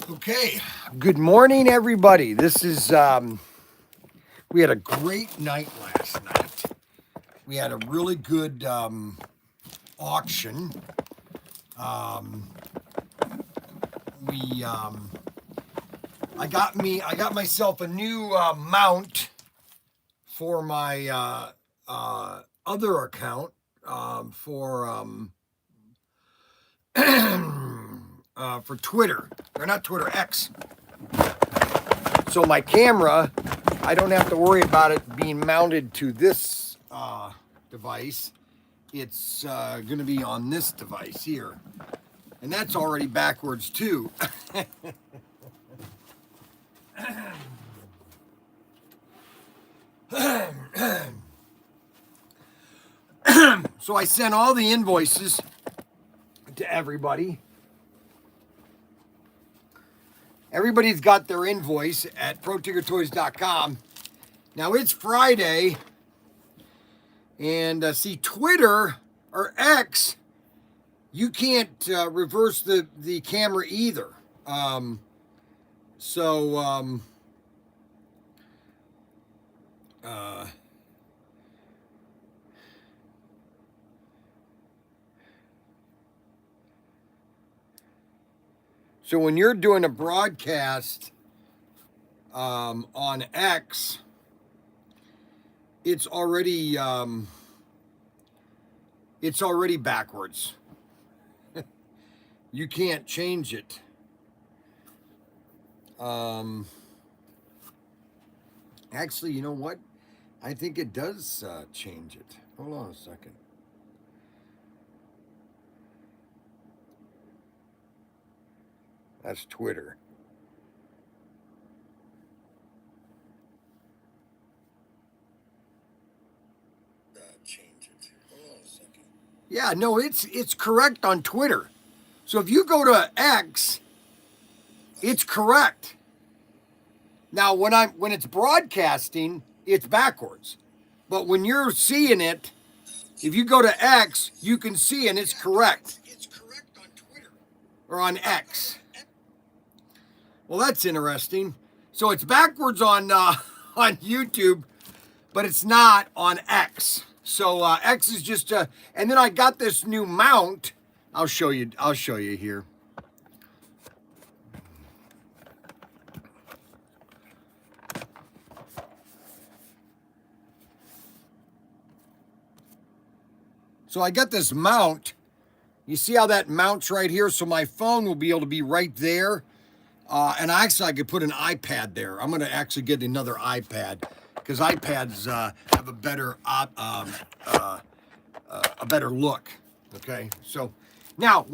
Okay, good morning, everybody. This is, we had a great night last night. We had a really good auction. We, I got myself a new mount for my other account for Twitter, or not Twitter, X. So my camera, I don't have to worry about it being mounted to this device. It's going to be on this device here. And that's already backwards too. So I sent all the invoices to everybody. Everybody's got their invoice at Protinkertoys.com. Now it's Friday, and see, Twitter or X, you can't reverse the camera either. So when you're doing a broadcast on X, it's already backwards. You can't change it. Actually, you know what? I think it does change it. Hold on a second. That's Twitter. Change it. Hold on a second. Yeah, no, it's correct on Twitter. So if you go to X, it's correct. Now when it's broadcasting, it's backwards. But when you're seeing it, if you go to X, you can see and it's correct. It's correct on Twitter. Or on X. Well, that's interesting. So it's backwards on on YouTube, but it's not on X. So X is just and then I got this new mount. I'll show you here. So I got this mount. You see how that mounts right here? So my phone will be able to be right there. And actually, I could put an iPad there. I'm going to actually get another iPad because iPads have a better look. Okay, so now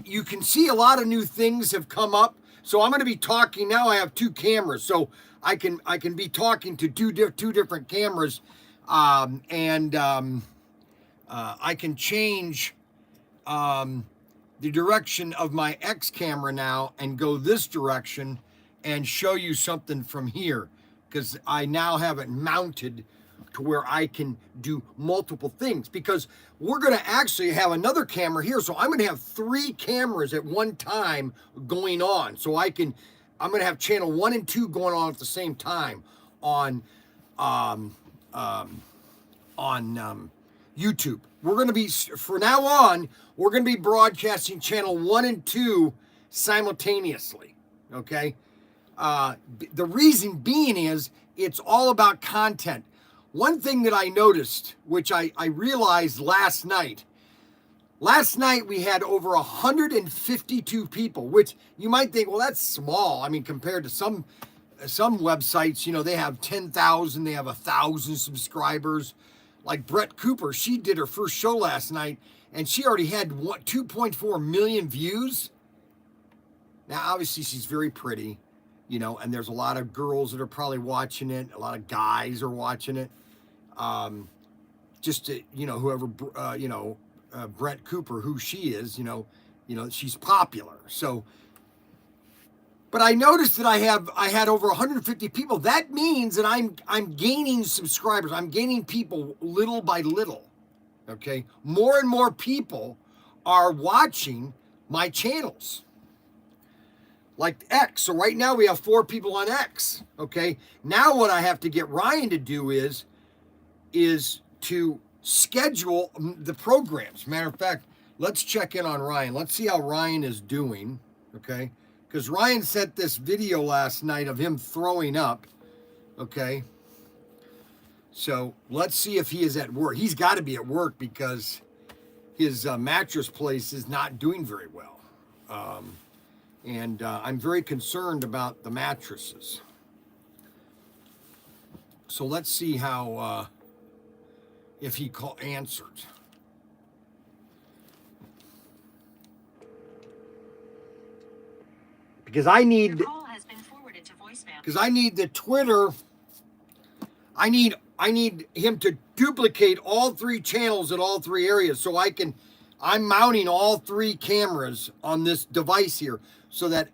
you can see a lot of new things have come up. So I'm going to be talking now. I have two cameras, so I can be talking to two different cameras, and I can change the direction of my X camera now and go this direction and show you something from here because I now have it mounted to where I can do multiple things because we're going to actually have another camera here. So I'm going to have three cameras at one time going on. So I'm going to have channel 1 and 2 going on at the same time on YouTube. We're going to be, for now on, we're going to be broadcasting channel 1 and 2 simultaneously, okay? The reason being is it's all about content. One thing that I noticed, which I realized last night we had over 152 people, which you might think, well, that's small. I mean, compared to some websites, you know, they have 10,000, they have 1,000 subscribers. Like Brett Cooper, she did her first show last night, and she already had 2.4 million views. Now, obviously, she's very pretty, you know, and there's a lot of girls that are probably watching it. A lot of guys are watching it. Just to, you know, whoever, Brett Cooper, who she is, you know, she's popular. So, but I noticed that I had over 150 people. That means that I'm gaining subscribers. I'm gaining people little by little. Okay, more and more people are watching my channels. like X. So right now we have 4 people on X, okay? Now what I have to get Ryan to do is to schedule the programs. Matter of fact, let's check in on Ryan. Let's see how Ryan is doing, okay? Because Ryan sent this video last night of him throwing up, okay? So let's see if he is at work. He's got to be at work because his mattress place is not doing very well. And I'm very concerned about the mattresses. So let's see how, if he answered. Because I need, because I need the Twitter, I need him to duplicate all 3 channels in all 3 areas so I'm mounting all 3 cameras on this device here so that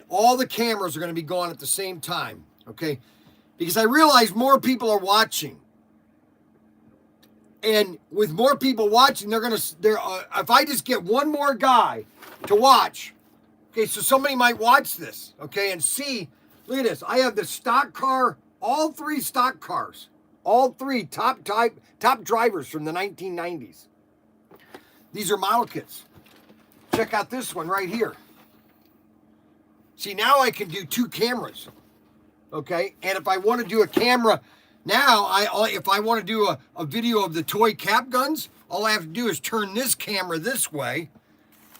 all the cameras are going to be going at the same time, okay? Because I realize more people are watching. And with more people watching, if I just get one more guy to watch, okay, so somebody might watch this, okay, and see, look at this. I have the stock car, all 3 stock cars, all 3 top drivers from the 1990s. These are model kits. Check out this one right here. See, now I can do 2 cameras, okay? And if I want to do a camera, now if I want to do a video of the toy cap guns, all I have to do is turn this camera this way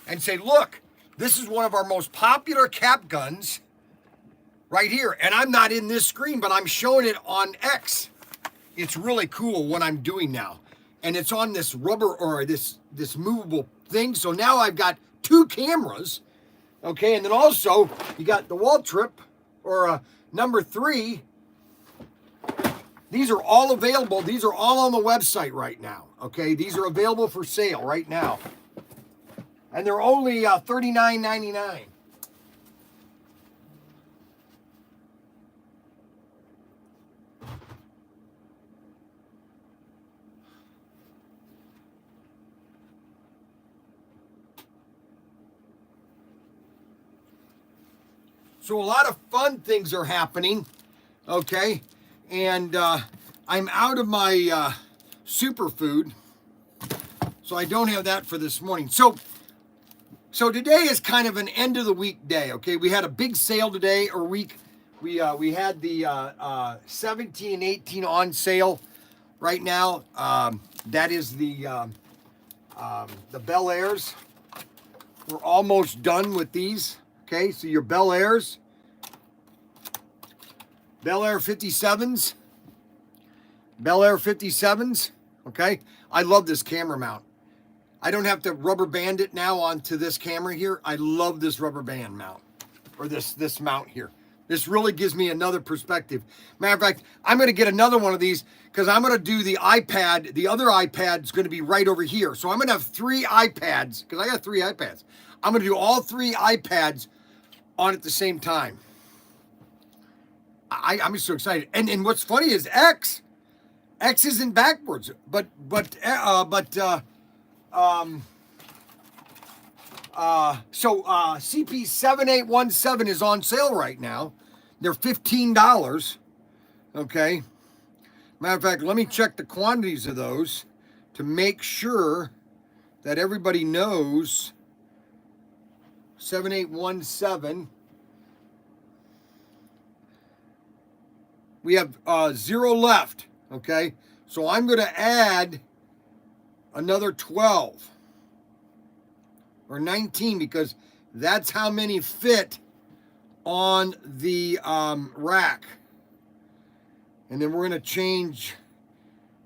and say, look, this is one of our most popular cap guns right here. And I'm not in this screen, but I'm showing it on X. It's really cool what I'm doing now. And it's on this rubber or this movable thing. So now I've got 2 cameras, okay? And then also you got the wall trip or number 3. These are all available. These are all on the website right now, okay? These are available for sale right now. And they're only $39.99. So a lot of fun things are happening, okay? And I'm out of my superfood, so I don't have that for this morning. So today is kind of an end of the week day, okay? We had a big sale today, or week. We had the 17 and 18 on sale right now. That is the Bel Airs. We're almost done with these. Okay, so your Bel Airs, Bel Air 57s, Bel Air 57s, okay? I love this camera mount. I don't have to rubber band it now onto this camera here. I love this rubber band mount, or this mount here. This really gives me another perspective. Matter of fact, I'm going to get another one of these because I'm going to do the iPad. The other iPad is going to be right over here. So I'm going to have 3 iPads because I got 3 iPads. I'm going to do all 3 iPads on at the same time. I'm just so excited. And what's funny is X isn't backwards, but CP7817 is on sale right now. They're $15. Okay. Matter of fact, let me check the quantities of those to make sure that everybody knows. 7817. We have 0 left. Okay. So I'm going to add another 12 or 19 because that's how many fit on the rack. And then we're going to change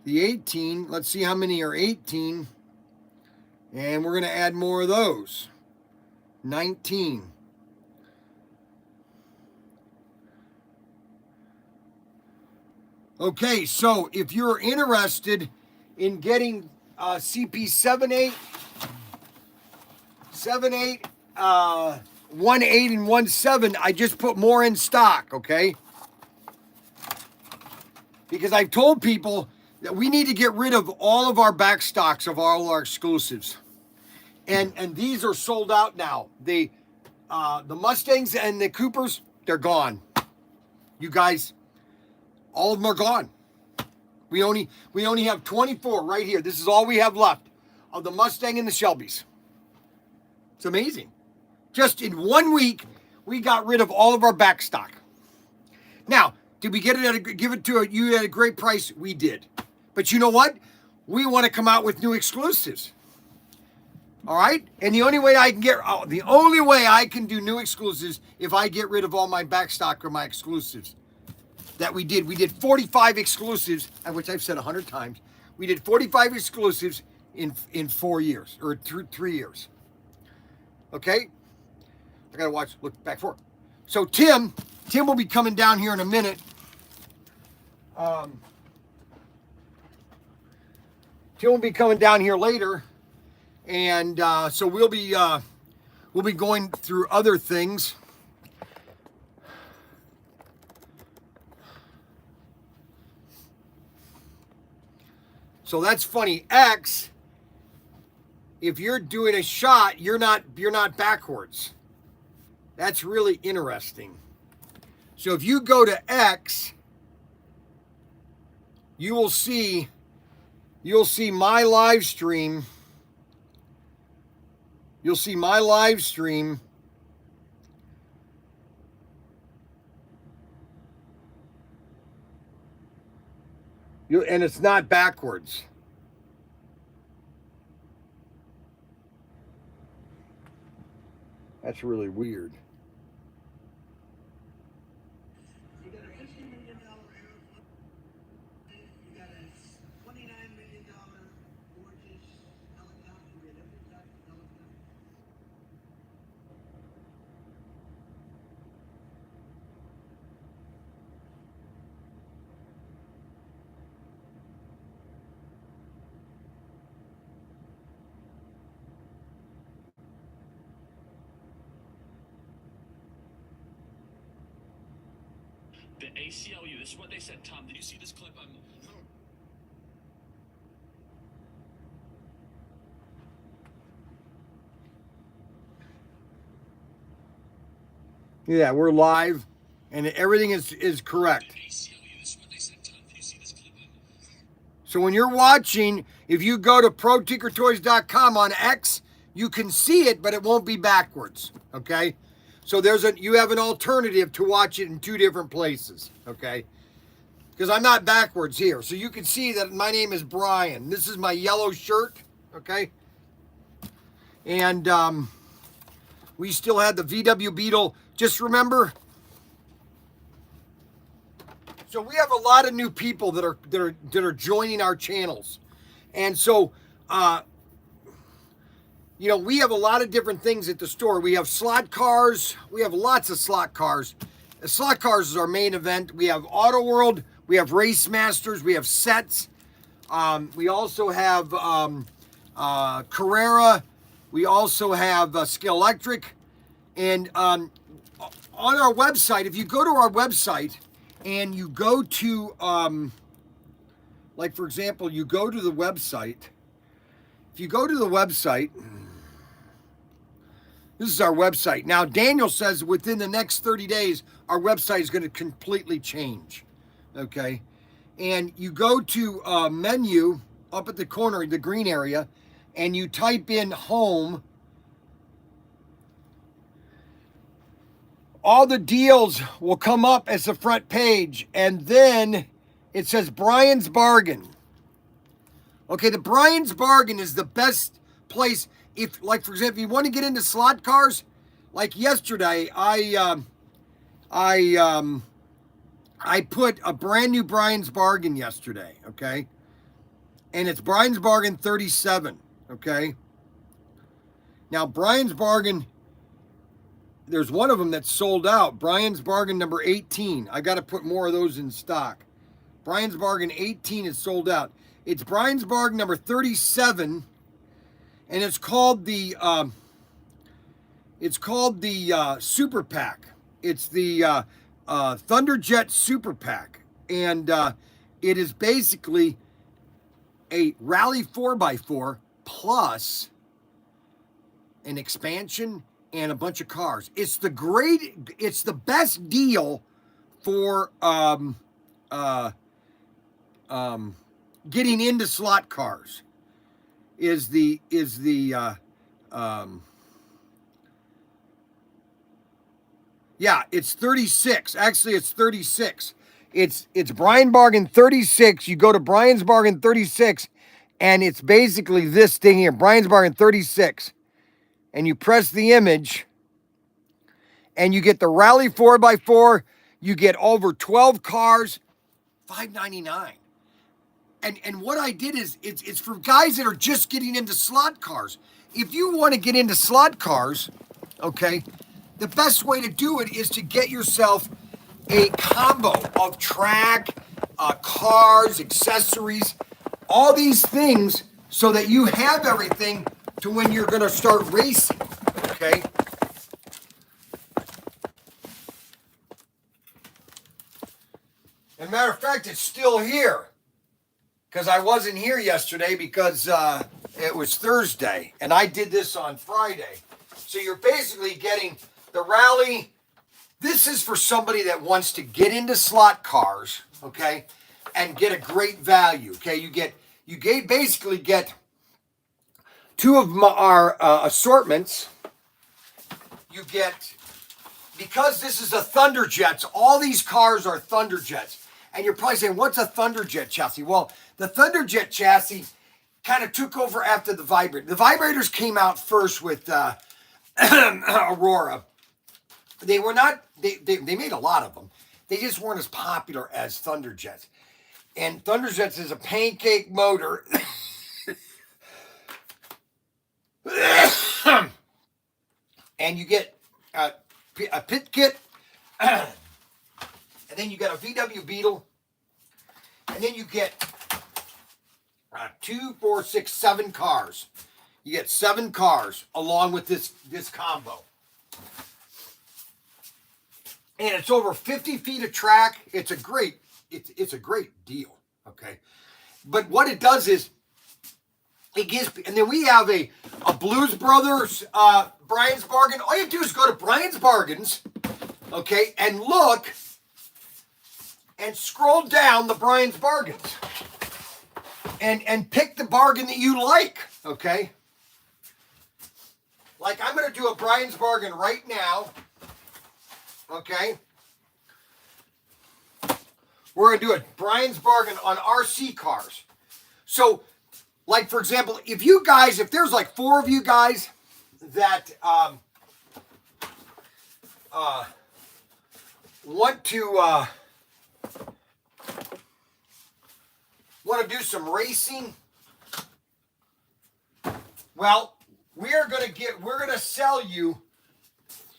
the 18. Let's see how many are 18. And we're going to add more of those. 19. Okay, so if you're interested in getting CP78, 18, and 17, I just put more in stock, okay? Because I've told people that we need to get rid of all of our back stocks of all our exclusives. And these are sold out now. The Mustangs and the Coopers, they're gone. You guys, all of them are gone. We only have 24 right here. This is all we have left of the Mustang and the Shelbys. It's amazing. Just in 1 week, we got rid of all of our back stock. Now, did we get it give it to you at a great price? We did. But you know what? We want to come out with new exclusives. All right? And the only way I can do new exclusives if I get rid of all my back stock or my exclusives. That we did 45 exclusives, which I've said 100 times. We did 45 exclusives in 4 years or 3 years. Okay? I gotta look back forward. So Tim will be coming down here in a minute. Tim will be coming down here later, and so we'll be going through other things. So that's funny. X, if you're doing a shot, you're not backwards. That's really interesting. So if you go to X, you'll see my live stream. You'll see my live stream. And it's not backwards. That's really weird. You got a $50 million airplane. You got a $29 million gorgeous helicopter. You get every type of helicopter. The ACLU, this is what they said. Tom, did you see this clip? Yeah, we're live, and everything is correct. So when you're watching, if you go to Protinkertoys.com on X, you can see it, but it won't be backwards. Okay, so you have an alternative to watch it in 2 different places. Okay, because I'm not backwards here, so you can see that my name is Bryan. This is my yellow shirt. Okay, and we still had the VW Beetle. Just remember, so we have a lot of new people that are joining our channels, and so we have a lot of different things at the store. We have slot cars. We have lots of slot cars. The slot cars is our main event. We have Auto World. We have Race Masters. We have sets. We also have Carrera. We also have Skill Electric, and on our website, if you go to our website and you go to, like for example, you go to the website. If you go to the website, this is our website. Now, Daniel says within the next 30 days, our website is going to completely change. Okay. And you go to menu up at the corner, the green area, and you type in home. All the deals will come up as the front page, and then it says Bryan's Bargain. Okay, the Bryan's Bargain is the best place. If, like, for example, if you want to get into slot cars, like yesterday, I put a brand new Bryan's Bargain yesterday, okay? And it's Bryan's Bargain 37, okay? Now, Bryan's Bargain, there's one of them that's sold out. Bryan's Bargain number 18. I got to put more of those in stock. Bryan's Bargain 18 is sold out. It's Bryan's Bargain number 37, and it's called the Super Pack. It's the Thunderjet Super Pack, and it is basically a Rally 4x4 plus an expansion and a bunch of cars. It's the best deal for getting into slot cars. Yeah, it's 36. Actually, it's 36. It's Bryan Bargain 36. You go to Bryan's Bargain 36, and it's basically this thing here, Bryan's Bargain 36. And you press the image, and you get the Rally 4x4. You get over 12 cars, $5.99. And what I did is it's for guys that are just getting into slot cars. If you want to get into slot cars, okay, the best way to do it is to get yourself a combo of track, cars, accessories, all these things, so that you have everything to when you're going to start racing, okay? As a matter of fact, it's still here. Because I wasn't here yesterday because it was Thursday, and I did this on Friday. So you're basically getting the Rally. This is for somebody that wants to get into slot cars, okay, and get a great value, okay? You basically get two of our assortments. You get, because this is a Thunderjets, all these cars are Thunderjets. And you're probably saying, what's a Thunderjet chassis? Well, the Thunderjet chassis kind of took over after the Vibrator. The Vibrators came out first with Aurora. They were not, they made a lot of them. They just weren't as popular as Thunderjets. And Thunderjets is a pancake motor. And you get a pit kit. And then you got a VW Beetle. And then you get 2, 4, 6, 7 cars. You get 7 cars along with this combo. And it's over 50 feet of track. It's a great deal. Okay. But what it does is it gives, and then we have a Blues Brothers Bryan's Bargain. All you do is go to Bryan's Bargains, okay, and look and scroll down the Bryan's Bargains and pick the bargain that you like, okay? Like I'm going to do a Bryan's Bargain right now, okay? We're going to do a Bryan's Bargain on RC cars. So, like for example, if there's like 4 of you guys that want to do some racing, well, we're gonna sell you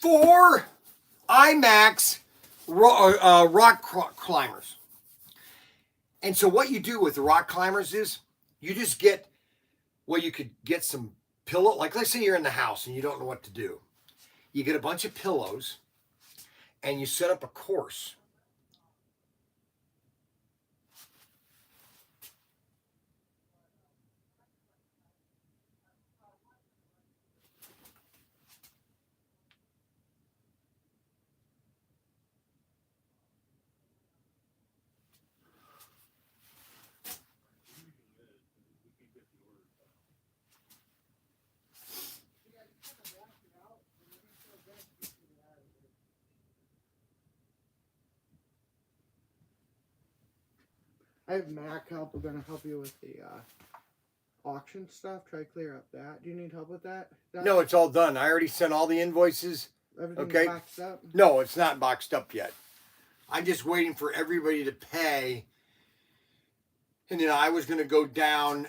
4 IMAX rock climbers. And so what you do with the rock climbers is you just get, well, you could get some pillow, like let's say you're in the house and you don't know what to do. You get a bunch of pillows and you set up a course. I have Mac help. We're gonna help you with the auction stuff. Try to clear up that. Do you need help with that? No, it's all done. I already sent all the invoices. Everything's Okay. boxed up? No, it's not boxed up yet. I'm just waiting for everybody to pay. And then I was going to go down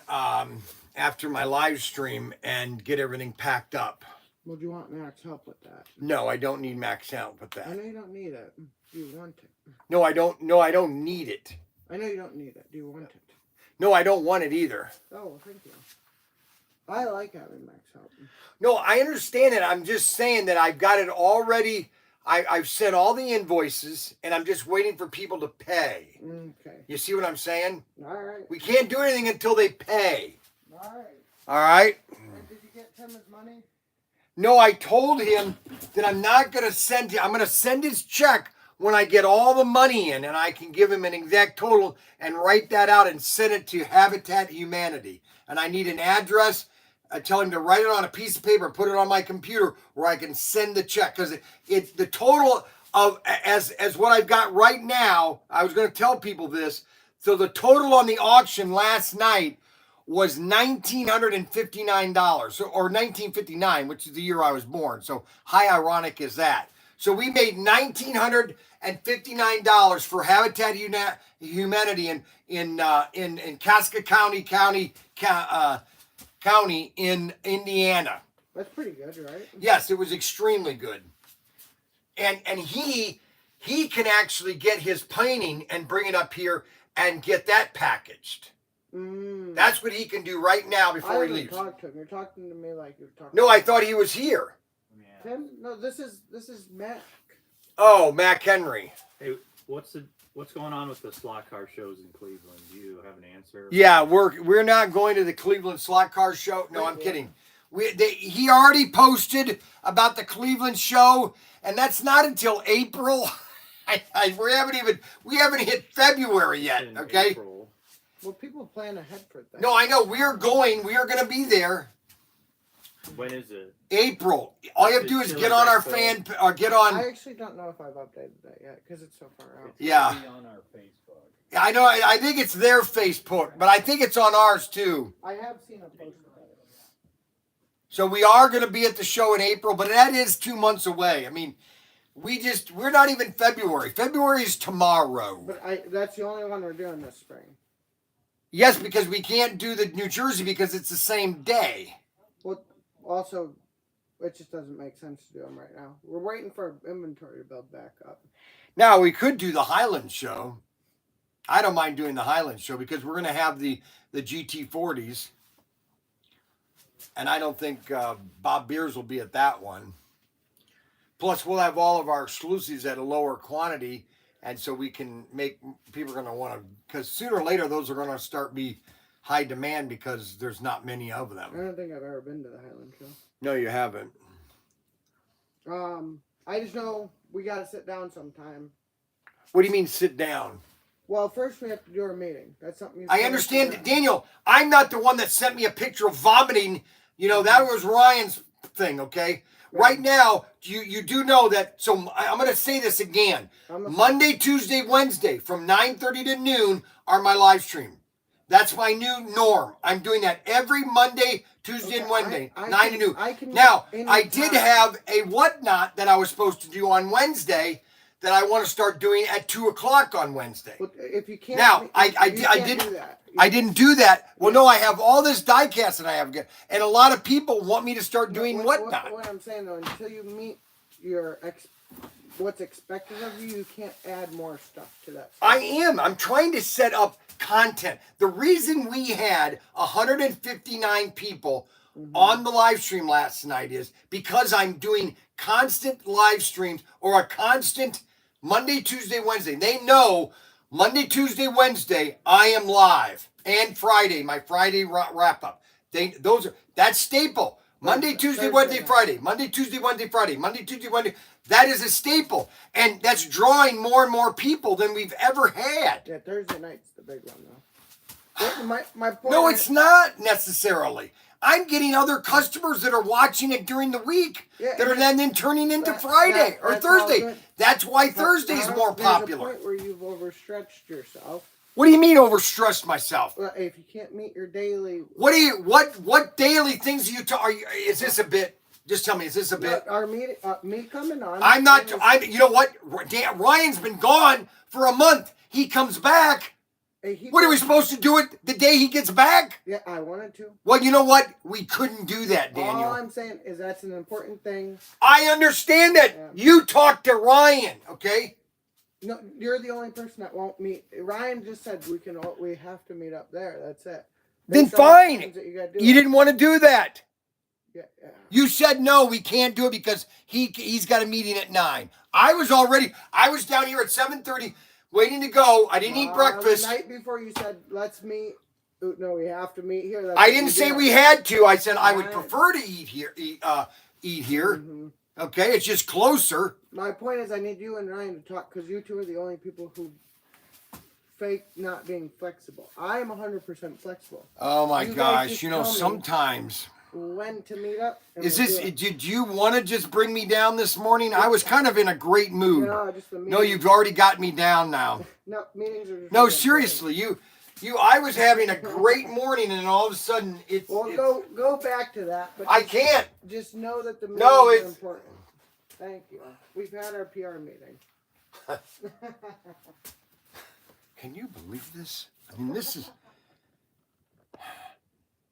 after my live stream and get everything packed up. Well, do you want Mac's help with that? No, I don't need Max help with I that. know you don't need it. Do you want it? No, I don't. No, I don't need it. I know you don't need it. Do you want it? No, I don't want it either. Oh, well, thank you. I like having Mac's help. No, I understand it. I'm just saying that I've got it already. I've sent all the invoices, and I'm just waiting for people to pay. Okay. You see what I'm saying? All right. We can't do anything until they pay. All right. All right? And did you get Tim his money? No, I told him that I'm not going to send him. I'm going to send his check when I get all the money in, and I can give him an exact total and write that out and send it to Habitat Humanity. And I need an address. I tell him to write it on a piece of paper and put it on my computer where I can send the check, because it the total of as what I've got right now. I was going to tell people this. So the total on the auction last night was $1,959, or 1959, which is the year I was born. So how ironic is that? So we made $1,959 for Habitat Humanity in Casca County in Indiana. That's pretty good, right? Yes, it was extremely good. And he can actually get his painting and bring it up here and get that packaged. That's what he can do right now before he leaves. Talked to him. You're talking to me like you're talking. No, I thought he was here. Tim? No, this is Mac. Oh, Mac Henry. Hey, what's going on with the slot car shows in Cleveland? Do you have an answer? Yeah, we're not going to the Cleveland slot car show. No, I'm kidding. He already posted about the Cleveland show, and that's not until April. We haven't hit February yet. Okay. April. Well, people plan ahead for that. No, I know. We are going to be there. When is it? April. All you have to do is get on our fan, or get on. I actually don't know if I've updated that yet because it's so far out. Yeah. Be on our Facebook. I know. I think it's their Facebook, but I think it's on ours too. I have seen a post about it. So we are going to be at the show in April, but that is 2 months away. I mean, we're not even February. February is tomorrow. But that's the only one we're doing this spring. Yes, because we can't do the New Jersey because it's the same day. Well, also, it just doesn't make sense to do them right now. We're waiting for inventory to build back up. Now, we could do the Highland show. I don't mind doing the Highland show because we're going to have the GT40s. And I don't think Bob Beers will be at that one. Plus, we'll have all of our exclusives at a lower quantity. And so we can people are going to want to, because sooner or later, those are going to start be high demand because there's not many of them. I don't think I've ever been to the Highland Show. No, you haven't. I just know we got to sit down sometime. What do you mean sit down? Well, first we have to do our meeting. That's something I understand, Daniel. I'm not the one that sent me a picture of vomiting. You know, that was Ryan's thing, okay? Right now, you do know that, so I'm going to say this again. Monday, Tuesday, Wednesday, from 9:30 to noon are my live stream. That's my new norm. I'm doing that every Monday, Tuesday, and Wednesday, 9 to noon. Now, I did have a whatnot that I was supposed to do on Wednesday that I want to start doing at 2 o'clock on Wednesday. But if you can't, now, I didn't do that. Well, no, I have all this die cast that I have, and a lot of people want me to start doing whatnot. What I'm saying though, until you meet your what's expected of you, you can't add more stuff to that. I am. I'm trying to set up content. The reason we had 159 people on the live stream last night is because I'm doing constant live streams or a constant Monday, Tuesday, Wednesday. They know Monday, Tuesday, Wednesday, I am live. And Friday, my Friday wrap up. That's staple. Monday, Tuesday, Wednesday, Friday. Monday, Tuesday, Wednesday, Friday. Monday, Tuesday, Wednesday. That is a staple. And that's drawing more and more people than we've ever had. Yeah, Thursday night's the big one though. My point no, it's not necessarily. I'm getting other customers that are watching it during the week that are then turning into Friday or Thursday. That's why Thursday's more popular. There's a point where you've overstretched yourself. What do you mean overstressed myself? Well, if you can't meet your daily, what daily things is this a bit? Just tell me, is this a bit? Our meeting, me coming on. I'm not. You know what? Ryan's been gone for a month. He comes back. What are we supposed to do it the day he gets back? Yeah, I wanted to. Well, you know what? We couldn't do that, Daniel. All I'm saying is that's an important thing. I understand that. Yeah. You talk to Ryan, okay? No, you're the only person that won't meet. Ryan just said we have to meet up there. That's it. Then fine. You didn't want to do that. Yeah. You said no, we can't do it because he's got a meeting at 9. I was down here at 7:30 waiting to go. I didn't eat breakfast. The night before you said let's meet. No, we have to meet here. I didn't say we had to. I said I would prefer to eat here. eat here. Mm-hmm. Okay, it's just closer. My point is, I need you and Ryan to talk because you two are the only people who fake not being flexible. I am 100% flexible. Oh my You guys gosh! just You know, tell me sometimes. when to meet up. And Is we'll this? do it. Did you want to just bring me down this morning? I was kind of in a great mood. No, just the meetings. No, you've already got me down now. No, meetings are just No, really seriously, you. I was having a great morning, and all of a sudden, it's. important. Well, go back to that. But I can't. Just know that the meetings No, are it's- important. Thank you. We've had our PR meeting. Can you believe this? I mean, this is.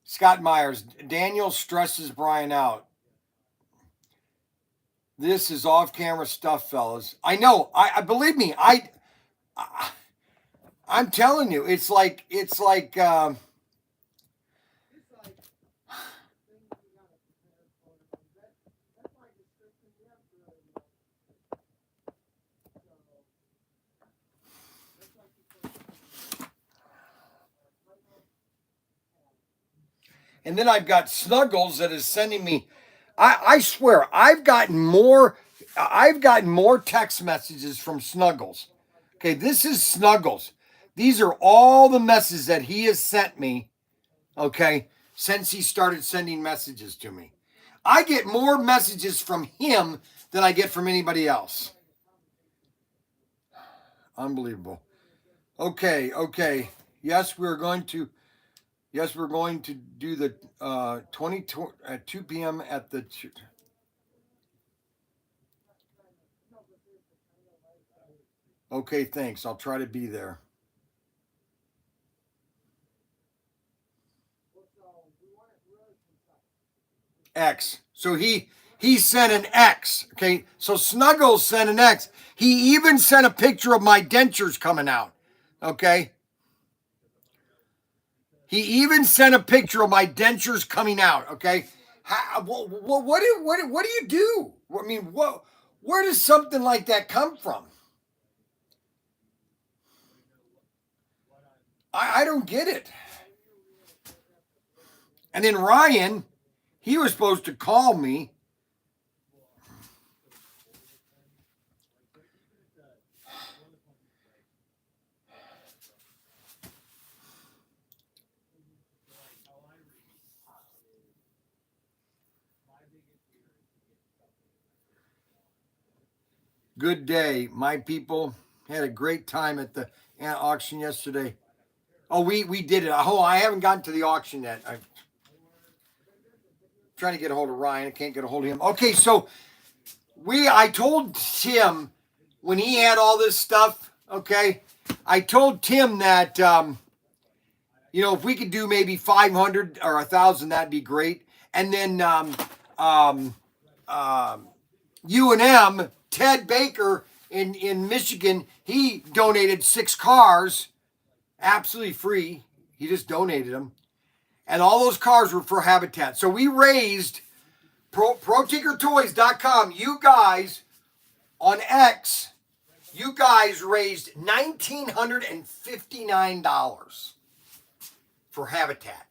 Scott Myers, Daniel stresses Bryan out. This is off-camera stuff, fellas. I know. I believe me. I'm telling you, it's like. And then I've got Snuggles that is sending me. I swear, I've gotten more text messages from Snuggles. Okay, this is Snuggles. These are all the messages that he has sent me, okay, since he started sending messages to me. I get more messages from him than I get from anybody else. Unbelievable. Okay. Yes, we're going to do the 20 at 2 p.m. at the. Okay, thanks. I'll try to be there. X. So he sent an X. Okay, so Snuggles sent an X. He even sent a picture of my dentures coming out. Okay. He even sent a picture of my dentures coming out. Okay. What do you do? I mean, where does something like that come from? I don't get it. And then Ryan, he was supposed to call me. Good day. My people had a great time at the auction yesterday. Oh, we did it. Oh, I haven't gotten to the auction yet. I'm trying to get a hold of Ryan. I can't get a hold of him. Okay, so I told Tim when he had all this stuff, okay, I told Tim that, if we could do maybe 500 or 1,000, that'd be great. And then U&M, Ted Baker in Michigan, he donated 6 cars, absolutely free. He just donated them. And all those cars were for Habitat. So we raised Protinkertoys.com. You guys on X, you guys raised $1,959 for Habitat.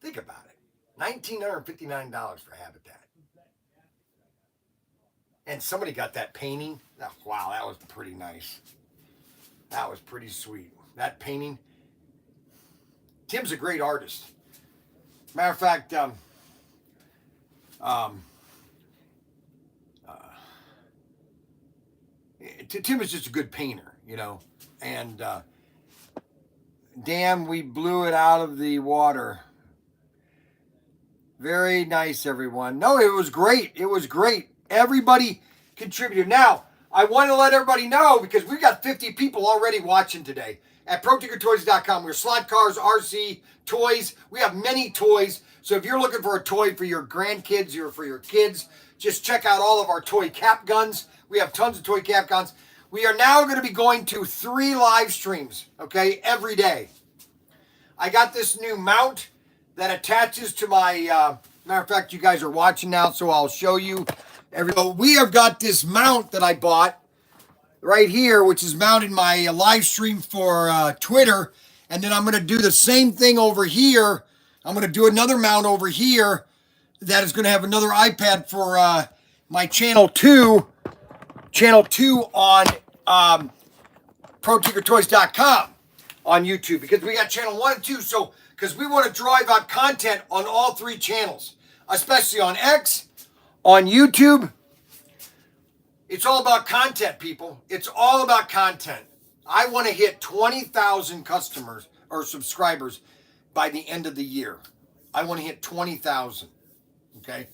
Think about it. $1,959 for Habitat. And somebody got that painting. Oh, wow, that was pretty nice. That was pretty sweet. That painting. Tim's a great artist. Matter of fact, Tim is just a good painter, and damn, we blew it out of the water. Very nice, everyone. No, it was great. It was great. Everybody contributed. Now, I want to let everybody know, because we've got 50 people already watching today at Protinkertoys.com. We're slot cars, RC, toys. We have many toys. So if you're looking for a toy for your grandkids or for your kids, just check out all of our toy cap guns. We have tons of toy cap guns. We are now going to be going to 3 live streams, okay, every day. I got this new mount that attaches to my, matter of fact, you guys are watching now, so I'll show you. We have got this mount that I bought right here, which is mounted my live stream for Twitter. And then I'm going to do the same thing over here. I'm going to do another mount over here that is going to have another iPad for my channel 2 on Protinkertoys.com on YouTube, because we got channel 1 and 2. So because we want to drive out content on all 3 channels, especially on X, on YouTube. It's all about content, people. It's all about content. I want to hit 20,000 customers or subscribers by the end of the year. I want to hit 20,000. Okay?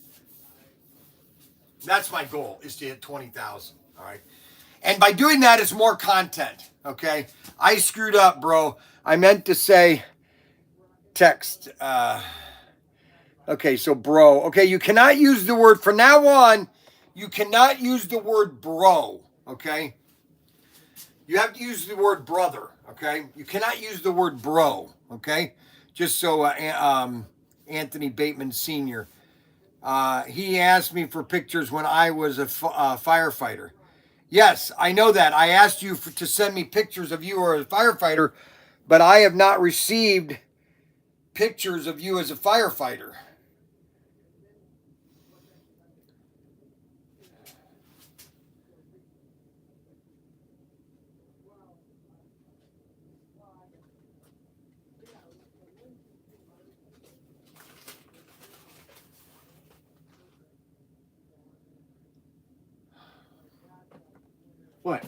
That's my goal, is to hit 20,000. All right? And by doing that, it's more content. Okay? I screwed up, bro. I meant to say text. Okay, so bro. Okay, you cannot use the word, from now on, you cannot use the word bro. Okay? You have to use the word brother. Okay? You cannot use the word bro. Okay? Just so Anthony Bateman Sr., he asked me for pictures when I was a firefighter. Yes, I know that. I asked you to send me pictures of you or a firefighter, but I have not received pictures of you as a firefighter. What?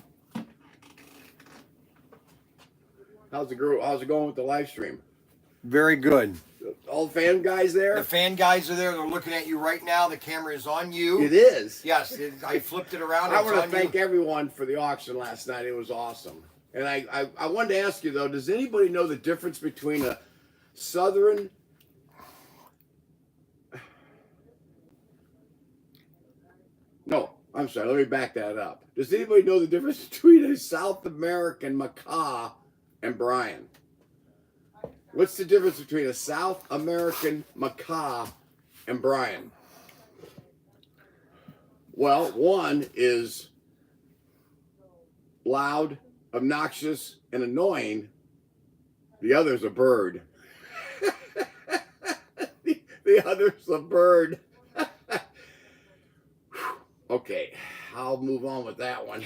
How's it going with the live stream? Very good. All the fan guys there? The fan guys are there. They're looking at you right now. The camera is on you. It is. Yes, I flipped it around. I want to thank everyone for the auction last night. It was awesome. And I wanted to ask you, though, does anybody know the difference between a Southern... No, I'm sorry. Let me back that up. Does anybody know the difference between a South American macaw and Bryan? What's the difference between a South American macaw and Bryan? Well, one is loud, obnoxious, and annoying. The other's a bird. The other's a bird. Okay, I'll move on with that one.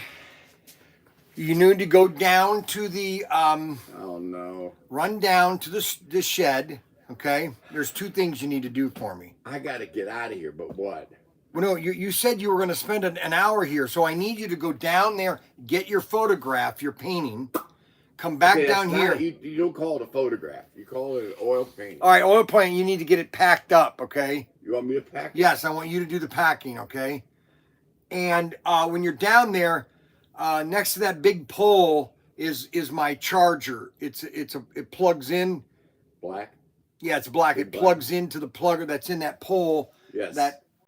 You need to go down to the Oh no! run down to the shed. Okay, there's 2 things you need to do for me. I got to get out of here, but what? Well, no, you said you were going to spend an hour here, so I need you to go down there, get your photograph, your painting, come back Okay, down here. You don't call it a photograph. You call it an oil painting. All right, oil painting. You need to get it packed up. Okay. You want me to pack it? Yes, I want you to do the packing. Okay. And when you're down there, next to that big pole is my charger. It plugs in. Black? Yeah, it's black. Big It black. plugs into the plugger that's in that pole. Yes.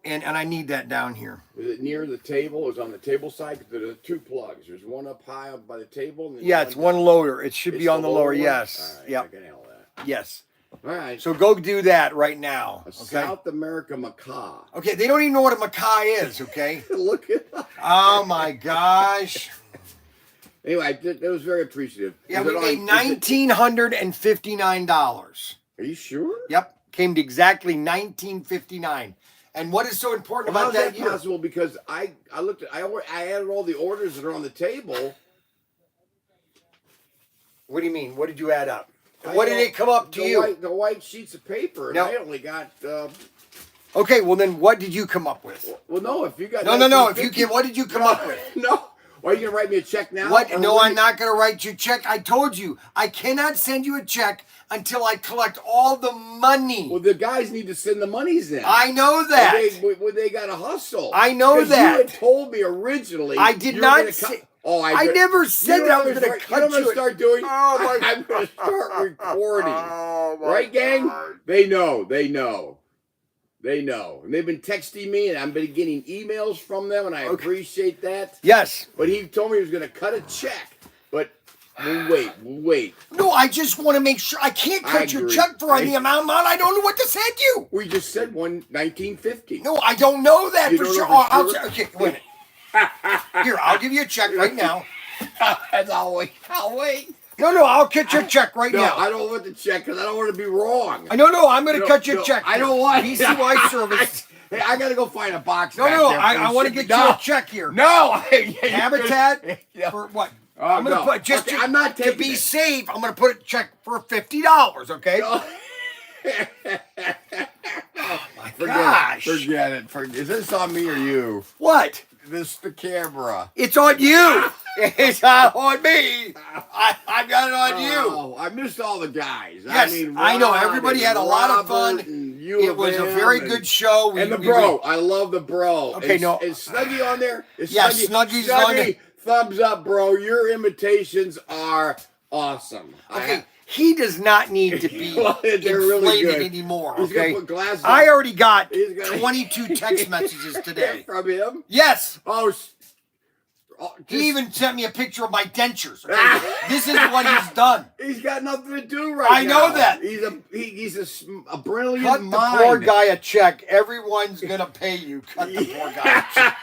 And I need that down here. Is it near the table? Is it on the table side? 'Cause there are 2 plugs. There's one up high up by the table. And then Yeah, it's one loader. It should be on the lower. one? Yes. All right, Yep. I can handle that. Yes. All right. So go do that right now. A Okay. South America macaw. Okay. They don't even know what a macaw is. Okay. Look at that. Oh my gosh. Anyway, it was very appreciative. Yeah, Is we it paid on- $1,959. Are you sure? Yep. Came to exactly $1,959. And what is so important Well, about how's that that year? possible? Because I looked at I added all the orders that are on the table. What do you mean? What did you add up? What did it come up to the you? the white sheets of paper, and No. I only got. Okay, well then what did you come up with? Well, no, if you got. No. If you 1950 can, what did you come up with? No. Why are you gonna write me a check now? What? Or No, what I'm do not going to write you a check. I told you I cannot send you a check until I collect all the money. Well, the guys need to send the monies in. I know that. They got to hustle. I know 'Cause that. You had told me originally. I did you were not gonna say. cut- Oh, I never said that I was going to cut You know what I'm you. gonna start doing? Oh my! I'm gonna start recording. Oh my Right, gang? God. They know. And they've been texting me, and I've been getting emails from them, and I appreciate that. Yes. But he told me he was going to cut a check. But we'll wait. No, I just want to make sure. I can't cut your agree. check for the amount. I don't know what to send you. We just said 1950. No, I don't know that You for don't sure. know for I'll sure? okay, wait a minute. Here, I'll give you a check right now. As always, I'll wait. No, I'll cut your check right No, now. I don't want the check because I don't want to be wrong. No, I'm going to No, cut your no, check. I don't want BCY service. Hey, I gotta go find a box. No, back there I for want to the get ship. you a check here. No, Habitat Yeah. for what? Oh, I'm going to no. put just Okay, to, I'm not to taking be it. safe. I'm going to put a check for $50. Okay. No. My Forget gosh. it. Forget it. Is this on me or you? What? This the camera. It's on you. It's not on me. I've got it on you. Oh, I missed all the guys. Yes, I know. Everybody had a lot of fun. It was a very good show. And the bro. I love the bro. Okay, no. Is Snuggie on there? Is Yes, Snuggie's on there. Thumbs up, bro. Your imitations are awesome. Okay, he does not need to be Well, they're really inflated good. anymore. He's gonna Okay, put glasses I on. already got He's gonna- 22 text messages today. From him? Yes, Just- he even sent me a picture of my dentures. Okay? This is what he's done. He's got nothing to do right now. I know that. He's a brilliant Cut mind. the poor guy a check. Everyone's gonna pay you. Cut the poor guy a check.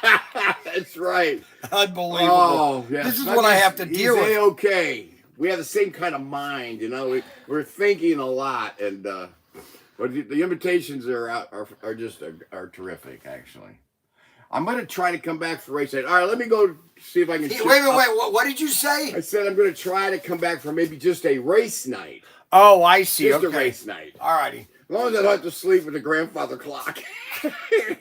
That's right. Unbelievable. Oh, yeah. This is what I have to deal with. He's okay. We have the same kind of mind, you know. We're thinking a lot, and but the invitations are just terrific. Actually, I'm gonna try to come back for race night. All right, let me go see if I can. Wait. What did you say? I said I'm gonna try to come back for maybe just a race night. Oh, I see. Just Okay. a race night. All righty. As long as I don't have to sleep with the grandfather clock.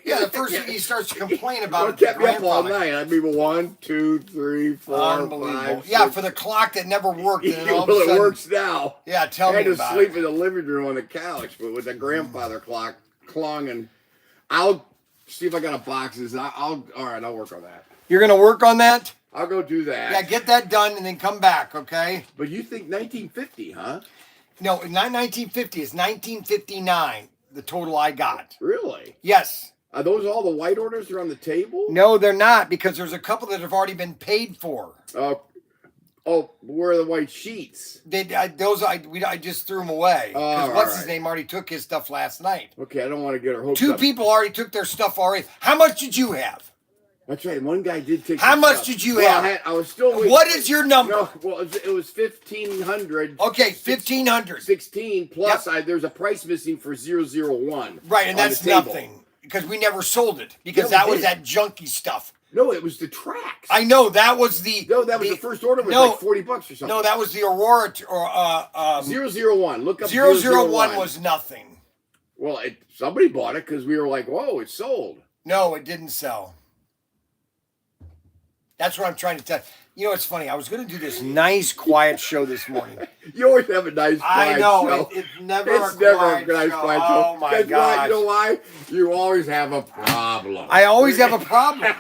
Yeah, the first thing he starts to complain about Well, it. it kept me up all night. I'd be 1, 2, 3, 4, Unbelievable. 5, Yeah, 6. for the clock that never worked. And then all of a Well, it sudden, works now. Yeah, tell I me had to about sleep it. in the living room on the couch, but with the grandfather clock clung, I'll see if I got a boxes. All right, I'll work on that. You're gonna work on that? I'll go do that. Yeah, get that done and then come back, okay? But you think 1950, huh? No, not 1950. It's 1959. The total I got. Really? Yes. Are those all the white orders that are on the table? No, they're not because there's a couple that have already been paid for. Where are the white sheets? I just threw them away because Oh, what's all his right. name already took his stuff last night. Okay, I don't want to get her hopes Two up. people already took their stuff already. How much did you have? That's right. One guy did take. How some much stuff. did you Well, have? I was still waiting. What is your number? No, well, it was 1,500. Okay, 1,500. 16 plus. There's a price missing for 001. Right, and on that's the table. nothing because we never sold it because Yeah, that we was did. that junky stuff. No, it was the tracks. I know that was the. No, that was the first order. Was no, like $40 or something. No, that was the Aurora or 001. Look up 001 was nothing. Well, somebody bought it because we were like, whoa, it's sold. No, it didn't sell. That's what I'm trying to tell. You know, it's funny. I was going to do this nice, quiet show this morning. You always have a nice quiet I know. show. It's never It's a never quiet a nice show. quiet show. Oh, my That's why, gosh. you know why? You always have a problem. I always have a problem.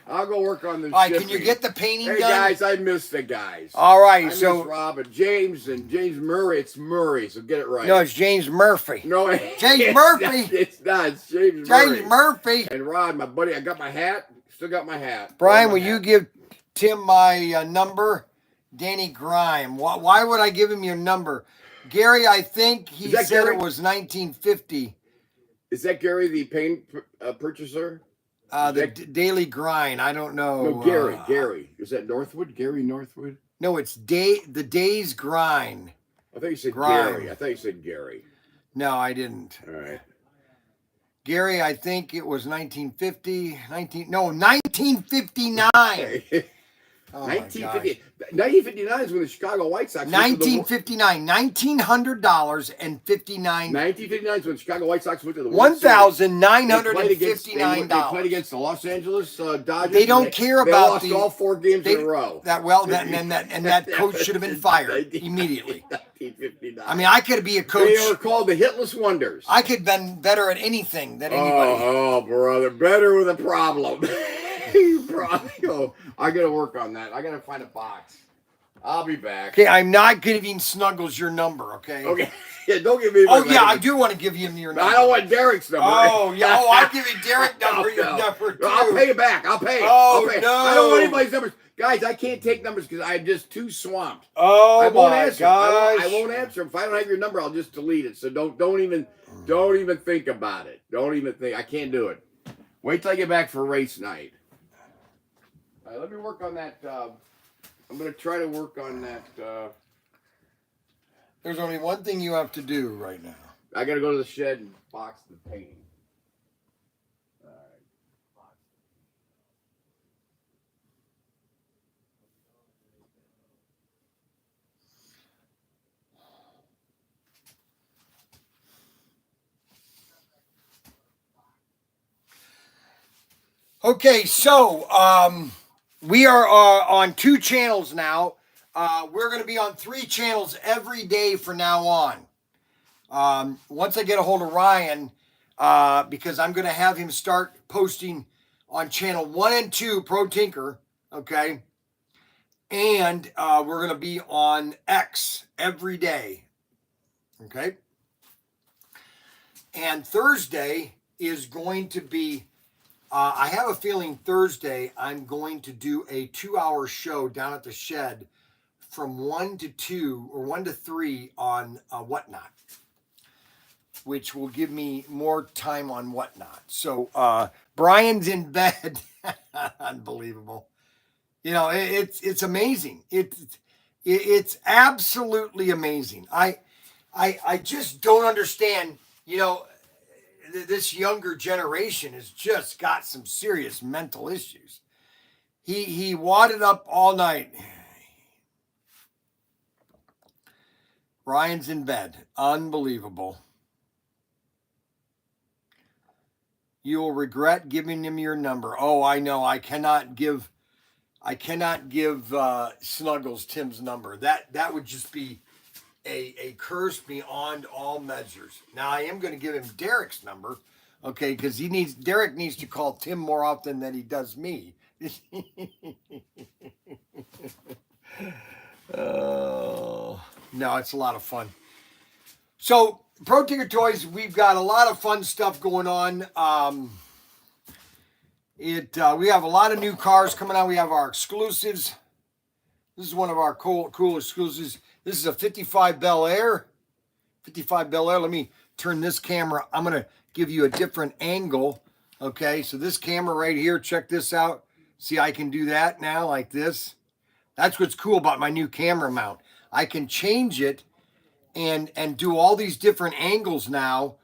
I'll go work on this. All right, can you shipping. get the painting Hey done? guys, I miss the guys. All I right, miss so Rob and James Murray. It's Murray, so get it right. no, it's James Murphy. No, James Murphy. It's not. It's James Murray. James Murphy. And Rod, my buddy, I got my hat. Still got my hat. Brian, My will hat. you give Tim my number? Danny Grime. Why would I give him your number? Gary, I think he Is that said Gary? it was 1950. Is that Gary, the paint purchaser? Daily Grind. I don't know. No, Gary. Gary. Is that Northwood? Gary Northwood? No, it's the Day's Grind. I thought you said Grind. Gary. I thought you said Gary. No, I didn't. All right. Gary, I think it was 1950. 1959. Oh my gosh. 1959 is when the Chicago White Sox. 1959. $1,900 and 59. 1959 is when the Chicago White Sox went to the World Series. $1,959. They played against the Los Angeles Dodgers. They don't care they about lost all 4 games in a row. That coach should have been fired immediately. 1959. I mean, I could be a coach. They were called the Hitless Wonders. I could have been better at anything than anybody. Oh, brother, better with a problem. I gotta work on that. I gotta find a box. I'll be back. Okay, I'm not giving Snuggles your number, okay? Okay. Yeah, don't give me. Oh, yeah, I do want to give him your number. I don't want Derek's number. Oh, yeah. Oh, I'll give you Derek number, your No. number, too. I'll pay it back. I'll pay it. Oh, I'll pay it. no. I don't want anybody's numbers. Guys, I can't take numbers because I'm just too swamped. Oh, I won't my answer. gosh. I won't answer. If I don't have your number, I'll just delete it. So don't even think about it. Don't even think. I can't do it. Wait till I get back for race night. All right, let me work on that. I'm going to try to work on that There's only one thing you have to do right now. I gotta go to the shed and box the painting. All right. Okay, so we are on 2 channels now. We're going to be on 3 channels every day from now on. Once I get a hold of Ryan, because I'm going to have him start posting on channel 1 and 2, Pro Tinker, okay? And we're going to be on X every day, okay? And Thursday is going to be, I have a feeling Thursday I'm going to do a 2-hour show down at the shed from 1 to 2 or 1 to 3 on Whatnot, which will give me more time on Whatnot. So Bryan's in bed. Unbelievable. You know, it's amazing. It's absolutely amazing. I just don't understand, you know, this younger generation has just got some serious mental issues. He wadded up all night. Ryan's in bed. Unbelievable. You will regret giving him your number. Oh, I know. I cannot give Snuggles Tim's number. That would just be a curse beyond all measures. Now I am going to give him Derek's number, okay, because Derek needs to call Tim more often than he does me. Oh, no, it's a lot of fun. So Protinkertoys, we've got a lot of fun stuff going on. We have a lot of new cars coming out. We have our exclusives. This is one of our cool exclusives. This is a 55 Bel Air. 55 Bel Air. Let me turn this camera. I'm going to give you a different angle. Okay, so this camera right here, check this out. See, I can do that now like this. That's what's cool about my new camera mount. I can change it and do all these different angles now.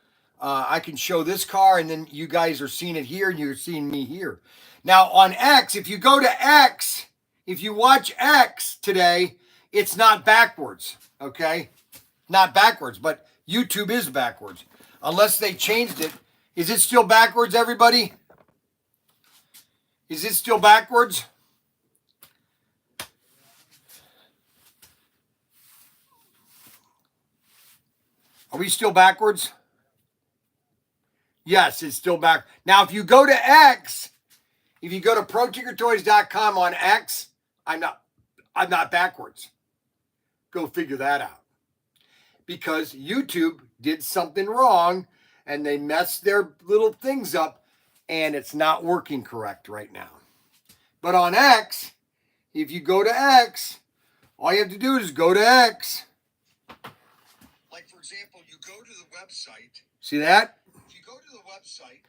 I can show this car, and then you guys are seeing it here, and you're seeing me here. Now, on X, if you go to X, if you watch X today, it's not backwards, okay? Not backwards, but YouTube is backwards. Unless they changed it. Is it still backwards, everybody? Is it still backwards? Are we still backwards? Yes, it's still back. Now, if you go to X, if you go to protinkertoys.com on X, I'm not backwards. Go figure that out. Because YouTube did something wrong and they messed their little things up and it's not working correct right now. But on X, if you go to X, all you have to do is go to X. Like, for example, you go to the website. See that? If you go to the website.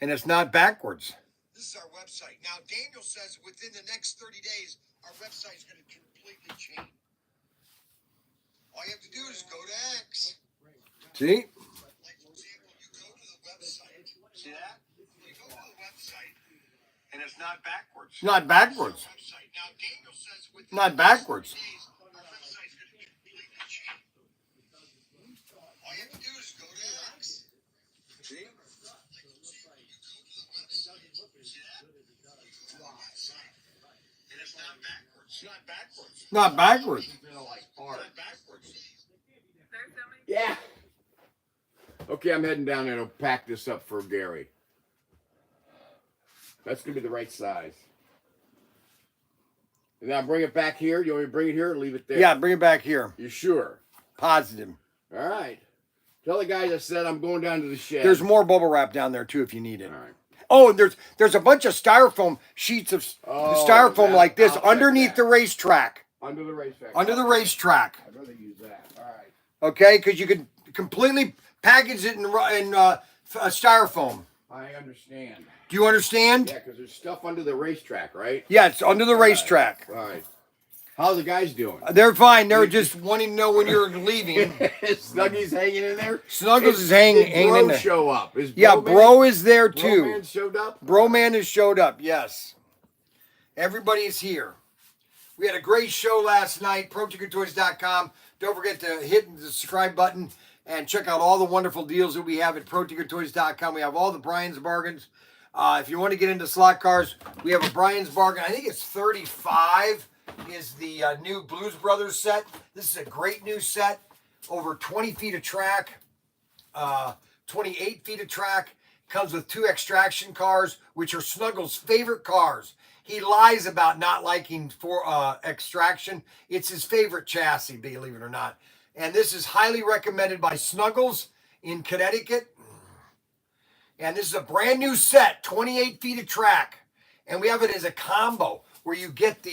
And it's not backwards. This is our website. Now, Daniel says within the next 30 days, our website is going to completely change. All you have to do is go to X. See? Like, for example, you go to the website. See that? You go to the website, and it's not backwards. Not backwards. Now, Daniel says within not backwards. 30 days, our website is going to completely change. All you have to do is go to X. See? Like, for example, you go to the website. See that? You go to the website, and it's not backwards. Not backwards. Not backwards. Not backwards. Yeah. Okay, I'm heading down there to pack this up for Gary. That's going to be the right size. And now bring it back here. You want me to bring it here or leave it there? Yeah, bring it back here. You sure? Positive. All right. Tell the guys I said I'm going down to the shed. There's more bubble wrap down there, too, if you need it. All right. Oh, and there's a bunch of styrofoam sheets of styrofoam like this underneath the racetrack. Under the racetrack. Under the racetrack. I'd rather use that. All right. Okay, because you could completely package it in styrofoam. I understand. Do you understand? Yeah, because there's stuff under the racetrack, right? Yeah, it's under the racetrack. All right. How's the guys doing? They're fine. They're just wanting to know when you're leaving. Snuggy's hanging in there. Snuggles is hanging Bro in there. show up. Is Yeah, Man- Bro is there Bro too. Man showed up. Bro Man has showed up. Yes, everybody is here. We had a great show last night. Protinkertoys.com. Don't forget to hit the subscribe button and check out all the wonderful deals that we have at Protinkertoys.com. We have all the Bryan's bargains. If you want to get into slot cars, we have a Bryan's bargain. I think it's 35 is the new Blues Brothers set. This is a great new set. Over 20 feet of track, 28 feet of track. Comes with 2 extraction cars, which are Snuggles' favorite cars. He lies about not liking for extraction. It's his favorite chassis, believe it or not. And this is highly recommended by Snuggles in Connecticut. And this is a brand new set, 28 feet of track. And we have it as a combo where you get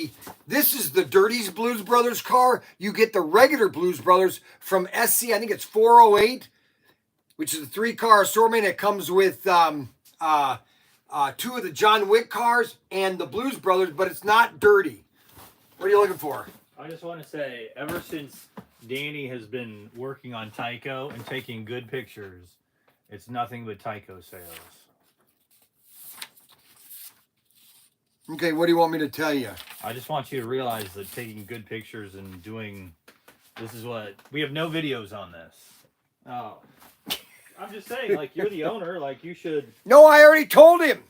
this is the Dirty's Blues Brothers car. You get the regular Blues Brothers from SC, I think it's 408, which is a 3-car assortment. It comes with 2 of the John Wick cars and the Blues Brothers, but it's not dirty. What are you looking for? I just want to say, ever since Danny has been working on Tyco and taking good pictures, it's nothing but Tyco sales. Okay, what do you want me to tell you? I just want you to realize that taking good pictures and doing this is what we have no videos on this. Oh, I'm just saying, like, you're the owner, like you should. No, I already told him.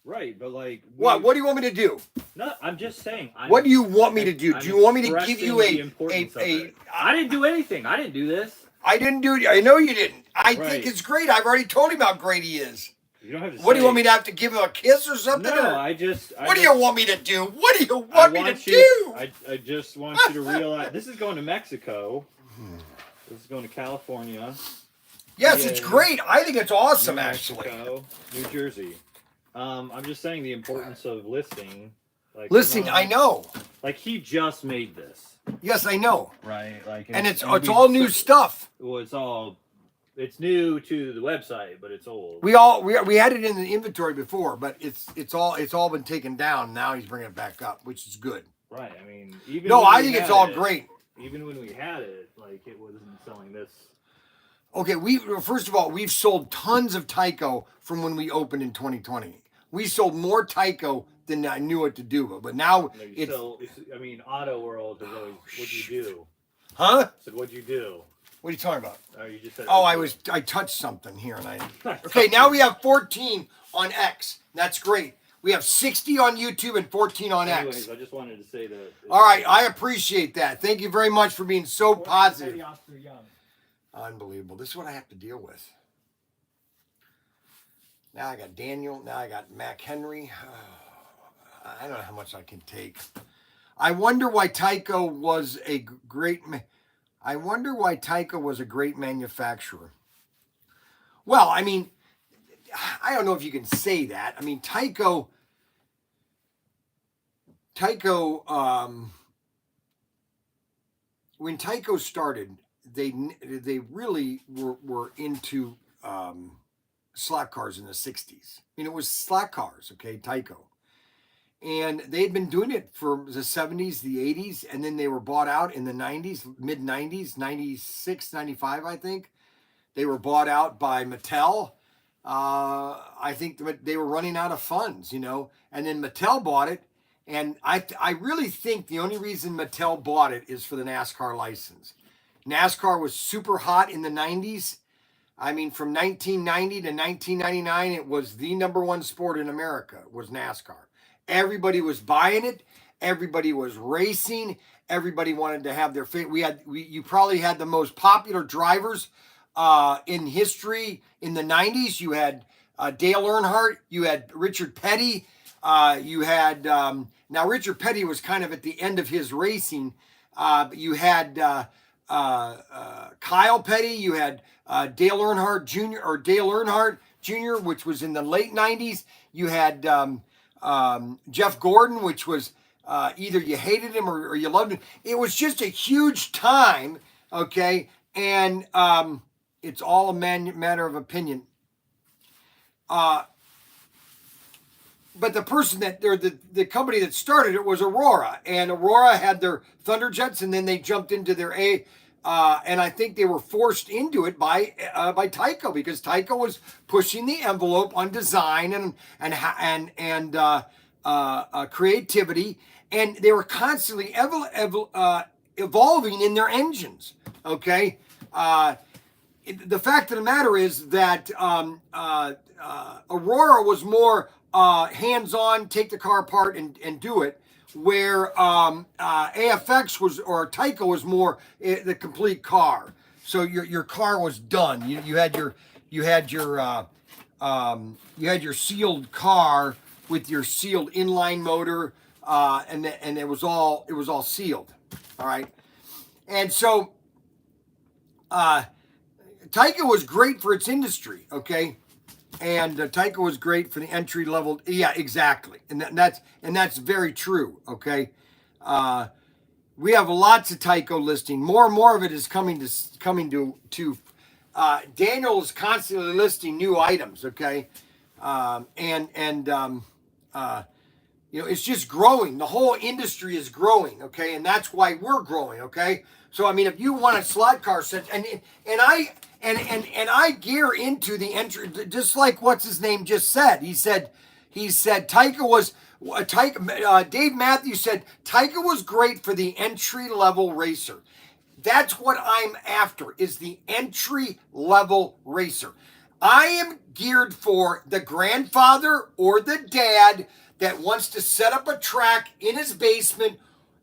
Right, but like What do you want me to do? No, I'm just saying. What do you want me to do? I'm Do you want me to give you expressing a I didn't do anything. I didn't do this. I didn't do it. I know you didn't. I Right. think it's great. I've already told him how great he is. You don't have to. What do you want me to have to give him a kiss or something? No, or- What do you want me to do? What do you want me to do? I just want you to realize this is going to Mexico. This is going to California. Yes, it's Yeah. great. I think it's awesome, New actually. Mexico, New Jersey. I'm just saying the importance of listing. Like, Listen, you I know. Like he just made this, Yes, I know. right? Like, And it's we- all new stuff. Well, it's new to the website, but it's old. We had it in the inventory before, but it's all been taken down. Now he's bringing it back up, which is good. Right. I mean, even No, when I we think it's had all it- great. Even when we had it, like it wasn't selling this. Okay, first of all, we've sold tons of Tyco from when we opened in 2020. We sold more Tyco than I knew what to do, but now No, it's I mean, Auto World has always. What'd you do? huh? I said, what'd you do? What are you talking about? Oh, you just said. Oh, I touched something here, and okay. Now we have 14 on X. That's great. We have 60 on YouTube and 14 on X. Anyways, I just wanted to say that. All right, I appreciate that. Thank you very much for being so positive. Unbelievable. This is what I have to deal with. Now I got Daniel. Now I got Mac Henry. I don't know how much I can take. I wonder why Tyco was a great. I wonder why Tyco was a great manufacturer. Well, I mean, I don't know if you can say that. I mean, Tyco. When Tyco started, they really were into slot cars in the 60s. I mean, it was slot cars, okay, Tyco. And they had been doing it for the 70s, the 80s, and then they were bought out in the 90s, mid-90s, 96, 95, I think. They were bought out by Mattel. I think they were running out of funds, and then Mattel bought it. And I really think the only reason Mattel bought it is for the NASCAR license. NASCAR was super hot in the 90s. I mean, from 1990 to 1999, it was the #1 sport in America, was NASCAR. Everybody was buying it. Everybody was racing. Everybody wanted to have their favorite. You probably had the most popular drivers in history in the 90s. You had Dale Earnhardt. You had Richard Petty. You had now Richard Petty was kind of at the end of his racing. But you had Kyle Petty. You had Dale Earnhardt Jr., which was in the late 90s. You had Jeff Gordon, which was either you hated him or you loved him. It was just a huge time, okay? And it's all a matter of opinion. but the person that or the company that started it was Aurora, and Aurora had their Thunderjets, and then they jumped into their and I think they were forced into it by Tyco, because Tyco was pushing the envelope on design and creativity, and they were constantly evolving in their engines. Okay. The fact of the matter is that Aurora was more hands-on, take the car apart and do it, where AFX was, or Tyco was more the complete car. So your car was done. You had your sealed car with your sealed inline motor, and it was all sealed. All right, and so Tyco was great for its industry, okay, and Tyco was great for the entry level. Yeah, exactly, and that's very true. Okay, we have lots of Tyco listing. More and more of it is coming to. Daniel is constantly listing new items. Okay, it's just growing. The whole industry is growing. Okay, and that's why we're growing. Okay, so I mean, if you want a slot car set, and I gear into the entry, just like what's his name just said. He said Tyco was Dave Matthews said Tyco was great for the entry level racer. That's what I'm after, is the entry level racer. I am geared for the grandfather or the dad that wants to set up a track in his basement,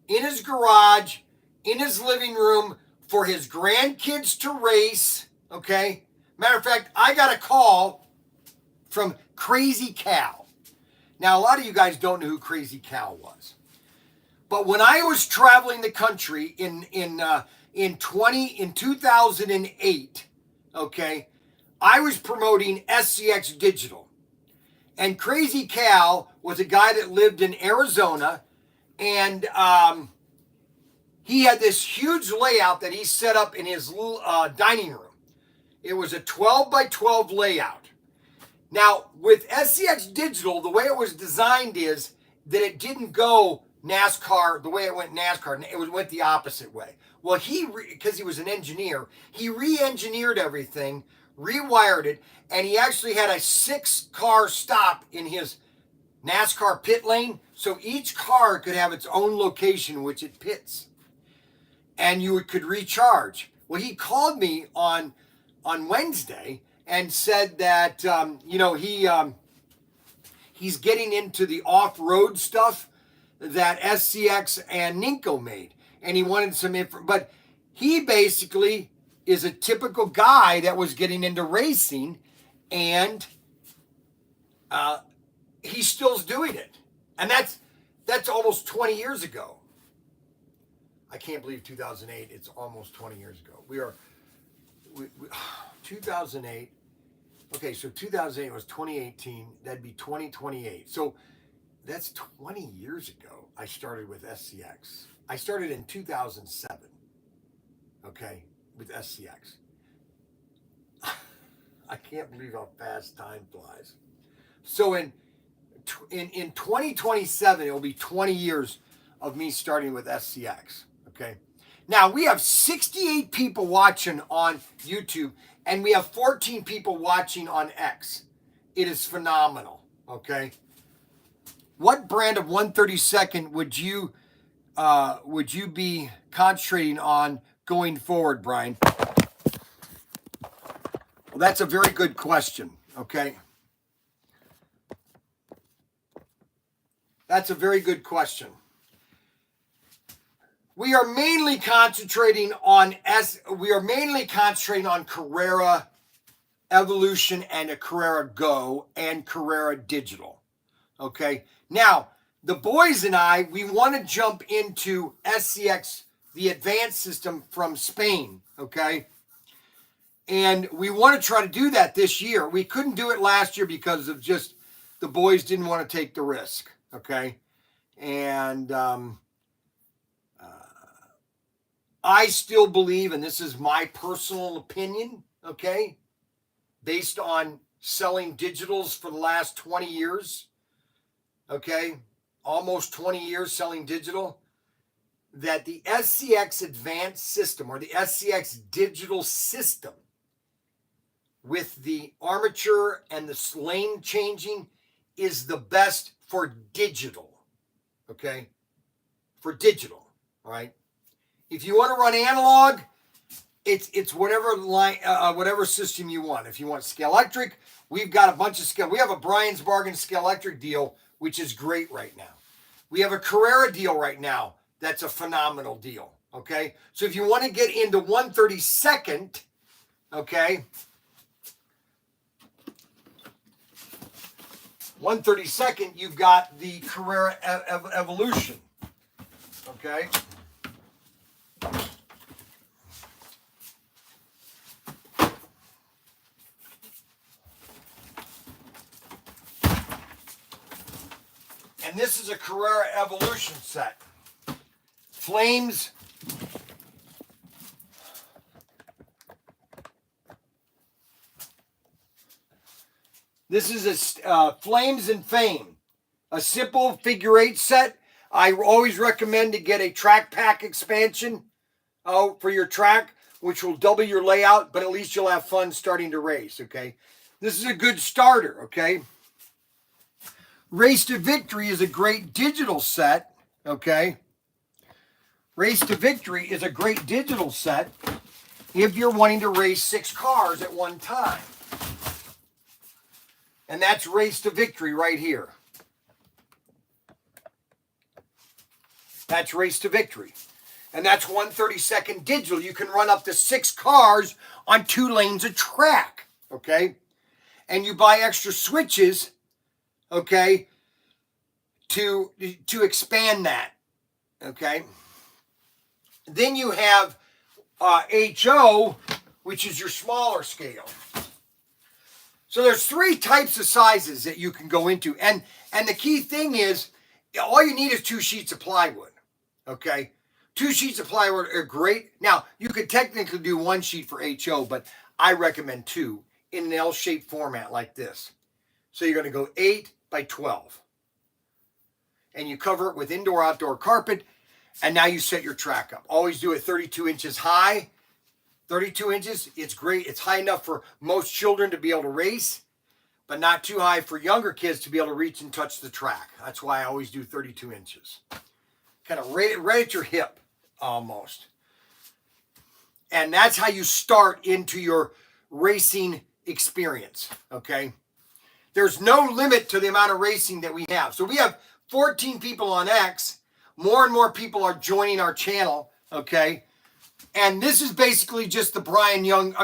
in his garage, in his living room for his grandkids to race. Okay. Matter of fact, I got a call from Crazy Cal. Now, a lot of you guys don't know who Crazy Cal was, but when I was traveling the country in 2008, okay, I was promoting SCX Digital, and Crazy Cal was a guy that lived in Arizona, and he had this huge layout that he set up in his little dining room. It was a 12 by 12 layout. Now, with SCX Digital, the way it was designed is that it didn't go NASCAR the way it went NASCAR. It went the opposite way. Well, because he was an engineer, he re-engineered everything, rewired it, and he actually had a 6-car stop in his NASCAR pit lane, so each car could have its own location which it pits, and you could recharge. Well, he called me on Wednesday and said that he's getting into the off-road stuff that SCX and Ninko made, and he wanted some info. But he basically is a typical guy that was getting into racing, and he still's doing it, and that's almost 20 years ago. I can't believe 2008. It's almost 20 years ago. We 2008. Okay, so 2008 was 2018. That'd be 2028. So that's 20 years ago. I started with SCX. I started in 2007. Okay, with SCX. I can't believe how fast time flies. So in 2027, it will be 20 years of me starting with SCX. Okay. Now we have 68 people watching on YouTube, and we have 14 people watching on X. It is phenomenal. Okay. What brand of 132nd would you be concentrating on going forward, Bryan? Well, that's a very good question. Okay. That's a very good question. We are mainly concentrating on Carrera Evolution and a Carrera Go and Carrera Digital. Okay. Now, the boys and I, we want to jump into SCX, the advanced system from Spain. Okay. And we want to try to do that this year. We couldn't do it last year because of just the boys didn't want to take the risk. Okay. And I still believe, and this is my personal opinion, okay, based on selling digitals for the last 20 years, okay, almost 20 years selling digital, that the SCX Advanced System or the SCX Digital System with the armature and the lane changing is the best for digital, okay? For digital, all right? If you want to run analog, it's whatever line, whatever system you want. If you want Scalextric, we've got a bunch of scale. We have a Bryan's Bargain Scalextric deal, which is great right now. We have a Carrera deal right now. That's a phenomenal deal. Okay. So if you want to get into 1/32nd, okay, 1/32nd, you've got the Carrera Evolution. Okay. And this is a Carrera Evolution set. Flames. This is a Flames and Fame, a simple figure 8 set. I always recommend to get a track pack expansion for your track, which will double your layout, but at least you'll have fun starting to race, okay? This is a good starter, okay? Race to Victory is a great digital set, okay? Race to Victory is a great digital set if you're wanting to race 6 cars at one time. And that's Race to Victory right here. That's Race to Victory. And that's 1/32nd digital. You can run up to 6 cars on 2 lanes of track, okay? And you buy extra switches, okay, to expand that, okay? Then you have HO, which is your smaller scale. So there's 3 types of sizes that you can go into. And the key thing is, all you need is 2 sheets of plywood, okay? 2 sheets of plywood are great. Now, you could technically do 1 sheet for HO, but I recommend 2 in an L-shaped format like this. So you're going to go 8 by 12. And you cover it with indoor-outdoor carpet, and now you set your track up. Always do it 32 inches high. 32 inches, it's great. It's high enough for most children to be able to race, but not too high for younger kids to be able to reach and touch the track. That's why I always do 32 inches. Kind of right at your hip, almost. And that's how you start into your racing experience, okay? There's no limit to the amount of racing that we have. So we have 14 people on X. More and more people are joining our channel, okay? And this is basically just the Bryan Young,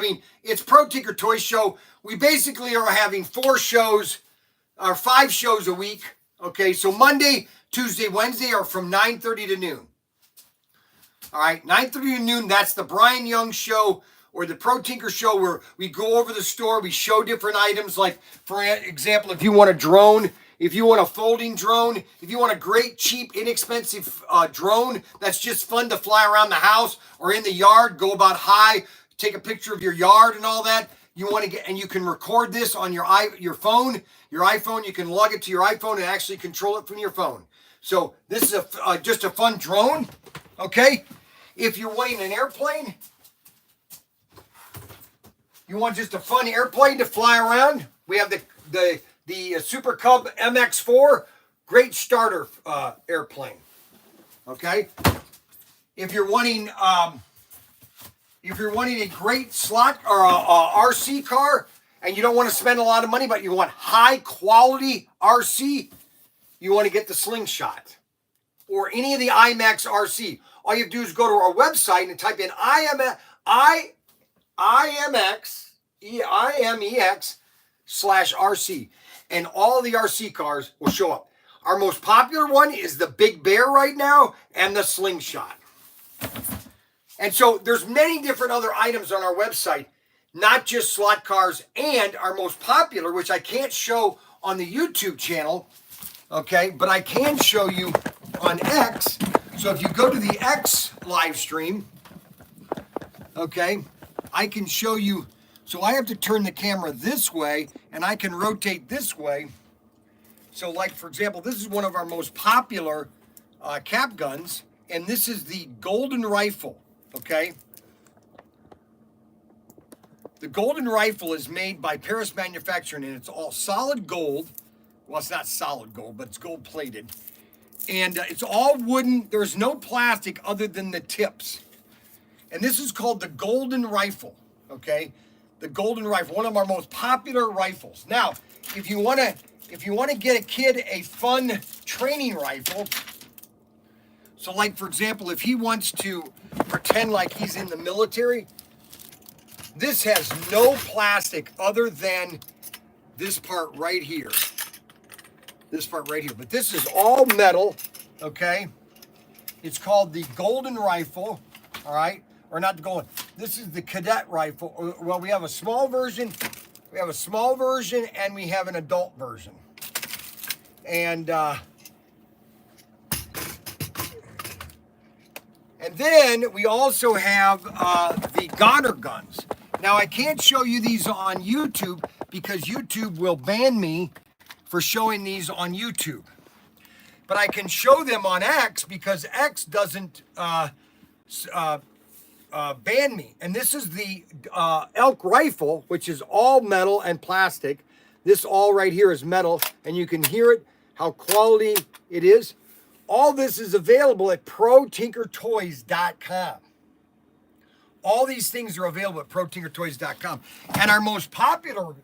it's Protinkertoys show. We basically are having 4 shows, or 5 shows a week, okay? So Monday, Tuesday, Wednesday are from 9:30 to noon. All right, 9:30 to noon, that's the Bryan Young show or the Protinker show, where we go over the store, we show different items. Like, for example, if you want a drone, if you want a folding drone, if you want a great, cheap, inexpensive drone that's just fun to fly around the house or in the yard, go about high, take a picture of your yard and all that, you want to get, and you can record this on your phone, your iPhone, you can log it to your iPhone and actually control it from your phone. So this is just a fun drone, okay? If you're wanting an airplane, you want just a fun airplane to fly around, we have the Super Cub MX4, great starter airplane. Okay, if you're wanting a great slot or a RC car, and you don't want to spend a lot of money, but you want high quality RC, you want to get the Slingshot or any of the IMAX RC. All you have to do is go to our website and type in IMEX/RC, and all the RC cars will show up. Our most popular one is the Big Bear right now and the Slingshot. And so there's many different other items on our website, not just slot cars, and our most popular, which I can't show on the YouTube channel, okay, but I can show you on X. So if you go to the X live stream, okay, I can show you. So I have to turn the camera this way, and I can rotate this way, So like, for example, this is one of our most popular cap guns, and this is the Golden Rifle, okay? The Golden Rifle is made by Paris Manufacturing, and it's all solid gold. Well, it's not solid gold, but it's gold plated. And it's all wooden. There's no plastic other than the tips. And this is called the Golden Rifle, okay? The Golden Rifle, one of our most popular rifles. Now, if you want to get a kid a fun training rifle, so like, for example, if he wants to pretend like he's in the military, this has no plastic other than this part right here. This part right here. But this is all metal, okay? It's called the Golden Rifle, all right? Or not the Golden. This is the Cadet Rifle. Well, we have a small version. We have a small version and we have an adult version. And then we also have the Goddard guns. Now, I can't show you these on YouTube because YouTube will ban me for showing these on YouTube. But I can show them on X because X doesn't ban me. And this is the elk rifle, which is all metal and plastic. This all right here is metal, and you can hear it, how quality it is. All this is available at Protinkertoys.com. All these things are available at Protinkertoys.com. And our most popular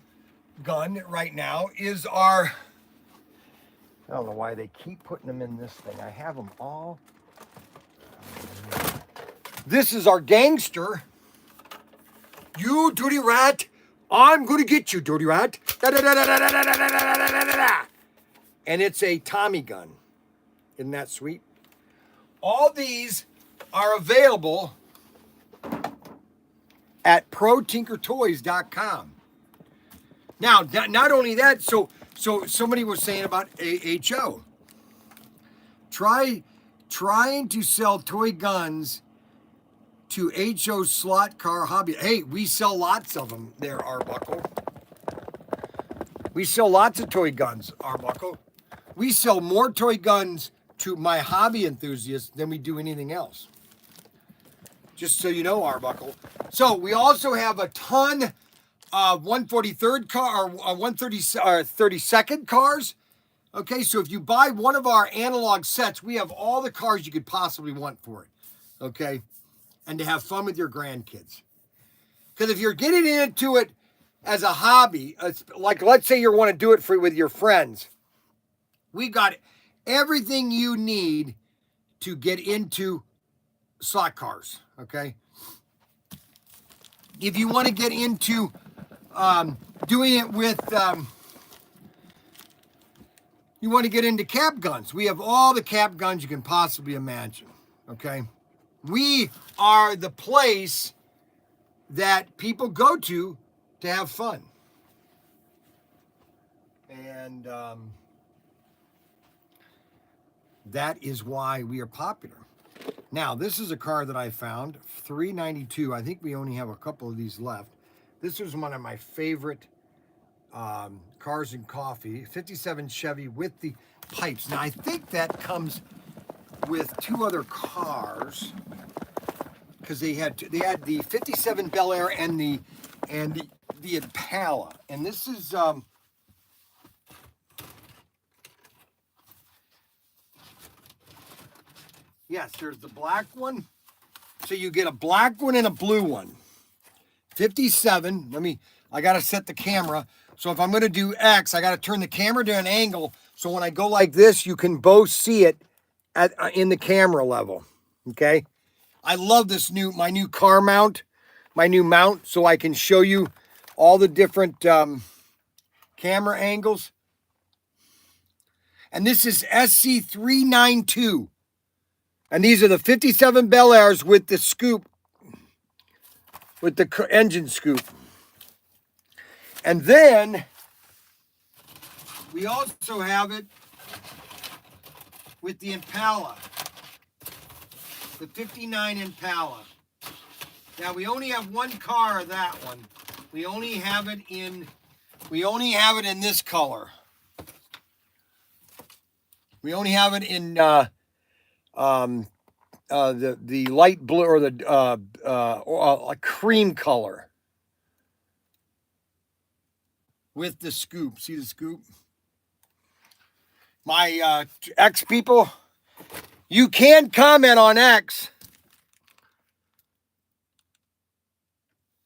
gun right now is our, I don't know why they keep putting them in this thing. I have them all. This is our Gangster. You dirty rat. I'm going to get you, dirty rat. And it's a Tommy gun. Isn't that sweet? All these are available at Protinkertoys.com. Now, not only that, so somebody was saying about HO. Trying to sell toy guns to HO slot car hobby. Hey, we sell lots of them there, Arbuckle. We sell lots of toy guns, Arbuckle. We sell more toy guns to my hobby enthusiasts than we do anything else. Just so you know, Arbuckle. So we also have a ton of 143rd car or 132nd cars. Okay, so if you buy one of our analog sets, we have all the cars you could possibly want for it. Okay, and to have fun with your grandkids. Because if you're getting into it as a hobby, like let's say you want to do it with your friends, we got everything you need to get into slot cars. Okay, if you want to get into doing it with, you want to get into cap guns, we have all the cap guns you can possibly imagine. Okay, we are the place that people go to have fun. And that is why we are popular. Now, this is a car that I found, $392. I think we only have a couple of these left. This was one of my favorite cars and coffee, 57 Chevy with the pipes. Now, I think that comes with two other cars because they had the 57 Bel Air and the Impala. And this is yes, there's the black one. So you get a black one and a blue one. 57. I got to set the camera. So if I'm going to do X, I got to turn the camera to an angle. So when I go like this, you can both see it in the camera level. Okay. I love my new car mount, my new mount. So I can show you all the different camera angles. And this is SC392. And these are the 57 Bel Airs with the scoop, with the engine scoop. And then we also have it with the Impala, the 59 Impala. Now we only have one car of that one. We only have it in this color. We only have it in the light blue or the a cream color with the scoop. See the scoop? My X people, you can comment on X.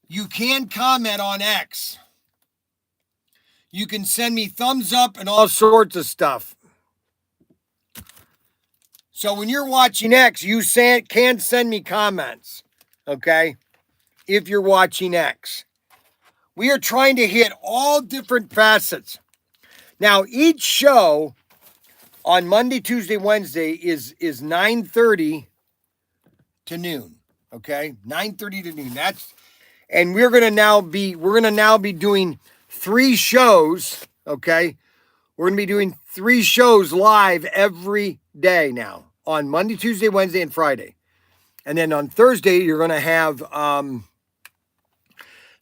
You can comment on X. You can send me thumbs up and all sorts of stuff. So when you're watching X, you can send me comments, okay? If you're watching X. We are trying to hit all different facets. Now, each show on Monday, Tuesday, Wednesday is 9:30 to noon, okay? 9:30 to noon. And we're going to now be doing 3 shows, okay? We're going to be doing 3 shows live every day now on Monday, Tuesday, Wednesday, and Friday. And then on Thursday, you're going to have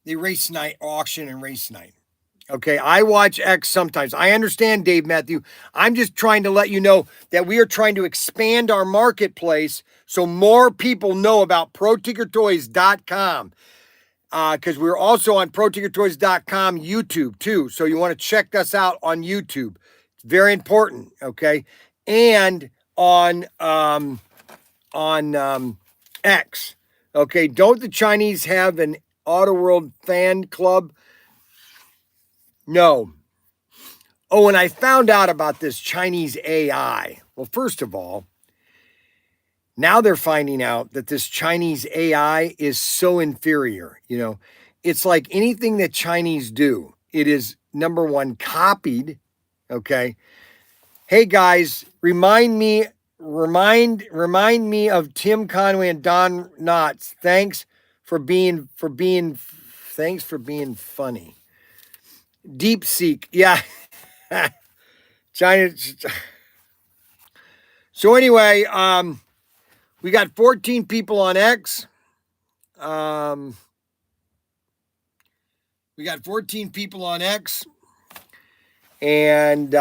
the race night, auction and race night. Okay, I watch X sometimes. I understand, Dave Matthew. I'm just trying to let you know that we are trying to expand our marketplace so more people know about Protinkertoys.com. Because we're also on Protinkertoys.com YouTube too. So you want to check us out on YouTube. It's very important, okay? And on X. Okay, don't the Chinese have an Auto World fan club? No. Oh, and I found out about this Chinese AI. Well, first of all, now they're finding out that this Chinese AI is so inferior. You know, it's like anything that Chinese do, it is number one copied. Okay. Hey guys, remind me of Tim Conway and Don Knotts. Thanks for being funny. Deep Seek. Yeah. China. So anyway, we got 14 people on X. We got 14 people on X. And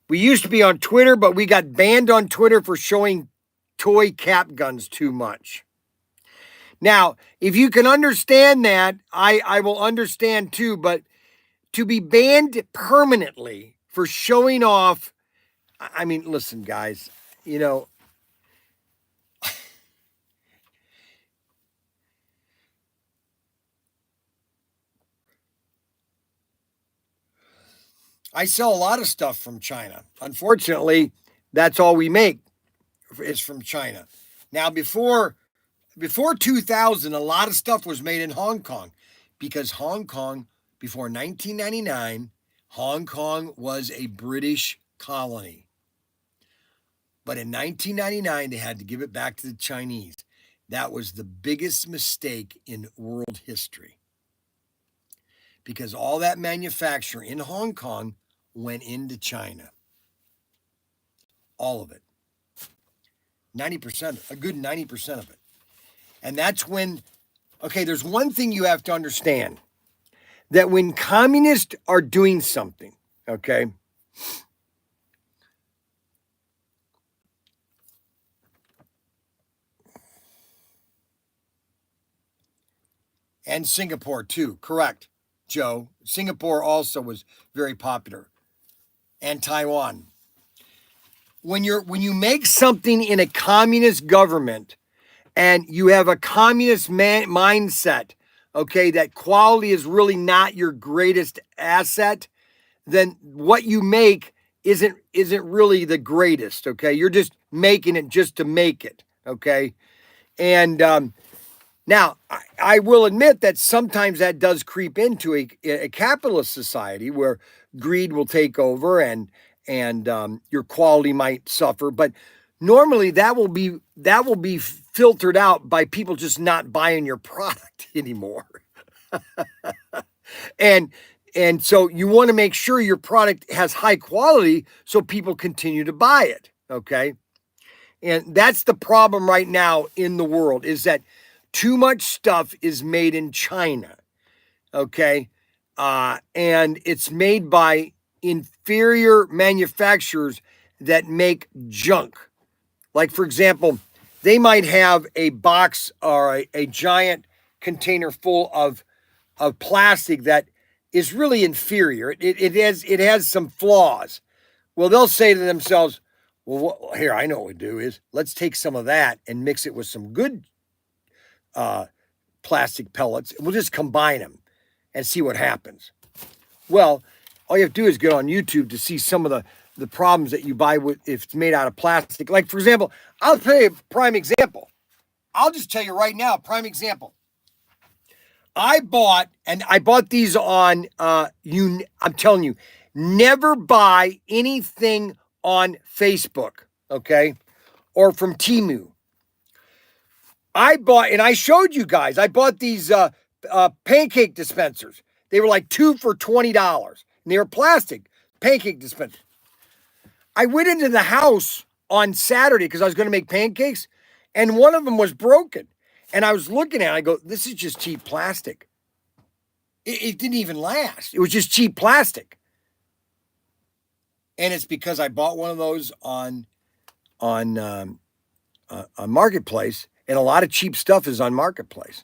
we used to be on Twitter, but we got banned on Twitter for showing toy cap guns too much. Now, if you can understand that, I will understand too, but to be banned permanently for showing off, I mean, listen, guys, you know, I sell a lot of stuff from China. Unfortunately, that's all we make is from China. Now, before 2000, a lot of stuff was made in Hong Kong because Hong Kong, before 1999, Hong Kong was a British colony. But in 1999, they had to give it back to the Chinese. That was the biggest mistake in world history because all that manufacturing in Hong Kong went into China. All of it. 90%, a good 90% of it. And that's when, okay, there's one thing you have to understand, that when communists are doing something, okay, and Singapore too, correct, Joe. Singapore also was very popular, and Taiwan. When you make something in a communist government and you have a communist mindset, okay, that quality is really not your greatest asset, then what you make isn't really the greatest, okay? You're just making it just to make it, okay? And now, I will admit that sometimes that does creep into a capitalist society where greed will take over and your quality might suffer. But normally that will be filtered out by people just not buying your product anymore. and so you want to make sure your product has high quality so people continue to buy it. Okay. And that's the problem right now in the world, is that too much stuff is made in China, okay? And it's made by inferior manufacturers that make junk. Like, for example, they might have a box or a giant container full of plastic that is really inferior. It has some flaws. Well, they'll say to themselves, well, here, I know what we do is let's take some of that and mix it with some good plastic pellets. We'll just combine them and see what happens. Well, all you have to do is go on YouTube to see some of the problems that you buy with if it's made out of plastic. Like, for example, I'll tell you a prime example. I'll just tell you right now, prime example. I bought these on I'm telling you, never buy anything on Facebook, okay? Or from Temu. And I showed you guys, I bought these pancake dispensers. They were like 2 for $20. And they were plastic pancake dispensers. I went into the house on Saturday because I was going to make pancakes, and one of them was broken. And I was looking at it, I go, this is just cheap plastic. It didn't even last. It was just cheap plastic. And it's because I bought one of those on Marketplace, and a lot of cheap stuff is on Marketplace.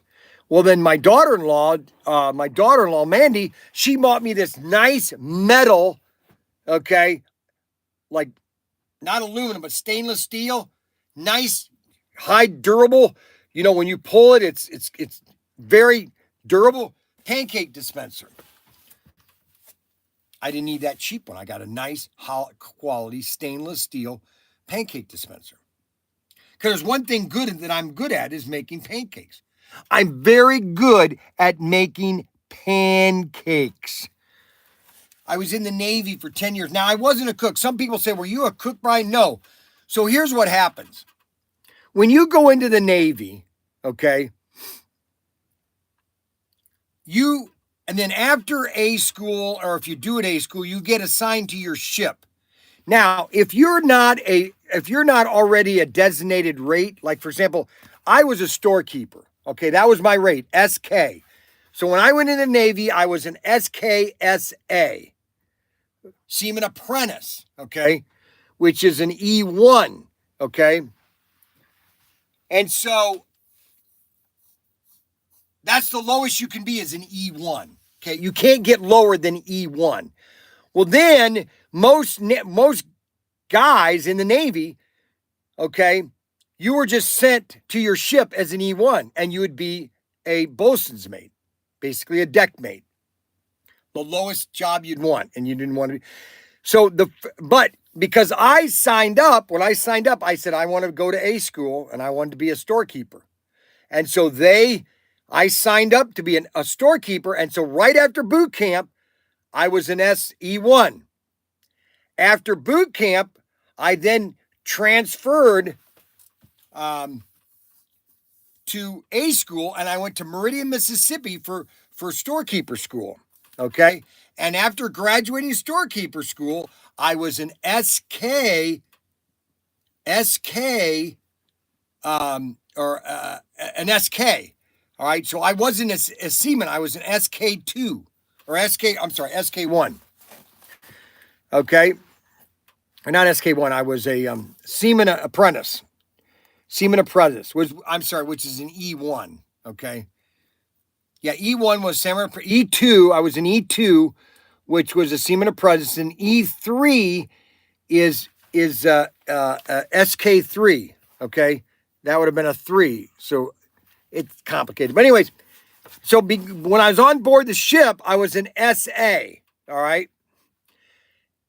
Well, then my daughter-in-law, Mandy, she bought me this nice metal, okay, like not aluminum, but stainless steel, nice, high durable. You know, when you pull it, it's very durable pancake dispenser. I didn't need that cheap one. I got a nice, high quality stainless steel pancake dispenser. Because there's one thing good that I'm good at is making pancakes. I'm very good at making pancakes. I was in the Navy for 10 years. Now, I wasn't a cook. Some people say, were you a cook, Bryan? No. So here's what happens. When you go into the Navy, okay, and then after A school, or if you do at A school, you get assigned to your ship. Now, if you're not already a designated rate, like for example, I was a storekeeper. Okay, that was my rate, SK. So when I went in the Navy, I was an SKSA, Seaman Apprentice, okay, which is an E1, okay? And so that's the lowest you can be is an E1, okay? You can't get lower than E1. Well, then most guys in the Navy, okay, you were just sent to your ship as an E1, and you would be a bosun's mate, basically a deck mate, the lowest job you'd want, and you didn't want to be. So but because I signed up, when I signed up, I said I want to go to A school and I wanted to be a storekeeper, and so I signed up to be a storekeeper, and so right after boot camp, I was an SE1. After boot camp, I then transferred to A school, and I went to Meridian, Mississippi for storekeeper school, okay? And after graduating storekeeper school, I was an SK, or an SK, all right? So I wasn't a seaman, I was an SK2, or SK1, okay? Or not SK1, I was a seaman apprentice. Seaman apprentice, which is an E1, okay? Yeah, E1 was seaman. E2, I was an E2, which was a seaman apprentice, and E3 is SK3, okay? That would have been a 3, so it's complicated. But anyways, so when I was on board the ship, I was an SA, all right?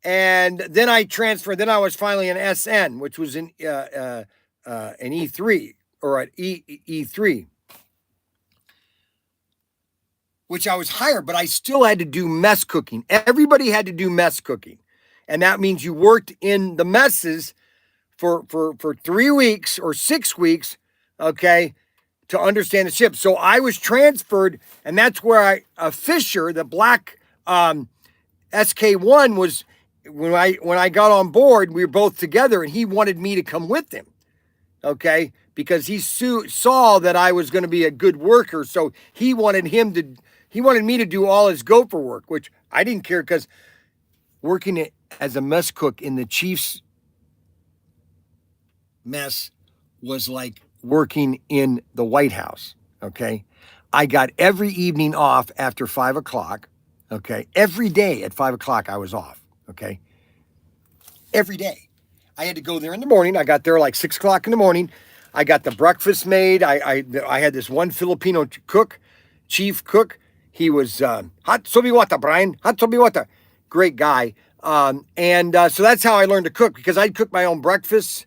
And then I transferred, then I was finally an SN, which was an E3, or an E3, which I was hired, but I still had to do mess cooking. Everybody had to do mess cooking. And that means you worked in the messes for 3 weeks or 6 weeks, okay, to understand the ship. So I was transferred, and that's where Fisher, the black SK1 was, when I got on board, we were both together, and he wanted me to come with him. Okay, because he saw that I was going to be a good worker, so he wanted me to do all his gopher work, which I didn't care, because working as a mess cook in the chief's mess was like working in the White House, okay? I got every evening off after 5 o'clock, okay? Every day at 5 o'clock I was off, okay? Every day. I had to go there in the morning. I got there like 6 o'clock in the morning. I got the breakfast made. I had this one Filipino cook, chief cook. He was hot sobi wata, Bryan. Hot sobi wata. Great guy. So that's how I learned to cook, because I'd cook my own breakfast.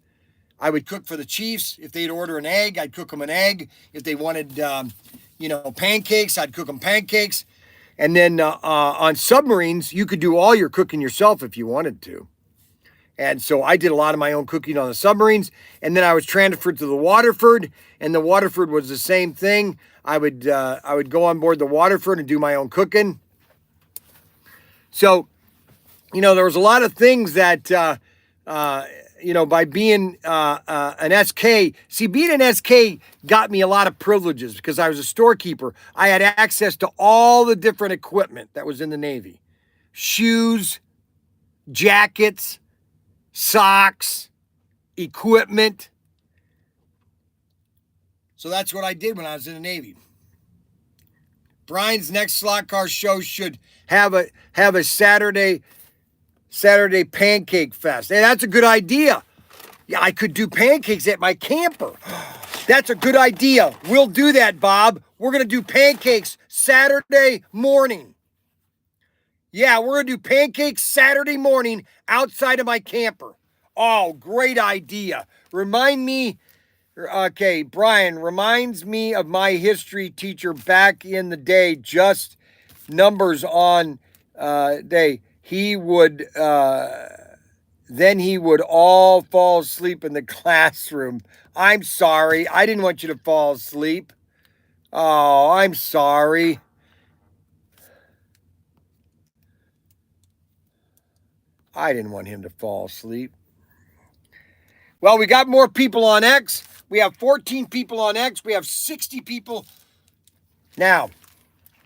I would cook for the Chiefs. If they'd order an egg, I'd cook them an egg. If they wanted, pancakes, I'd cook them pancakes. And then on submarines, you could do all your cooking yourself if you wanted to. And so I did a lot of my own cooking on the submarines. And then I was transferred to the Waterford, and the Waterford was the same thing. I would go on board the Waterford and do my own cooking. So, there was a lot of things that, by being an SK, being an SK got me a lot of privileges because I was a storekeeper. I had access to all the different equipment that was in the Navy. Shoes, jackets, socks, equipment. So that's what I did when I was in the Navy. Bryan's next slot car show should have a Saturday pancake fest. Hey, that's a good idea. Yeah, I could do pancakes at my camper. That's a good idea. We'll do that, Bob. We're going to do pancakes Saturday morning. Yeah, we're going to do pancakes Saturday morning outside of my camper. Oh, great idea. Remind me, okay, Bryan reminds me of my history teacher back in the day, just numbers on day. He would, then he would all fall asleep in the classroom. I'm sorry. I didn't want you to fall asleep. Oh, I'm sorry. I didn't want him to fall asleep. Well, we got more people on X. We have 14 people on X. We have 60 people. Now,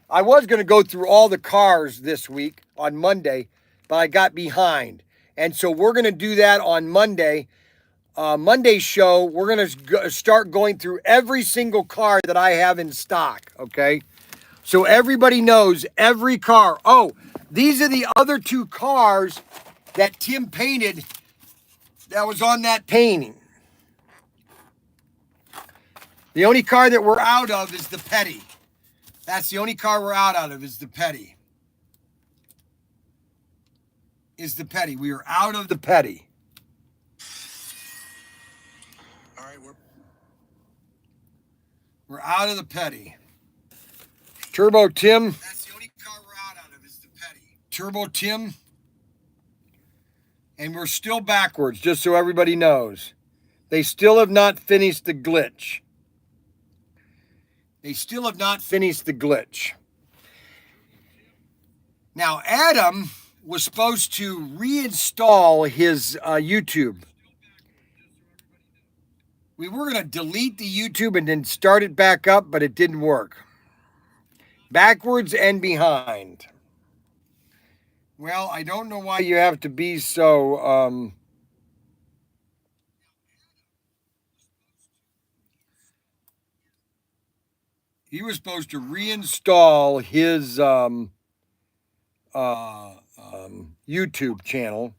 I was going to go through all the cars this week on Monday, but I got behind. And so we're going to do that on Monday. Monday's show, we're going to start going through every single car that I have in stock, okay? So everybody knows every car. Oh, these are the other two cars that Tim painted that was on that painting. The only car that we're out of is the Petty. That's the only car we're out of is the Petty. We are out of the Petty. All right, we're out of the Petty. Turbo Tim. That's the only car we're out of is the Petty. Turbo Tim. And we're still backwards, just so everybody knows. They still have not finished the glitch. Now, Adam was supposed to reinstall his YouTube. We were going to delete the YouTube and then start it back up, but it didn't work. Backwards and behind. Well, I don't know why you have to be so... He was supposed to reinstall his YouTube channel.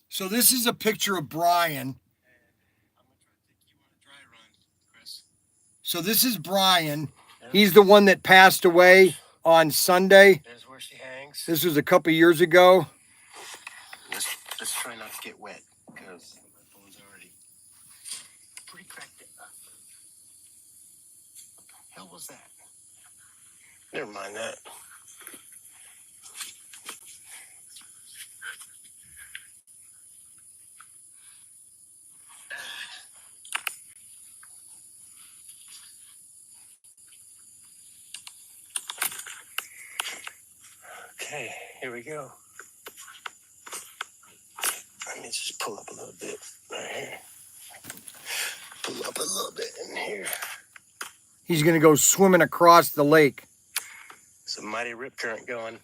So this is a picture of Bryan. So this is Bryan. He's the one that passed away on Sunday. There's where she hangs. This was a couple years ago. Let's try not to get wet because my phone's already pretty cracked. Hell was that? Never mind that. Okay, here we go. Let me just pull up a little bit right here. Pull up a little bit in here. He's going to go swimming across the lake. It's a mighty rip current going.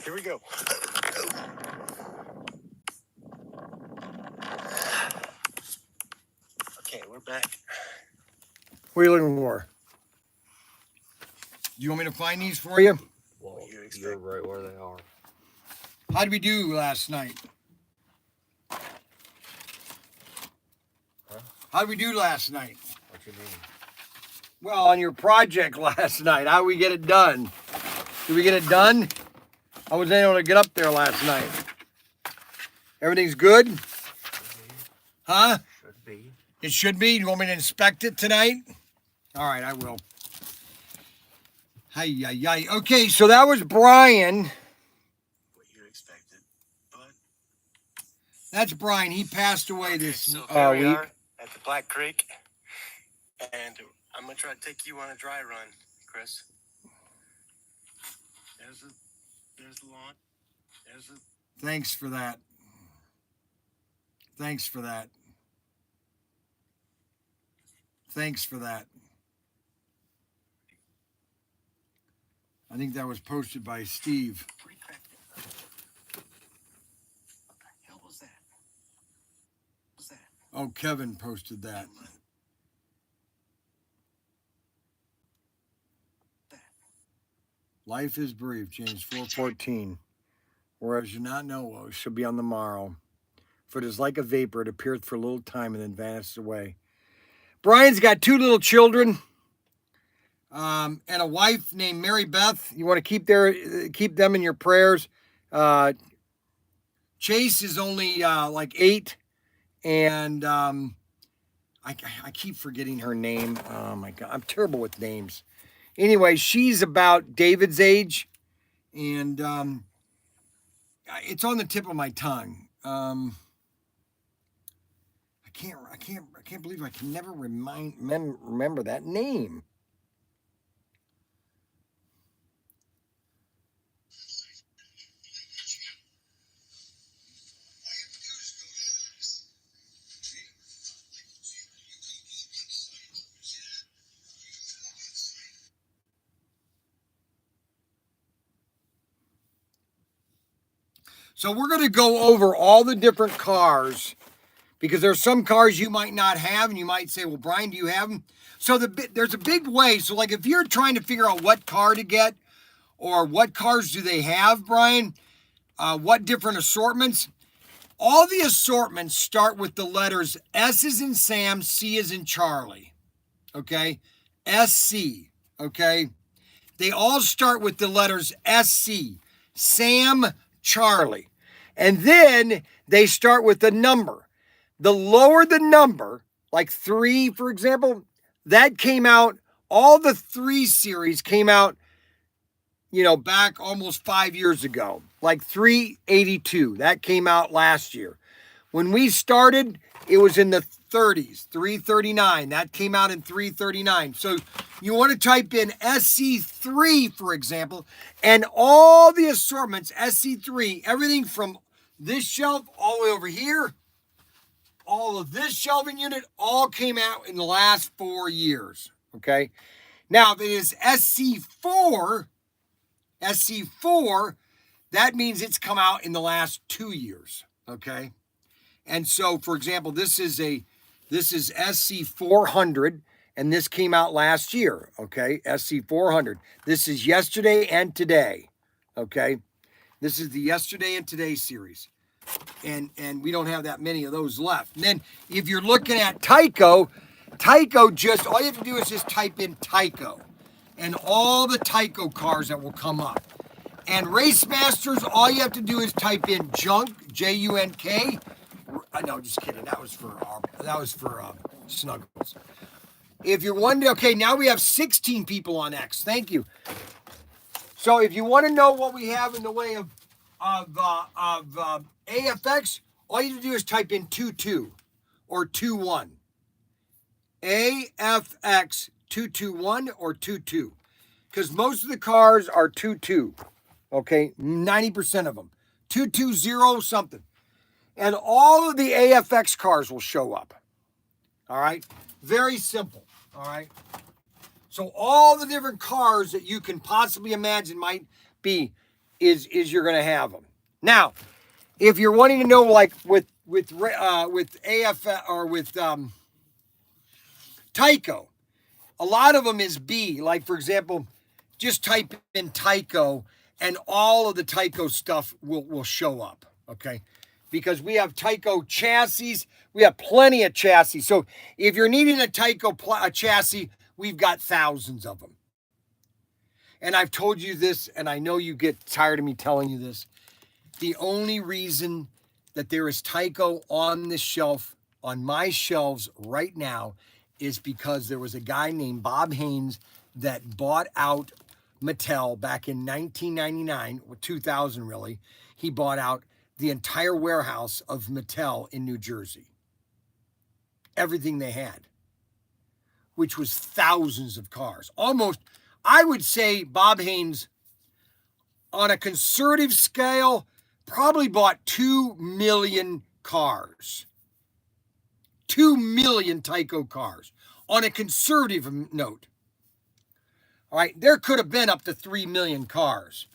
Here we go. Okay, we're back. What are you looking for? Do you want me to find these for you? Well, You expect- you're right where they are. How did we do last night? How did we do last night? What you mean? Well, on your project last night, how did we get it done? Did we get it done? I wasn't able to get up there last night. Everything's good? Huh? Should be. It should be. You want me to inspect it tonight? All right, I will. Hi, yi, yi. Okay, so that was Bryan. What you expected, but That's Bryan. He passed away this so here we week. are at the Black Creek, and I'm gonna try to take you on a dry run, Chris. There's the lawn. There's the Thanks for that. Thanks for that. Thanks for that. I think that was posted by Steve. pretty cracked it. What the hell was that? What's that? Oh, Kevin posted that. Life is brief, James 4:14. Whereas you not know what shall be on the morrow. For it is like a vapor, it appeareth for a little time and then vanishes away. Bryan's got 2 little children, and a wife named Mary Beth. You want to keep them in your prayers. Chase is only like 8, and I keep forgetting her name. Oh my God, I'm terrible with names. Anyway, she's about David's age, and it's on the tip of my tongue. I can't believe I can never remember that name. So we're going to go over all the different cars, because there's some cars you might not have, and you might say, well, Bryan, do you have them? So there's a big way. So like if you're trying to figure out what car to get, or what cars do they have, Bryan, what different assortments, all the assortments start with the letters S as in Sam, C as in Charlie, okay? SC, okay? They all start with the letters SC, Sam, Charlie. And then they start with the number. The lower the number, like 3, for example, that came out, all the 3 series came out, back almost 5 years ago, like 382. That came out last year. When we started, it was in the 30s, 339. That came out in 339. So you want to type in SC3, for example, and all the assortments, SC3, everything from this shelf all the way over here, all of this shelving unit, all came out in the last 4 years, okay? Now, if it is SC4, that means it's come out in the last 2 years, okay? And so, for example, this is SC400, and this came out last year, okay? SC400. This is yesterday and today, okay? This is the yesterday and today series. And we don't have that many of those left. And then if you're looking at Tyco, just, all you have to do is just type in Tyco, and all the Tyco cars that will come up. And Race Masters, all you have to do is type in junk, Junk. No, just kidding. That was for Snuggles. If you're wondering, okay, now we have 16 people on X. Thank you. So if you want to know what we have in the way of AFX, all you have to do is type in 22 or 21. AFX 221 or 22. Because most of the cars are 22. Okay, 90% of them. 220 something. And all of the AFX cars will show up. All right, very simple. All right, so all the different cars that you can possibly imagine might be, is you're going to have them. Now, if you're wanting to know, like with AF or with Tyco, a lot of them is B. Like for example, just type in Tyco, and all of the Tyco stuff will show up. Okay, because we have Tyco chassis, we have plenty of chassis. So if you're needing a Tyco chassis, we've got thousands of them. And I've told you this, and I know you get tired of me telling you this. The only reason that there is Tyco on this shelf, on my shelves right now, is because there was a guy named Bob Haynes that bought out Mattel back in 1999, or 2000 really. He bought out the entire warehouse of Mattel in New Jersey. Everything they had, which was thousands of cars. Almost, I would say Bob Haynes, on a conservative scale, probably bought 2 million cars. 2 million Tyco cars on a conservative note. All right, there could have been up to 3 million cars.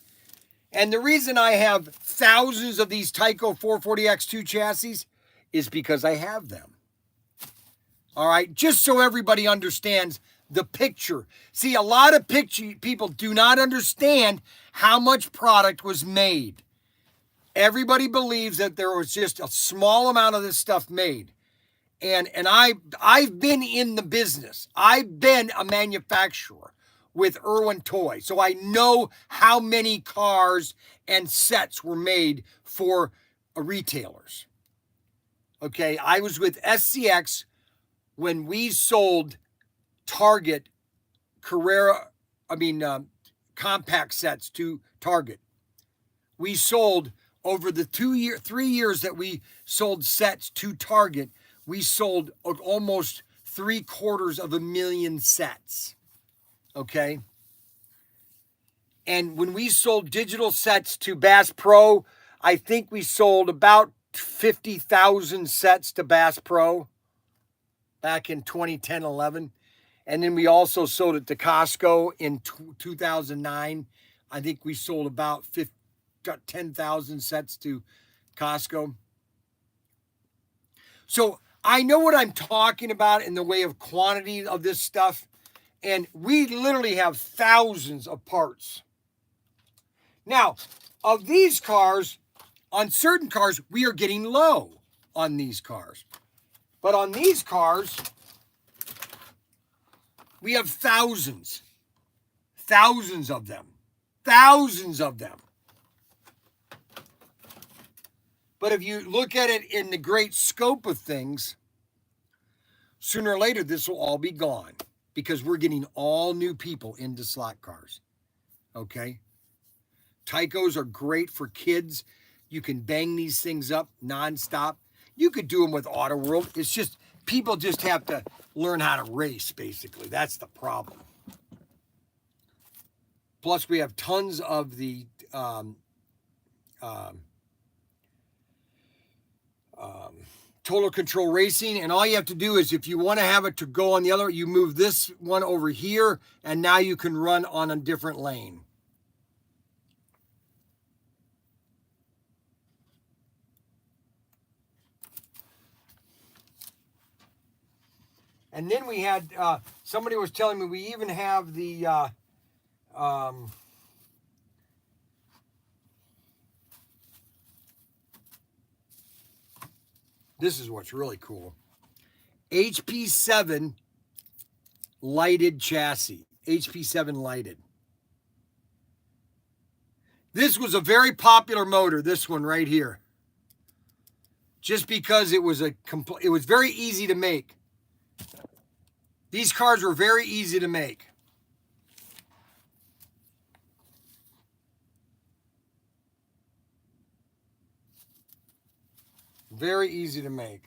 And the reason I have thousands of these Tyco 440X2 chassis is because I have them. All right, just so everybody understands the picture. See, a lot of people do not understand how much product was made. Everybody believes that there was just a small amount of this stuff made. And I've been in the business. I've been a manufacturer with Irwin Toy. So I know how many cars and sets were made for retailers. Okay, I was with SCX when we sold Target compact sets to Target. We sold over the 3 years that we sold sets to Target, we sold almost 750,000 sets. Okay. And when we sold digital sets to Bass Pro, I think we sold about 50,000 sets to Bass Pro back in 2010-11. And then we also sold it to Costco in 2009. I think we sold about 10,000 sets to Costco. So I know what I'm talking about in the way of quantity of this stuff. And we literally have thousands of parts. Now, of these cars, on certain cars, we are getting low on these cars. But on these cars, we have thousands. Thousands of them. Thousands of them. But if you look at it in the great scope of things, sooner or later, this will all be gone because we're getting all new people into slot cars. Okay? Tycos are great for kids. You can bang these things up nonstop. You could do them with Auto World. It's just, people just have to learn how to race, basically. That's the problem. Plus, we have tons of the Total Control Racing, and all you have to do is, if you want to have it to go on the other, you move this one over here, and now you can run on a different lane. And then we had, somebody was telling me we even have the, this is what's really cool. HP7 lighted chassis. HP7 lighted. This was a very popular motor, this one right here. Just because it was very easy to make. These cars were very easy to make. Very easy to make.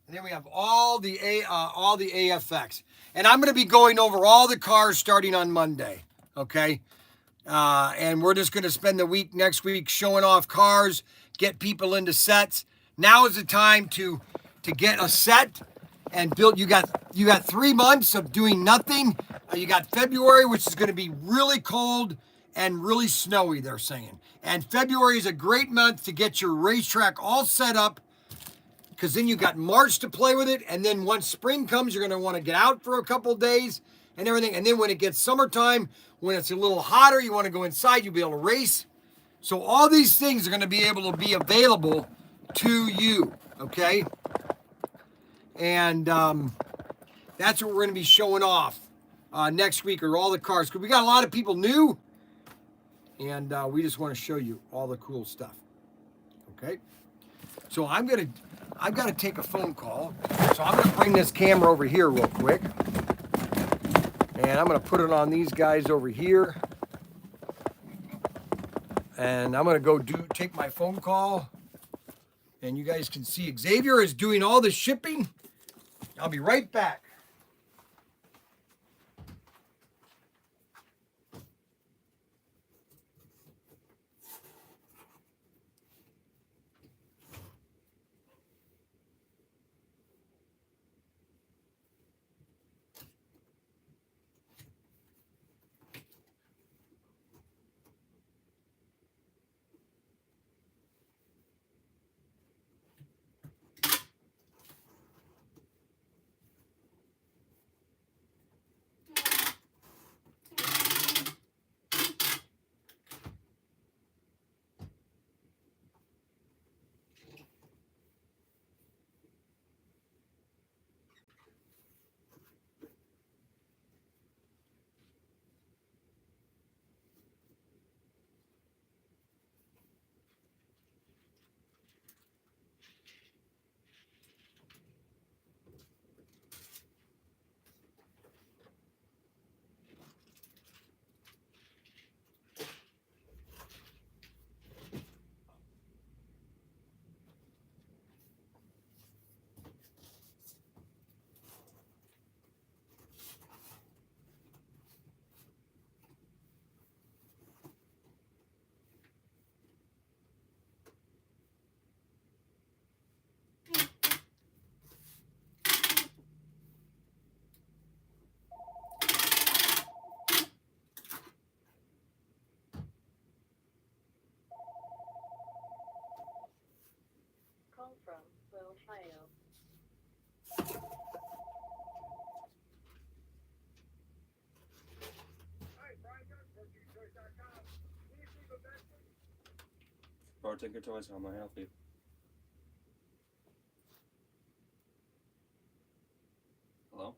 And then we have all the AFX. And I'm going to be going over all the cars starting on Monday. Okay? And we're just going to spend the week next week showing off cars, get people into sets. Now is the time to get a set and build. You got 3 months of doing nothing. You got February, which is going to be really cold and really snowy, they're saying. And February is a great month to get your racetrack all set up, because then you got March to play with it. And then once spring comes, you're going to want to get out for a couple days and everything. And then when it gets summertime, when it's a little hotter, you want to go inside, you'll be able to race. So all these things are going to be able to be available to you, okay? And that's what we're going to be showing off next week, are all the cars. Because we got a lot of people new, and we just want to show you all the cool stuff, okay? So I've got to take a phone call. So I'm going to bring this camera over here real quick. And I'm going to put it on these guys over here. And I'm going to go take my phone call. And you guys can see Xavier is doing all the shipping. I'll be right back. Call from Ohio. Protinkertoys, how may I help you? Hello?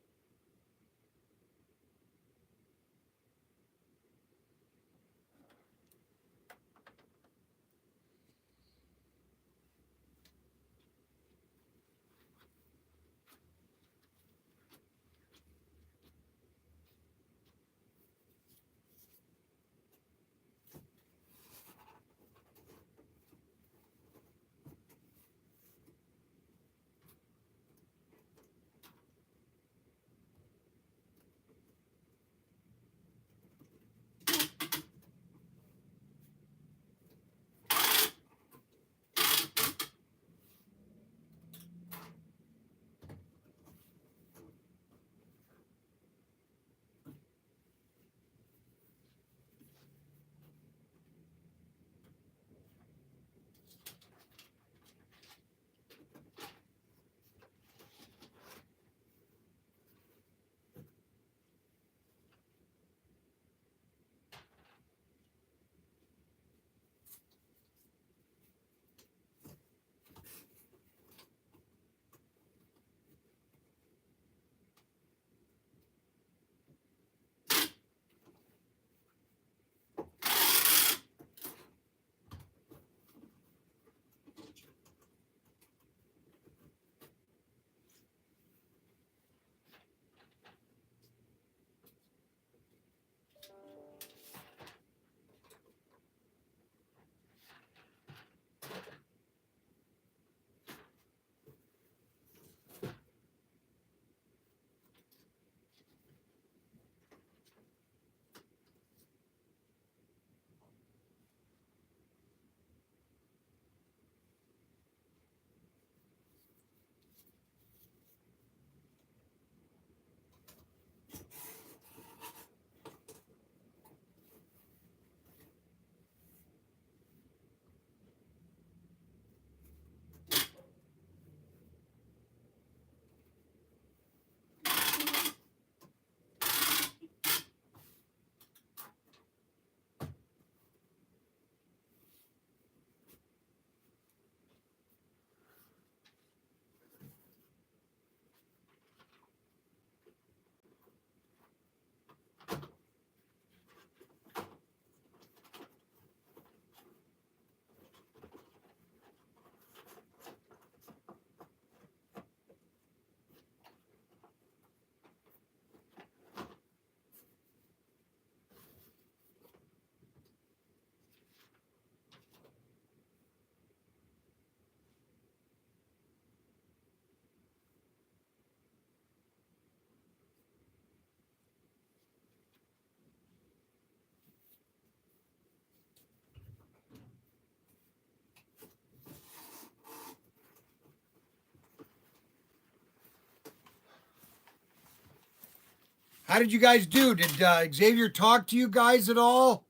How did you guys do? Did Xavier talk to you guys at all?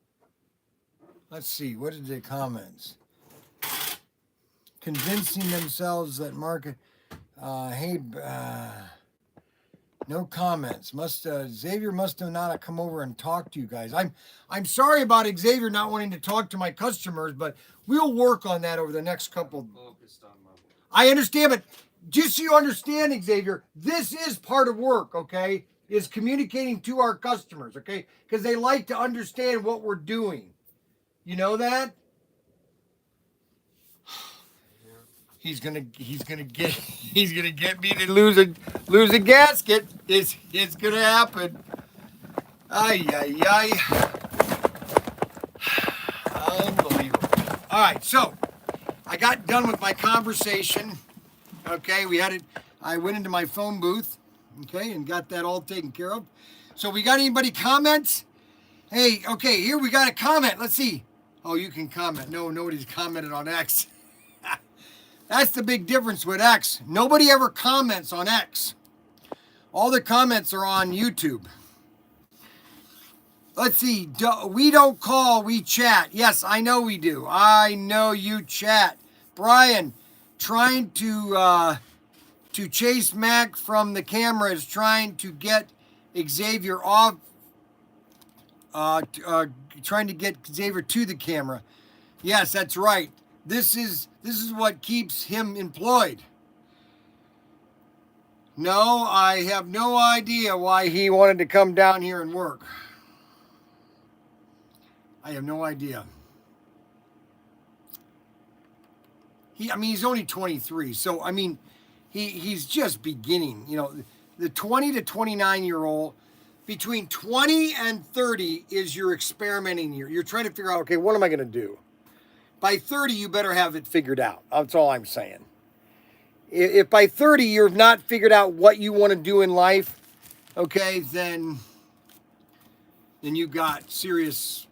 Let's see. What did the comments? Convincing themselves that market. No comments. Xavier must have not come over and talked to you guys. I'm sorry about Xavier not wanting to talk to my customers, but we'll work on that over the next couple. Focused on my work. I understand, but just so you understand, Xavier, this is part of work, okay? Is communicating to our customers, okay? Because they like to understand what we're doing. You know that? He's gonna get me to lose a gasket. It's gonna happen. Ay ay ay. Unbelievable. All right, so I got done with my conversation. Okay, I went into my phone booth, okay, and got that all taken care of. So we got anybody comments? Hey, okay, here we got a comment. Let's see. Oh, you can comment. No, nobody's commented on X. That's the big difference with X. Nobody ever comments on X. All the comments are on YouTube. Let's see. We don't call, we chat. Yes, I know we do. I know you chat. Bryan, trying to chase Mac from the camera is trying to get Xavier off, trying to get Xavier to the camera. Yes, that's right. This is what keeps him employed. No, I have no idea why he wanted to come down here and work. I have no idea. He's only 23, so he's just beginning. You know, the 20 to 29-year-old, between 20 and 30 is your experimenting year. You're trying to figure out, okay, what am I going to do? By 30, you better have it figured out. That's all I'm saying. If by 30 you've not figured out what you want to do in life, okay, then you got serious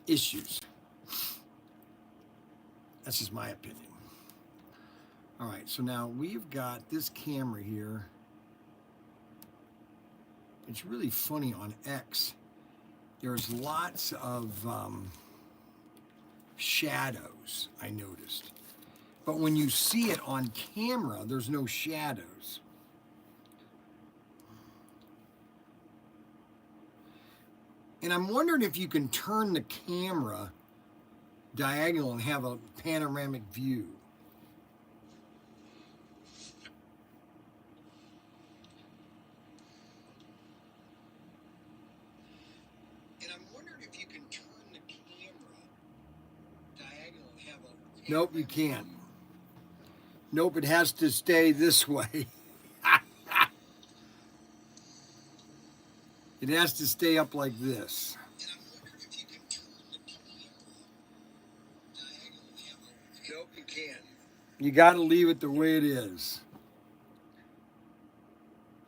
issues. That's just my opinion. All right, so now we've got this camera here. It's really funny on X. There's lots of shadows, I noticed. But when you see it on camera, there's no shadows. And I'm wondering if you can turn the camera diagonal and have a panoramic view. And I'm wondering if you can turn the camera diagonal and have a... Nope, you can't. Nope, it has to stay this way. It has to stay up like this. And I'm wondering if you can turn the camera diagonal and have a... Nope, you can't. You got to leave it the way it is.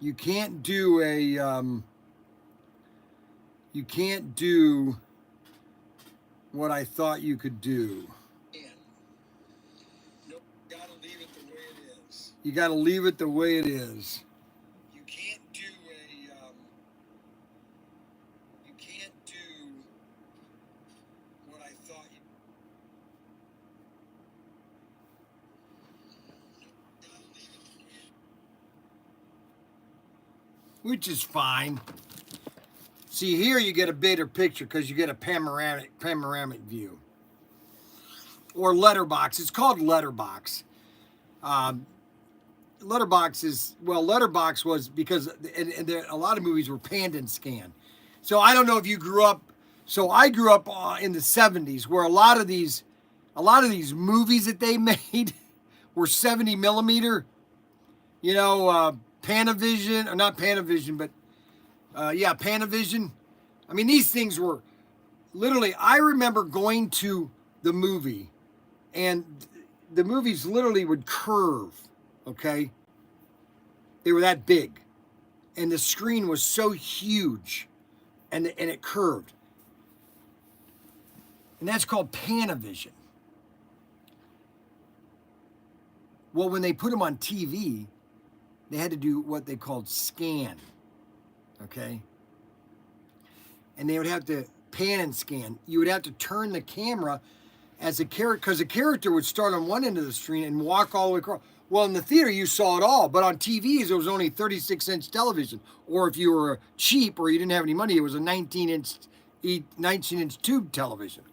You can't do a... you can't do what I thought you could do. Nope, you got to leave it the way it is. You got to leave it the way it is. You can't do a... you can't do what I thought you... Which is fine. See, here you get a better picture because you get a panoramic view. Or letterbox. It's called letterbox. Letterbox was because a lot of movies were panned and scanned. So I don't know if you grew up. So I grew up in the 70s where a lot of these movies that they made were 70 millimeter. You know, Panavision, or not Panavision, but Panavision. I mean, these things were literally, I remember going to the movie and the movies literally would curve, okay? They were that big. And the screen was so huge and it curved. And that's called Panavision. Well, when they put them on TV, they had to do what they called scan. Okay. And they would have to pan and scan. You would have to turn the camera as a character, because the character would start on one end of the screen and walk all the way across. Well, in the theater, you saw it all, but on TVs, it was only 36-inch television. Or if you were cheap or you didn't have any money, it was a 19-inch tube television.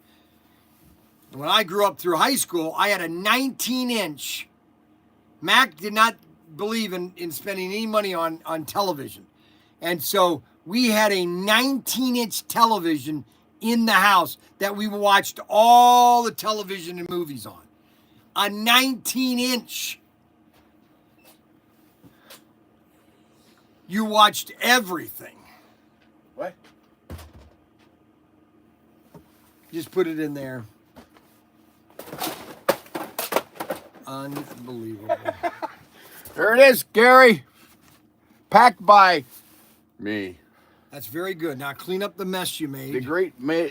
And when I grew up through high school, I had a 19-inch. Mac did not believe in spending any money on television. And so we had a 19-inch television in the house that we watched all the television and movies on. A 19-inch. You watched everything. What? Just put it in there. Unbelievable. There it is, Gary. Packed by me. That's very good. Now clean up the mess you made.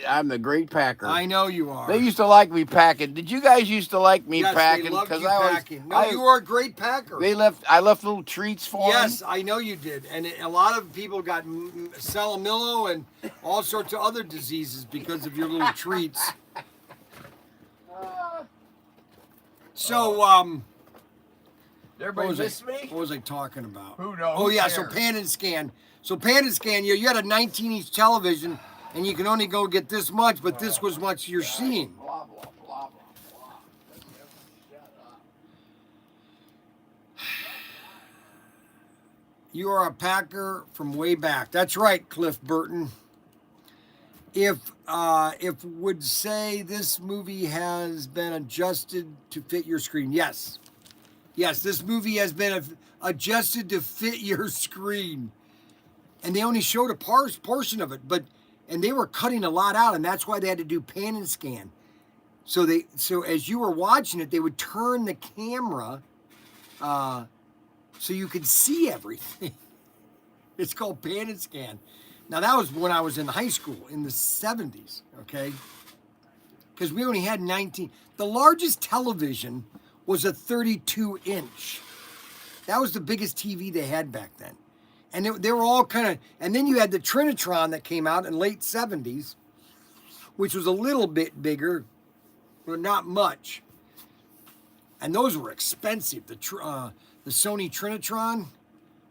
I'm the great packer. I know you are. They used to like me packing. Did you guys used to like me yes, packing? They loved you I packing. No, you are a great packer. I left little treats for them. Yes, I know you did. And a lot of people got salmonella and all sorts of other diseases because of your little treats. So, Everybody miss me? What was I talking about? Who knows? Oh, yeah, Who so cares? pan and scan. So pan and scan, you had a 19-inch television, and you can only go get this much, but this was much you're seeing. Blah, blah, blah, blah. Shut up. You are a packer from way back. That's right, Cliff Burton. If would say this movie has been adjusted to fit your screen. Yes. Yes, this movie has been adjusted to fit your screen. And they only showed a portion of it, and they were cutting a lot out, and that's why they had to do pan and scan. So as you were watching it, they would turn the camera so you could see everything. It's called pan and scan. Now that was when I was in high school in the 70s, okay? Because we only had 19. The largest television was a 32-inch. That was the biggest TV they had back then. And they were all kind of, and then you had the Trinitron that came out in late 70s, which was a little bit bigger, but not much. And those were expensive. The Sony Trinitron,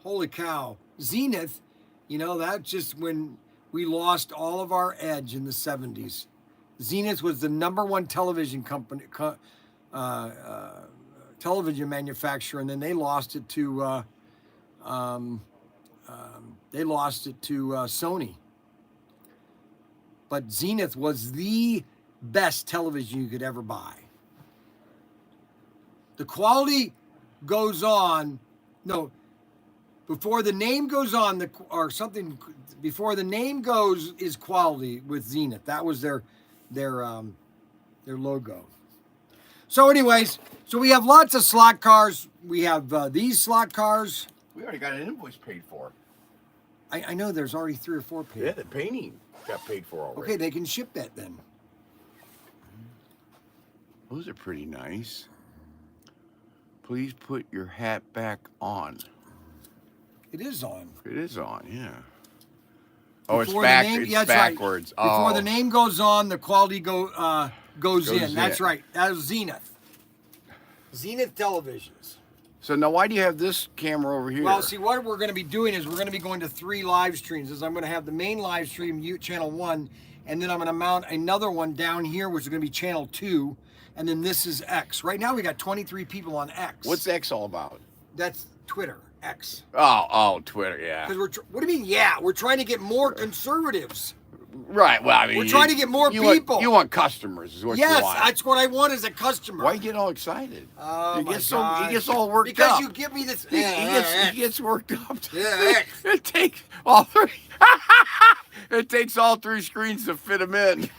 holy cow. Zenith, that's just when we lost all of our edge in the 70s. Zenith was the #1 television company, television manufacturer, and then they lost it to Sony. But Zenith was the best television you could ever buy. The quality goes on. No, before the name goes on, before the name goes is quality with Zenith. That was their logo. So anyways, so we have lots of slot cars. We have these slot cars. We already got an invoice paid for. I know there's already 3 or 4 paid. Yeah, the painting got paid for already. Okay, they can ship that then. Those are pretty nice. Please put your hat back on. It is on. It is on, yeah. Oh, it's Before back. the name, It's yeah, that's backwards. Right. Before Oh. the name goes on, the quality goes in. That's in. right. That was Zenith. Zenith televisions. So now, why do you have this camera over here? Well, see, what we're going to be doing is we're going to be going to 3 live streams. I'm going to have the main live stream, channel 1, and then I'm going to mount another one down here, which is going to be channel 2, and then this is X. Right now, we got 23 people on X. What's X all about? That's Twitter, X. Oh, Twitter, yeah. Because what do you mean, yeah? We're trying to get more conservatives. Right, well, I mean... We're trying to get more people. You want customers, is what you Yes, want. that's what I want as a customer. Why you get all excited? Oh, he my gets God. He gets all worked because up. you give me this... He gets worked up. Yeah. It takes all 3... It takes all 3 screens to fit him in.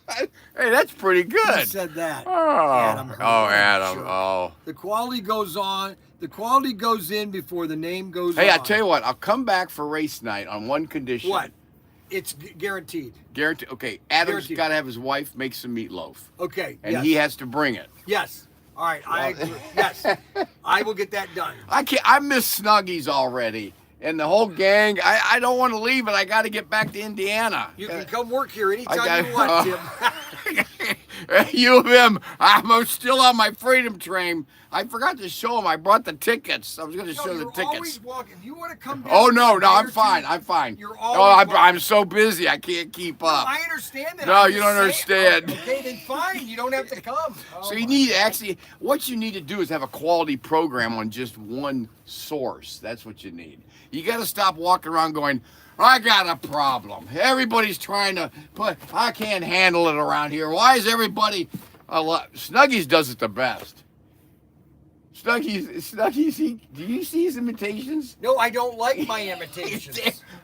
Hey, that's pretty good. Who said that? Oh, Adam. Adam. Sure. Oh. The quality goes on. The quality goes in before the name goes on. Hey, I tell you what. I'll come back for race night on one condition. What? It's guaranteed. Guaranteed. Okay, Adam's Guaranteed. got to have his wife make some meatloaf. Okay. And yes. he has to bring it. Yes. All right. I agree. Yes. I will get that done. I miss Snuggies already. and the whole gang. I don't want to leave, but I got to get back to Indiana. You can come work here anytime you want, Tim. U of M. I'm still on my freedom train. I forgot to show them. I brought the tickets. I was going to show the You're tickets. always welcome. If you want to come down. Oh no, for a no, day I'm or fine. two, I'm fine. You're No, always I'm so busy. I can't keep No, up. I understand that. No, I'm you just don't understand. Okay, then fine. You don't have to come. So Oh, you my need God. actually, what you need to do is have a quality program on just one source. That's what you need. You got to stop walking around going, I got a problem. Everybody's trying to put, I can't handle it around here. Why is everybody, Snuggies does it the best. Snuggies, do you see his imitations? No, I don't like my imitations.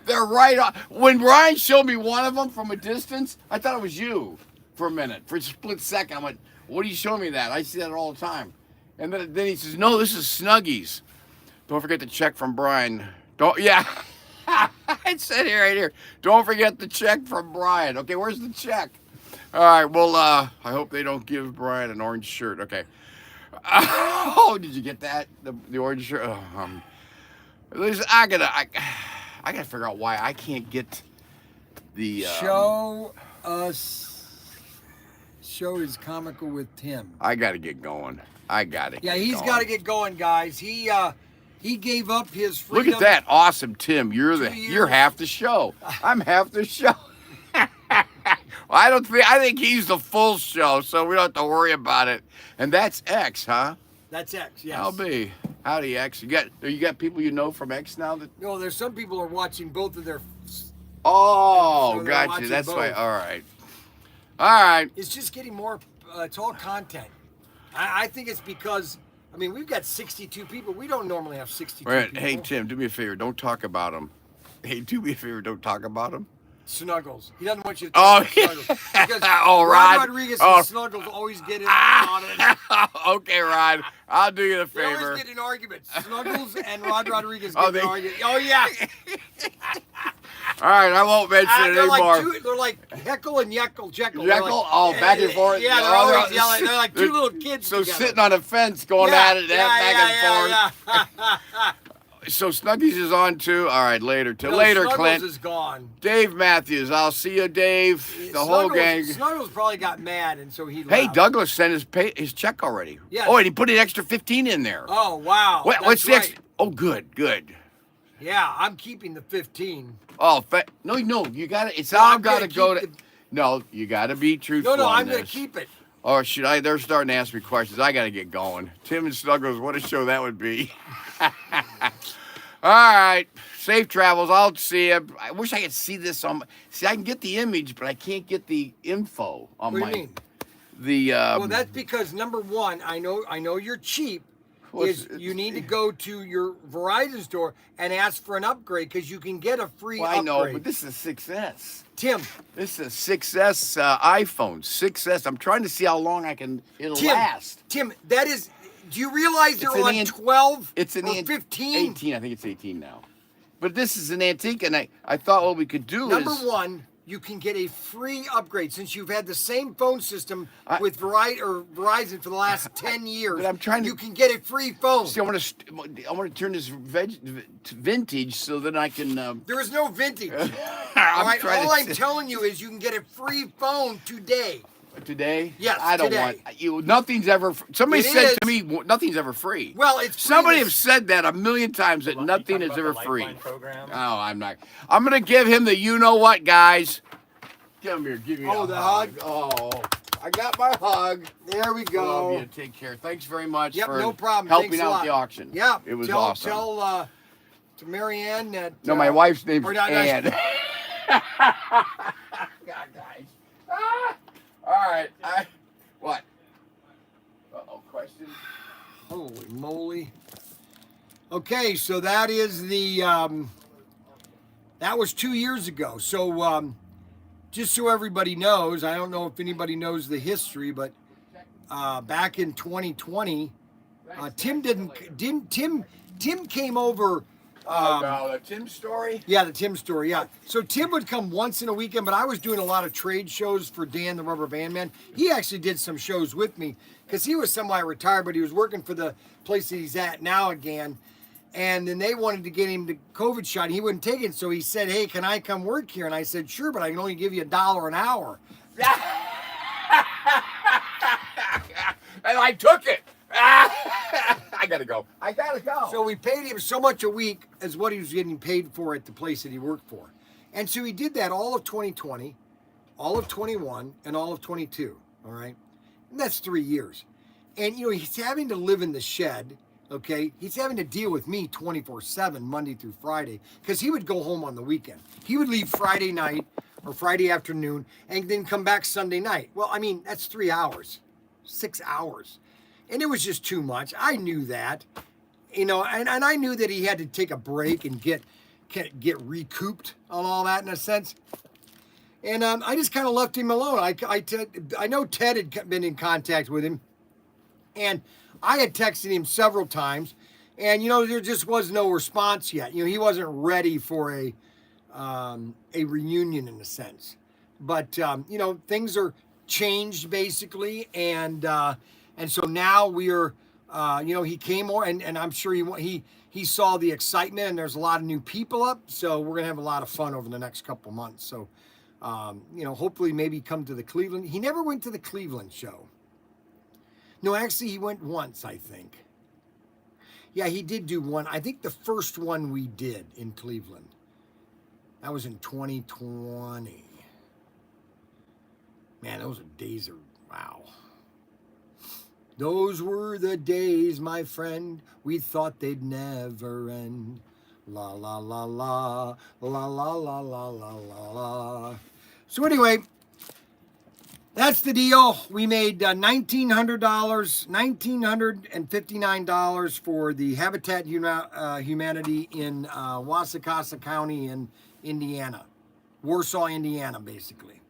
They're right on. When Bryan showed me one of them from a distance, I thought it was you for a minute. For a split second, I went, what are you showing me that? I see that all the time. And then he says, no, this is Snuggies. Don't forget the check from Bryan. Don't, yeah. It said here, right here. Don't forget the check from Bryan. Okay, where's the check? All right, well, I hope they don't give Bryan an orange shirt. Okay. Oh, did you get that? The orange shirt? Oh, listen, I gotta figure out why I can't get the Show is comical with Tim. I gotta get going. I gotta. Yeah, he's he's got to get going, guys. He gave up his freedom. Look at that, awesome, Tim. You're 2 you're years. half the show. I'm half the show. Well, I think he's the full show, so we don't have to worry about it. And that's X, huh? That's X. Yes. I'll be. Howdy, X. You got people you know from X now that. No, there's some people are watching both of their. Oh, So they're gotcha. watching That's why. both. All right. All right. It's just getting more. It's all content. I think it's because. I mean, we've got 62 people. We don't normally have 62 Right. people. Hey, Tim, do me a favor. Don't talk about him. Hey, do me a favor. Don't talk about him. Snuggles. He doesn't want you to Oh, talk about Snuggles. Because oh, Rod. Rodriguez Oh. and Snuggles always get in on it. Okay, Rod. I'll do you the They favor. always get in arguments. Snuggles and Rod Rodriguez Oh, get they- in arguments. Oh, yeah. All right, I won't mention it They're anymore. like they're like Heckle and Jekyll. Jekyll? Oh, back and forth. Yeah, they're Oh, always they're- yelling. They're like two little kids So together. sitting on a fence going at it, back and forth. Yeah. So Snuggies is on too. All right, later. No, Later, Snuggles Clint. is gone. Dave Matthews. I'll see you, Dave. The whole gang. Snuggles probably got mad, and so he left. Hey, Douglas sent his check already. Yes. Oh, and he put an extra 15 in there. Oh, wow. What's That's the right. extra? Oh, good. Yeah, I'm keeping the 15. Oh, no, you got to. It's No, all I'm got gonna to go keep to. No, you got to be truthful. No, on I'm going to this. keep it. Or should I? They're starting to ask me questions. I got to get going. Tim and Snuggles, what a show that would be. All right. Safe travels. I'll see you. I wish I could see this on. See, I can get the image, but I can't get the info on What my. do you mean? The. Well, that's because number one, I know you're cheap. Is you need to go to your Verizon store and ask for an upgrade because you can get a free Well, I upgrade. know, but this is a 6S. Tim, This is a 6S iPhone. 6S. I'm trying to see how long it'll last. Tim, that is. Do you realize they're It's an on 12 It's an or 15? 18. I think it's 18 now. But this is an antique, and I thought what we could do Number is. one, you can get a free upgrade since you've had the same phone system with Verizon for the last 10 years. But I'm trying to- You can get a free phone. See, I want to turn this vintage so that I can. There is no vintage. All I'm right, trying all to I'm telling you is you can get a free phone today. Today? Yes, I don't today. want you. Nothing's ever. Somebody It said is. to me, nothing's ever free. Well, it's free Somebody to- has said that a million times that You nothing talking is about ever the free. Lifeline program? Oh, I'm not. I'm gonna give him the you know what, guys. Come here, give me Oh, a the hug. Oh, I got my hug. There we go. Love you. Take care. Thanks very much Yep, for no problem. helping Thanks a out lot. the auction. Yeah, it was tell, awesome. Tell to Marianne that. No, my wife's name's or not- Ann. God, guys. Ah! All right. What? Uh-oh, question? Holy moly. Okay, so that is the that was 2 years ago. So just so everybody knows, I don't know if anybody knows the history, but back in 2020, Tim came over. No, the Tim story? Yeah, the Tim story, yeah. So Tim would come once in a weekend, but I was doing a lot of trade shows for Dan, the Rubber Band Man. He actually did some shows with me because he was semi-retired, but he was working for the place that he's at now again. And then they wanted to get him the COVID shot. He wouldn't take it. So he said, hey, can I come work here? And I said, sure, but I can only give you $1 an hour. And I took it. I gotta go. So we paid him so much a week as what he was getting paid for at the place that he worked for. And so he did that all of 2020, all of 21, and all of 22. All right. And that's 3 years. And, you know, he's having to live in the shed. Okay. He's having to deal with me 24/7, Monday through Friday, because he would go home on the weekend. He would leave Friday night or Friday afternoon and then come back Sunday night. Well, I mean, that's 3 hours, 6 hours. And it was just too much. I knew that, you know, and I knew that he had to take a break and get recouped on all that in a sense. And I just kind of left him alone. I know Ted had been in contact with him, and I had texted him several times, and, you know, there just was no response yet. You know, he wasn't ready for a reunion in a sense. But, you know, things are changed basically, and so now we are, you know, he came over, and I'm sure he saw the excitement, and there's a lot of new people up, so we're gonna have a lot of fun over the next couple months. So, you know, hopefully maybe come to the Cleveland. He never went to the Cleveland show. No, actually, he went once, I think. Yeah, he did do one. I think the first one we did in Cleveland. That was in 2020. Man, those are days of, wow. Those were the days, my friend, we thought they'd never end. La, la, la, la, la, la, la, la, la, la, la. So anyway, that's the deal. We made $1,959 for the Habitat Humanity in Wasikasa County in Indiana. Warsaw, Indiana, basically.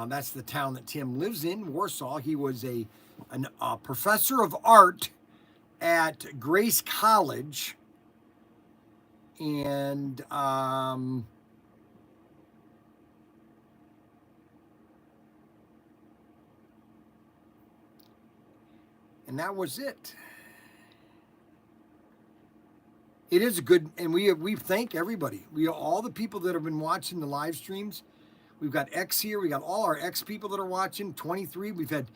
That's the town that Tim lives in, Warsaw. He was a professor of art at Grace College. And that was it. It is a good, and we thank everybody. All the people that have been watching the live streams. We've got X here. We got all our X people that are watching. 23. We've had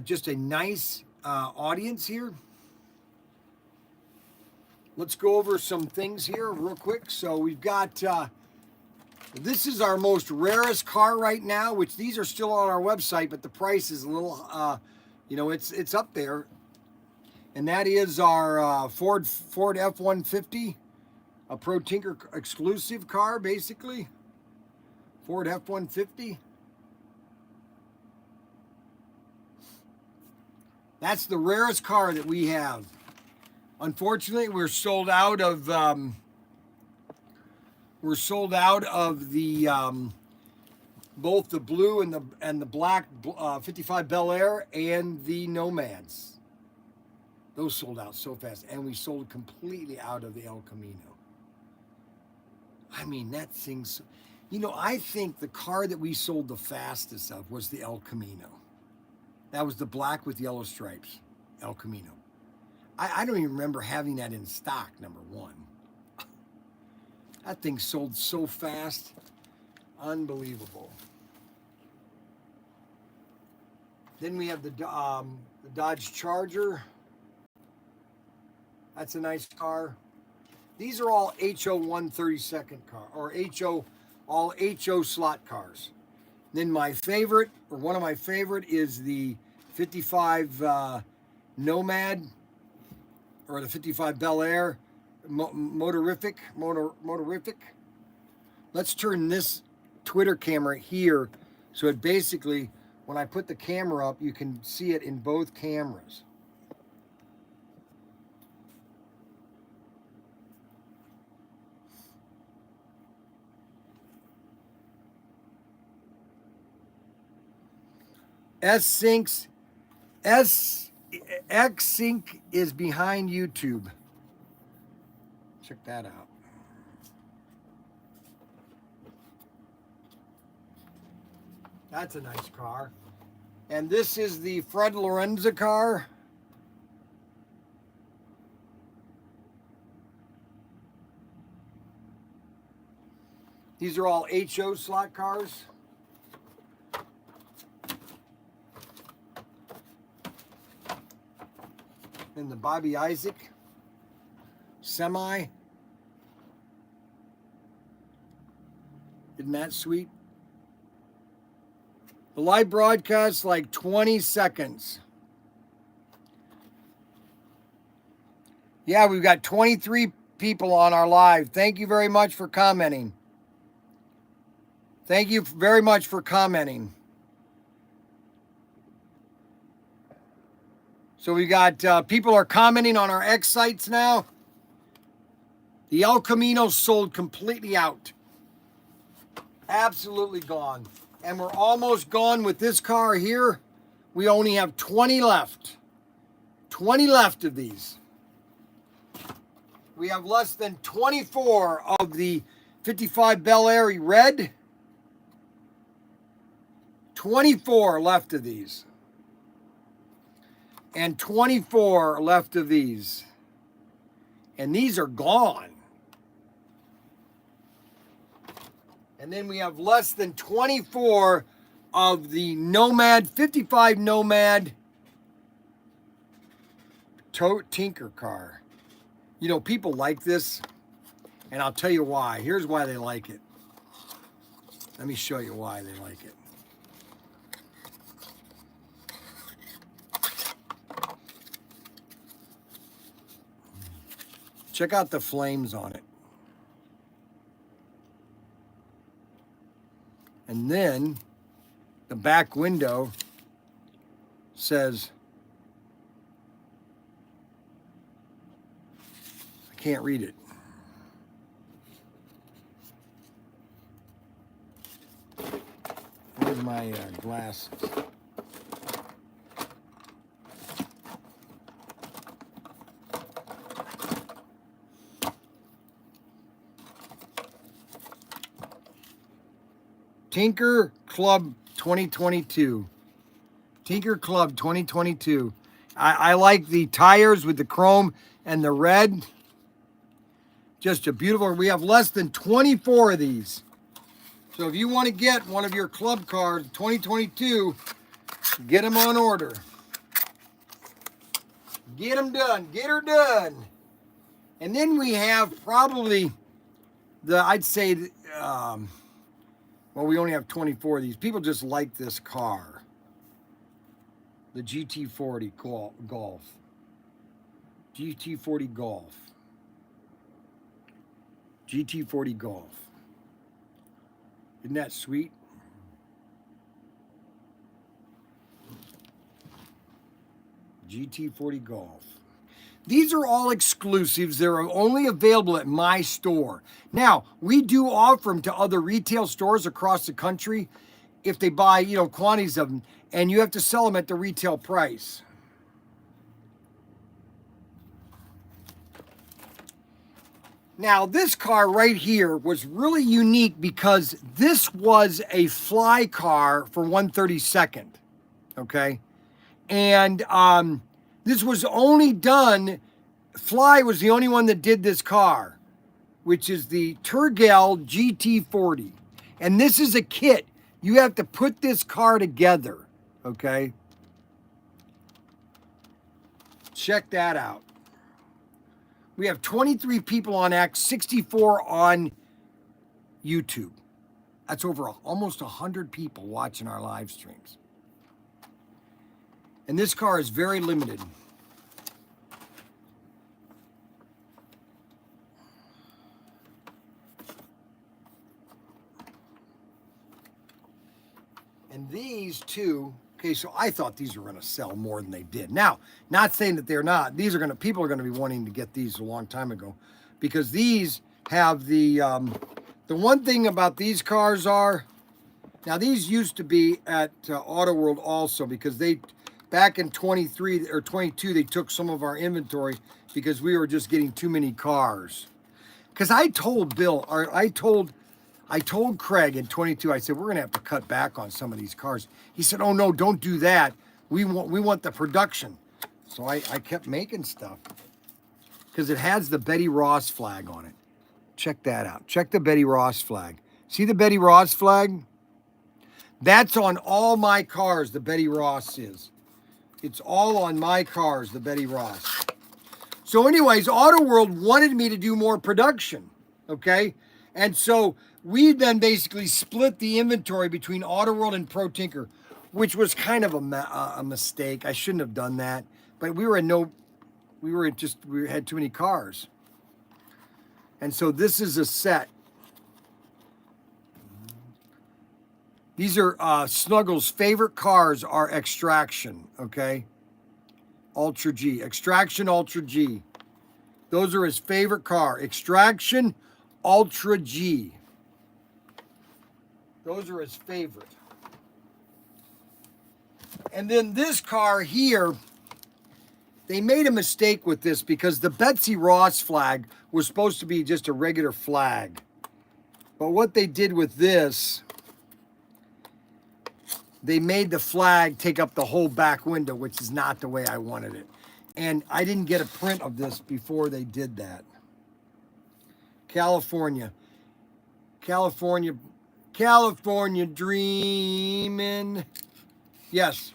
just a nice audience here. Let's go over some things here real quick. So we've got, this is our most rarest car right now, which these are still on our website, but the price is a little, you know, it's up there. And that is our Ford F-150, a Protinker exclusive car, basically. Ford F-150. That's the rarest car that we have. Unfortunately, we're sold out of the both the blue and the black 55 Bel Air and the Nomads. Those sold out so fast, and we sold completely out of the El Camino. I mean, that thing's, you know, I think the car that we sold the fastest of was the El Camino. That was the black with yellow stripes, El Camino. I don't even remember having that in stock, number one. That thing sold so fast. Unbelievable. Then we have the Dodge Charger. That's a nice car. These are all HO 132nd car, or all HO slot cars. Then my favorite, or one of my favorite, is the 55 Nomad, or the 55 Bel Air motorific. Let's turn this Twitter camera here, so it basically, when I put the camera up, you can see it in both cameras. X-Sync is behind YouTube. Check that out. That's a nice car. And this is the Fred Lorenza car. These are all HO slot cars. And the Bobby Isaac semi. Isn't that sweet? The live broadcast, like 20 seconds. Yeah, we've got 23 people on our live. Thank you very much for commenting. Thank you very much for commenting. So we got people are commenting on our X sites now. The El Camino sold completely out. Absolutely gone. And we're almost gone with this car here. We only have 20 left. 20 left of these. We have less than 24 of the 55 Bel Air red. 24 left of these. And 24 left of these. And these are gone. And then we have less than 24 of the Nomad, 55 Nomad Tinker car. You know, people like this, and I'll tell you why. Here's why they like it. Let me show you why they like it. Check out the flames on it. And then the back window says, I can't read it. Where's my glasses? Tinker Club 2022. Tinker Club 2022. I like the tires with the chrome and the red. Just a beautiful. We have less than 24 of these. So if you want to get one of your club cars 2022, get them on order. Get them done. Get her done. And then we have probably I'd say, well, we only have 24 of these. People just like this car. The GT40 Golf. GT40 Golf. GT40 Golf. Isn't that sweet? GT40 Golf. These are all exclusives. They're only available at my store. Now, we do offer them to other retail stores across the country if they buy, quantities of them, and you have to sell them at the retail price. Now, this car right here was really unique because this was a fly car for 132nd, okay? And this was only done, Fly was the only one that did this car, which is the Turgel GT40. And this is a kit. You have to put this car together, okay? Check that out. We have 23 people on X, 64 on YouTube. That's over almost 100 people watching our live streams. And this car is very limited. And these two, okay, so I thought these were going to sell more than they did. Now, not saying that they're not. People are going to be wanting to get these a long time ago, because these have the one thing about these cars are, now these used to be at Auto World also, because they, back in 23 or 22, they took some of our inventory because we were just getting too many cars. Because I told Bill, or I told Craig in 22, I said, we're going to have to cut back on some of these cars. He said, oh no, don't do that. We want the production. So I kept making stuff because it has the Betty Ross flag on it. Check that out. Check the Betty Ross flag. See the Betty Ross flag? That's on all my cars, the Betty Ross is. It's all on my cars, the Betty Ross. So anyways, Auto World wanted me to do more production, okay? And so we then basically split the inventory between Auto World and Pro Tinker, which was kind of a mistake. I shouldn't have done that. But we had too many cars. And so this is a set. These are Snuggles' favorite cars are Extraction, okay? Ultra G. Extraction Ultra G. Those are his favorite car. Extraction Ultra G. Those are his favorite. And then this car here, they made a mistake with this because the Betsy Ross flag was supposed to be just a regular flag. But what they did with this, they made the flag take up the whole back window, which is not the way I wanted it. And I didn't get a print of this before they did that. California dreaming. Yes.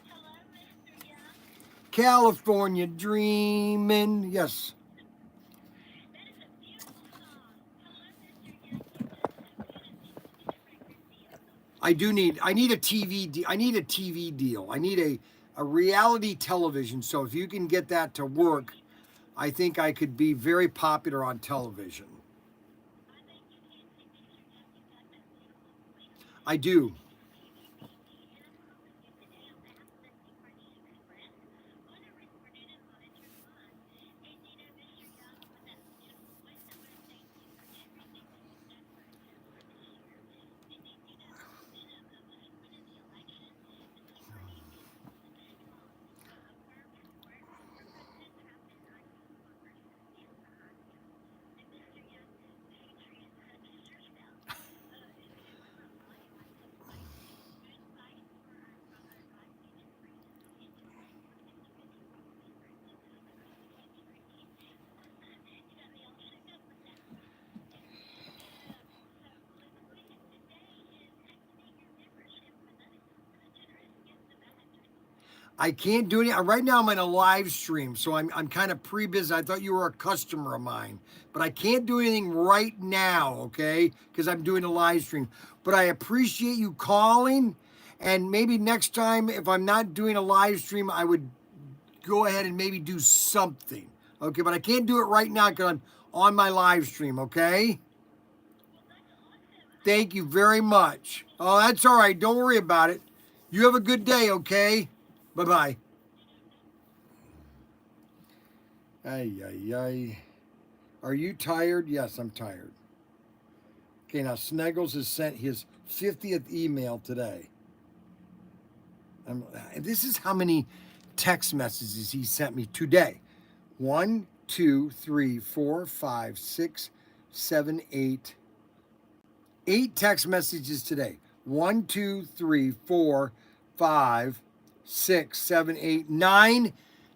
California dreaming. Yes. I need a TV I need a TV deal. I need a reality television. So if you can get that to work, I think I could be very popular on television. I do. I can't do it right now. I'm in a live stream, so I'm kind of pre-busy. I thought you were a customer of mine, but I can't do anything right now, okay? Because I'm doing a live stream. But I appreciate you calling, and maybe next time, if I'm not doing a live stream, I would go ahead and maybe do something, okay? But I can't do it right now because I'm on my live stream, okay? Thank you very much. Oh, that's all right. Don't worry about it. You have a good day, okay? Bye-bye. Ay, ay, ay. Are you tired? Yes, I'm tired. Okay, now Snuggles has sent his 50th email today. This is how many text messages he sent me today. 1, 2, 3, 4, 5, 6, 7, 8. 8 text messages today. 1, 2, 3, 4, 5, 6, 7, 8, 9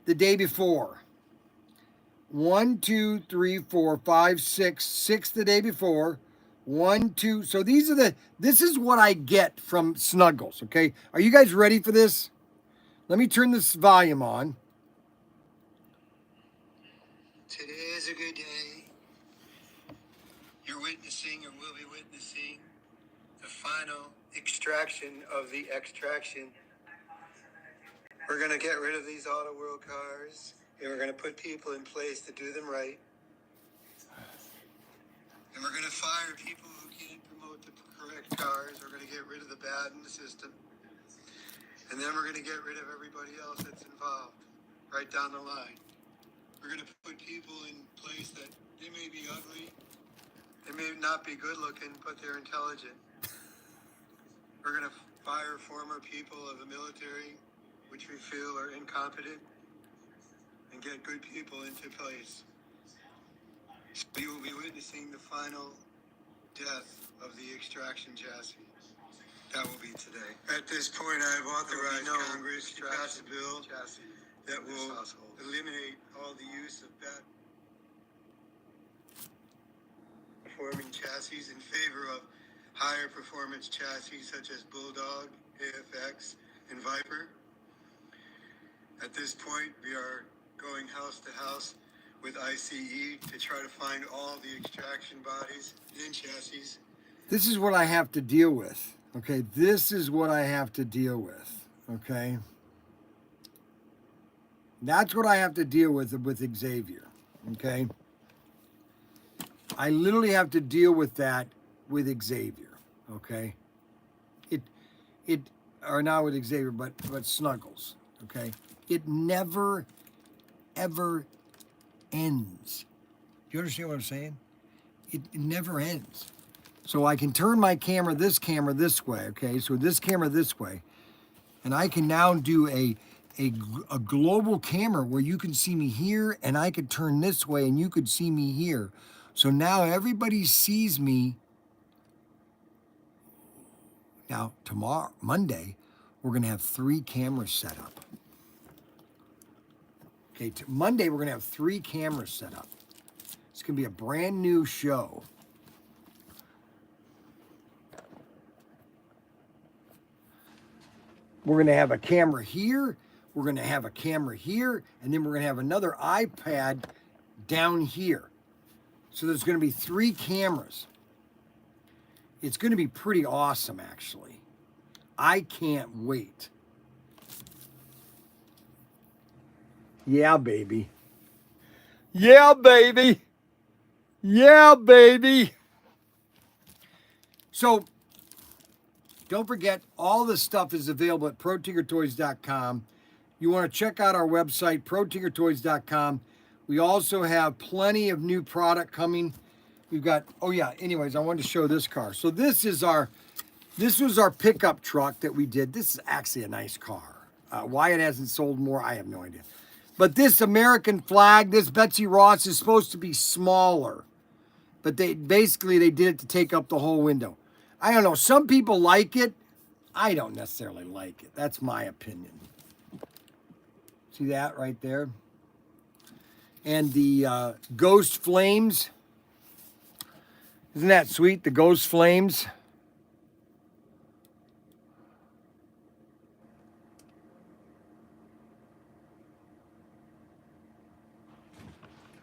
the day before. 1, 2, 3, 4, 5, 6, 6 the day before. 1, 2. So this is what I get from Snuggles, okay? Are you guys ready for this? Let me turn this volume on. Today is a good day. You're witnessing or will be witnessing the final extraction of the extraction. We're going to get rid of these Auto World cars, and we're going to put people in place to do them right. And we're going to fire people who can't promote the correct cars. We're going to get rid of the bad in the system. And then we're going to get rid of everybody else that's involved right down the line. We're going to put people in place that they may be ugly, they may not be good looking, but they're intelligent. We're going to fire former people of the military, which we feel are incompetent, and get good people into place. So you will be witnessing the final death of the extraction chassis. That will be today. At this point, I have authorized Congress to pass a bill that will eliminate all the use of bad performing chassis in favor of higher performance chassis such as Bulldog, AFX, and Viper. At this point, we are going house to house with ICE to try to find all the extraction bodies and chassis. This is what I have to deal with. Okay, this is what I have to deal with. Okay, that's what I have to deal with Xavier. Okay, I literally have to deal with that with Xavier. Okay, it or not with Xavier, but Snuggles. Okay, it never ever ends. Do you understand what I'm saying? It never ends. So I can turn my camera this way, okay? So this camera this way, and I can now do a global camera where you can see me here, and I could turn this way, and you could see me here. So now everybody sees me. Now tomorrow, Monday, we're gonna have 3 cameras set up. Okay, Monday we're gonna have 3 cameras set up. It's gonna be a brand new show. We're going to have a camera here, we're going to have a camera here, and then we're going to have another iPad down here. So there's going to be 3 cameras. It's going to be pretty awesome, actually. I can't wait. Yeah, baby. Yeah, baby. Yeah, baby. So, don't forget, all this stuff is available at Protinkertoys.com. You want to check out our website, Protinkertoys.com. We also have plenty of new product coming. We've got, oh yeah, anyways, I wanted to show this car. So this was our pickup truck that we did. This is actually a nice car. Why it hasn't sold more, I have no idea. But this American flag, this Betsy Ross is supposed to be smaller. But they did it to take up the whole window. I don't know. Some people like it. I don't necessarily like it. That's my opinion. See that right there? And the Ghost Flames. Isn't that sweet? The Ghost Flames.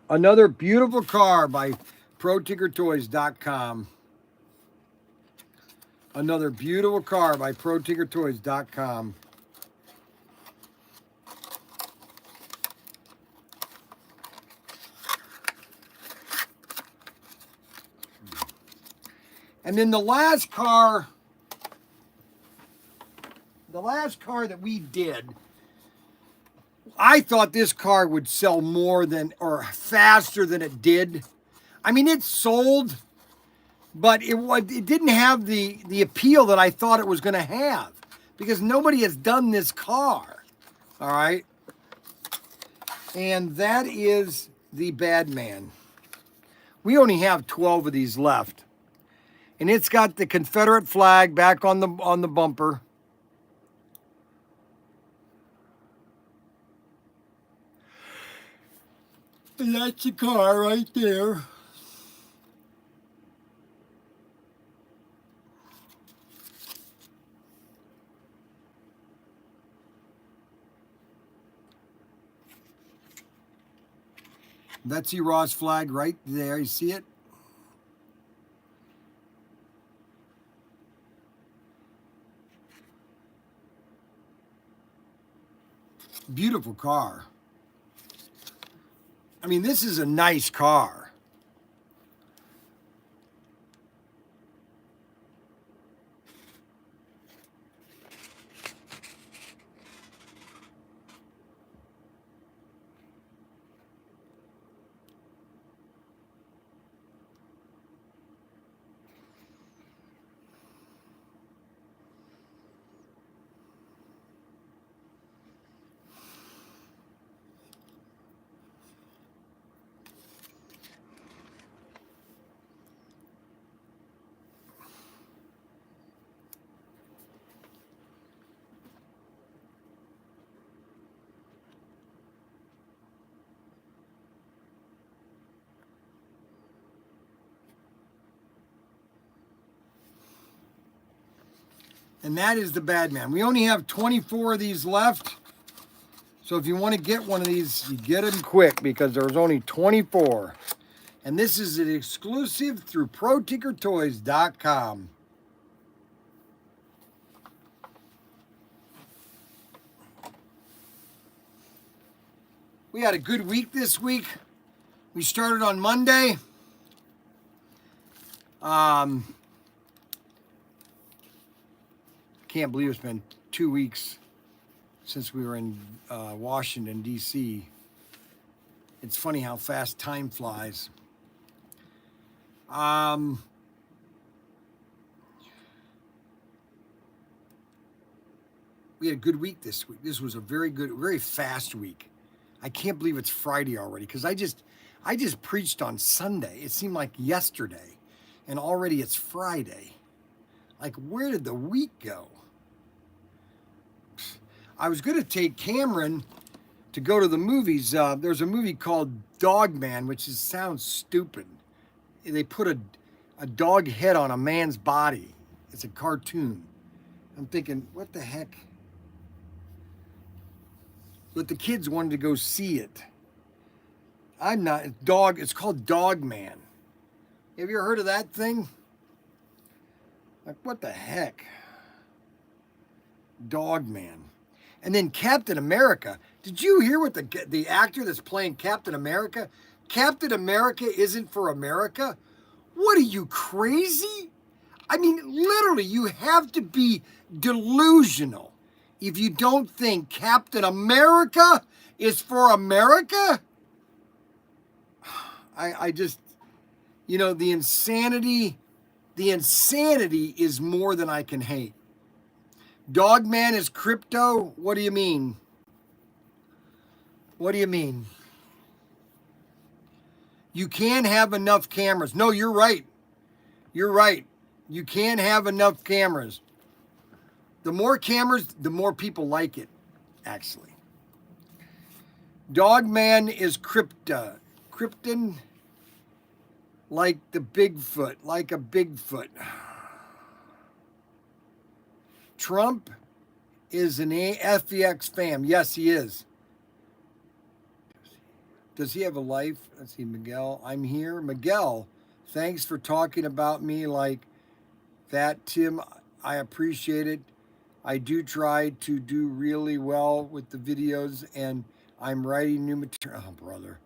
Another beautiful car by Protinkertoys.com. Another beautiful car by Protinkertoys.com. And then the last car that we did, I thought this car would sell more than, or faster than it did. I mean, it sold, but it didn't have the appeal that I thought it was going to have, because nobody has done this car. All right. And that is the Bad Man. We only have 12 of these left. And it's got the Confederate flag back on the bumper. And that's the car right there. Betsy Ross flag right there. You see it? Beautiful car. I mean, this is a nice car. And that is the Bad Man. We only have 24 of these left. So if you want to get one of these, you get them quick because there's only 24. And this is an exclusive through Protinkertoys.com. We had a good week this week. We started on Monday. Can't believe it's been 2 weeks since we were in Washington, D.C. It's funny how fast time flies. We had a good week this week. This was a very good, very fast week. I can't believe it's Friday already because I just preached on Sunday. It seemed like yesterday, and already it's Friday. Like, where did the week go? I was going to take Cameron to go to the movies. There's a movie called Dog Man, which sounds stupid. They put a dog head on a man's body. It's a cartoon. I'm thinking, what the heck? But the kids wanted to go see it. I'm not. It's called Dog Man. Have you ever heard of that thing? Like, what the heck? Dog Man. And then Captain America. Did you hear what the actor that's playing Captain America? Captain America isn't for America? What are you, crazy? I mean, literally, you have to be delusional if you don't think Captain America is for America. I just, the insanity is more than I can hate. Dogman is crypto? What do you mean? What do you mean? You can't have enough cameras. No, you're right. You're right. You can't have enough cameras. The more cameras, the more people like it, actually. Dogman is Krypton, like the Bigfoot, like a Bigfoot. Trump is an FEX fam. Yes, he is. Does he have a life? Let's see, Miguel. I'm here. Miguel, thanks for talking about me like that, Tim. I appreciate it. I do try to do really well with the videos, and I'm writing new material. Oh, brother.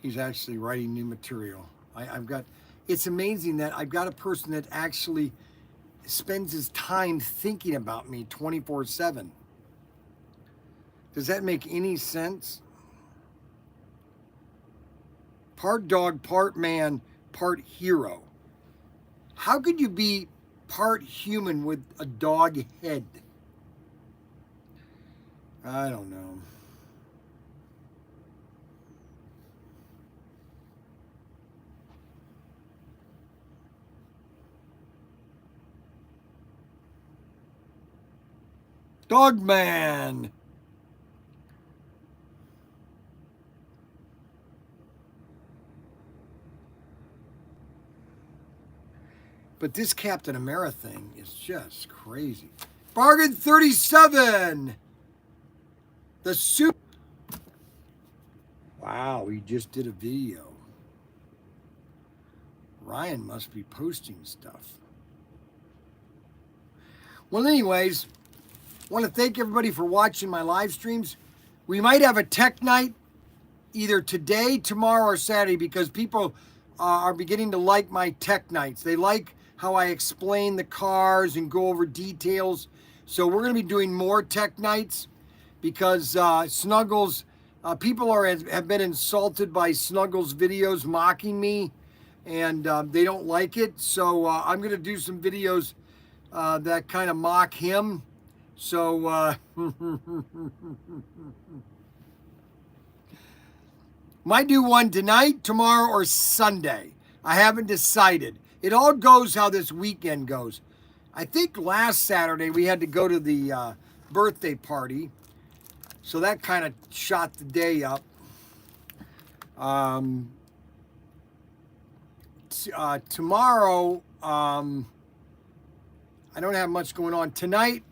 He's actually writing new material. It's amazing that I've got a person that actually spends his time thinking about me 24/7. Does that make any sense? Part dog, part man, part hero. How could you be part human with a dog head? I don't know. Dogman. But this Captain America thing is just crazy. Bargain 37. The soup. Wow, he just did a video. Ryan must be posting stuff. Well, anyways, I want to thank everybody for watching my live streams. We might have a tech night either today, tomorrow, or Saturday because people are beginning to like my tech nights. They like how I explain the cars and go over details. So we're going to be doing more tech nights because Snuggles, people have been insulted by Snuggles videos mocking me, and they don't like it. So I'm going to do some videos that kind of mock him. So might do one tonight, tomorrow, or Sunday. I haven't decided. It all goes how this weekend goes. I think last Saturday we had to go to the birthday party, so that kind of shot the day up. Tomorrow, I I don't have much going on tonight.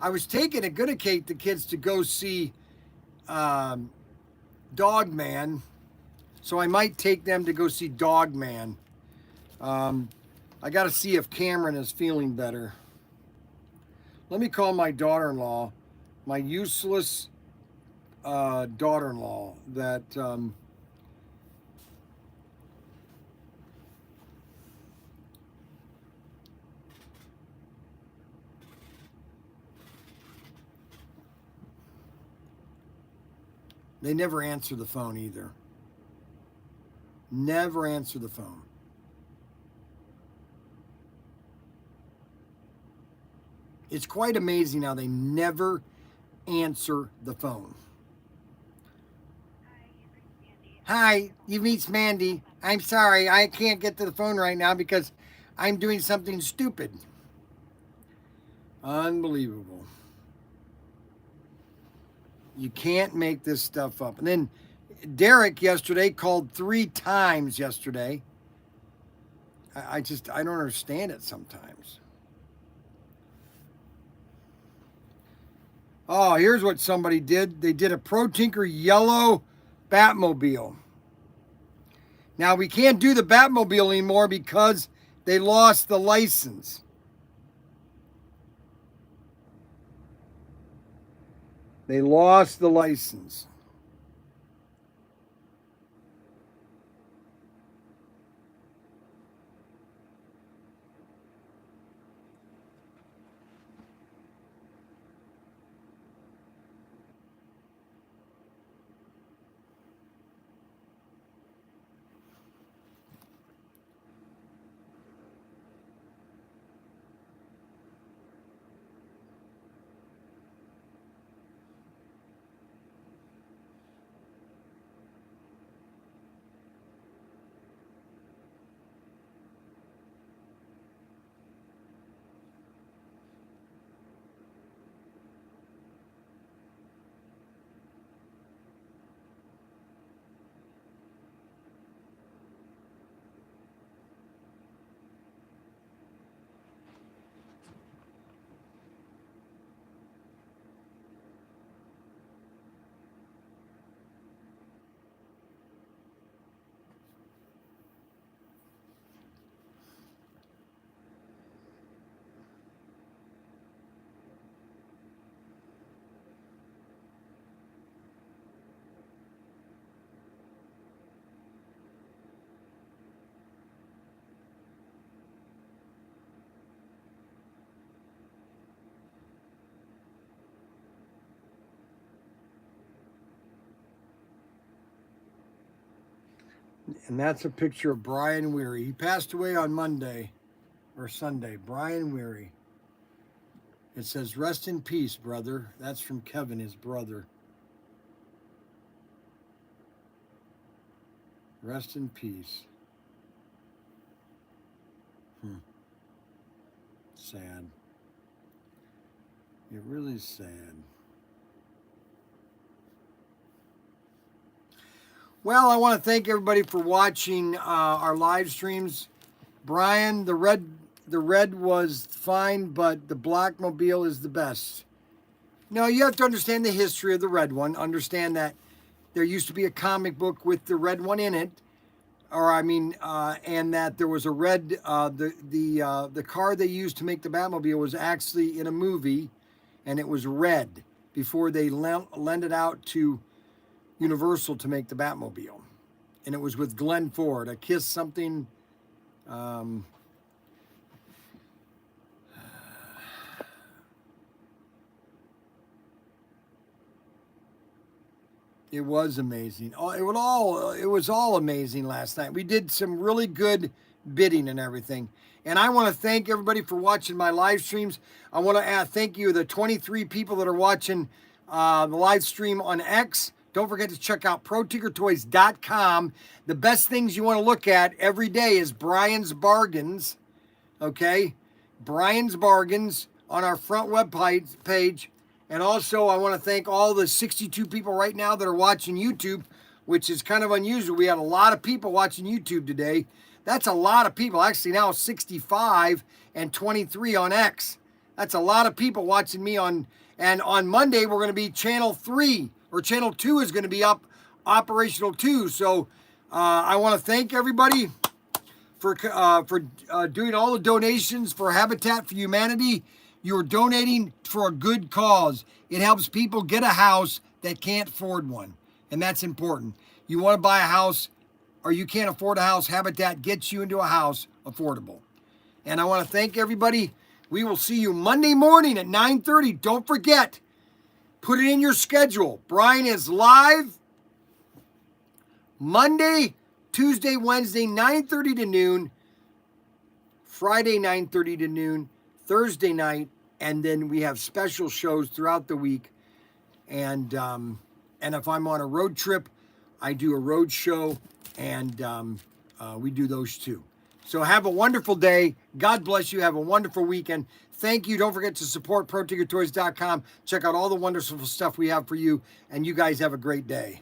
I was taking gonna take the kids to go see Dog Man, so I might take them to go see Dog Man. I got to see if Cameron is feeling better. Let me call my daughter-in-law, my useless daughter-in-law that they never answer the phone either. Never answer the phone. It's quite amazing how they never answer the phone. Hi, you've reached Mandy. I'm sorry, I can't get to the phone right now because I'm doing something stupid. Unbelievable. You can't make this stuff up. And then Derek yesterday called 3 times yesterday. I don't understand it sometimes. Oh, here's what somebody did. They did a Protinker yellow Batmobile. Now, we can't do the Batmobile anymore because they lost the license. They lost the license. And that's a picture of Bryan Weary. He passed away on Monday or Sunday. Bryan Weary. It says, rest in peace, brother. That's from Kevin, his brother. Rest in peace. Sad. It really is sad. Well, I want to thank everybody for watching our live streams. Bryan, the red was fine, but the Blackmobile is the best. No, you have to understand the history of the red one. Understand that there used to be a comic book with the red one in it, and that there was a red. The car they used to make the Batmobile was actually in a movie, and it was red before they lent it out to Universal to make the Batmobile, and it was with Glenn Ford. A Kiss something. It was amazing. It was all amazing last night. We did some really good bidding and everything. And I want to thank everybody for watching my live streams. I want to thank you, the 23 people that are watching the live stream on X. Don't forget to check out Protinkertoys.com. The best things you want to look at every day is Bryan's Bargains. Okay? Bryan's Bargains on our front web page. And also, I want to thank all the 62 people right now that are watching YouTube, which is kind of unusual. We had a lot of people watching YouTube today. That's a lot of people. Actually, now 65 and 23 on X. That's a lot of people watching me on. And on Monday, we're going to be channel 3 or channel 2 is going to be up operational too. So I want to thank everybody for doing all the donations for Habitat for Humanity. You're donating for a good cause. It helps people get a house that can't afford one, and that's important. You want to buy a house or you can't afford a house, Habitat gets you into a house affordable. And I want to thank everybody. We will see you Monday morning at 9:30. Don't forget, put it in your schedule. Bryan is live Monday, Tuesday, Wednesday, 9:30 to noon, Friday, 9:30 to noon, Thursday night, and then we have special shows throughout the week. And if I'm on a road trip, I do a road show, and we do those too. So have a wonderful day. God bless you. Have a wonderful weekend. Thank you. Don't forget to support Protinkertoys.com. Check out all the wonderful stuff we have for you, and you guys have a great day.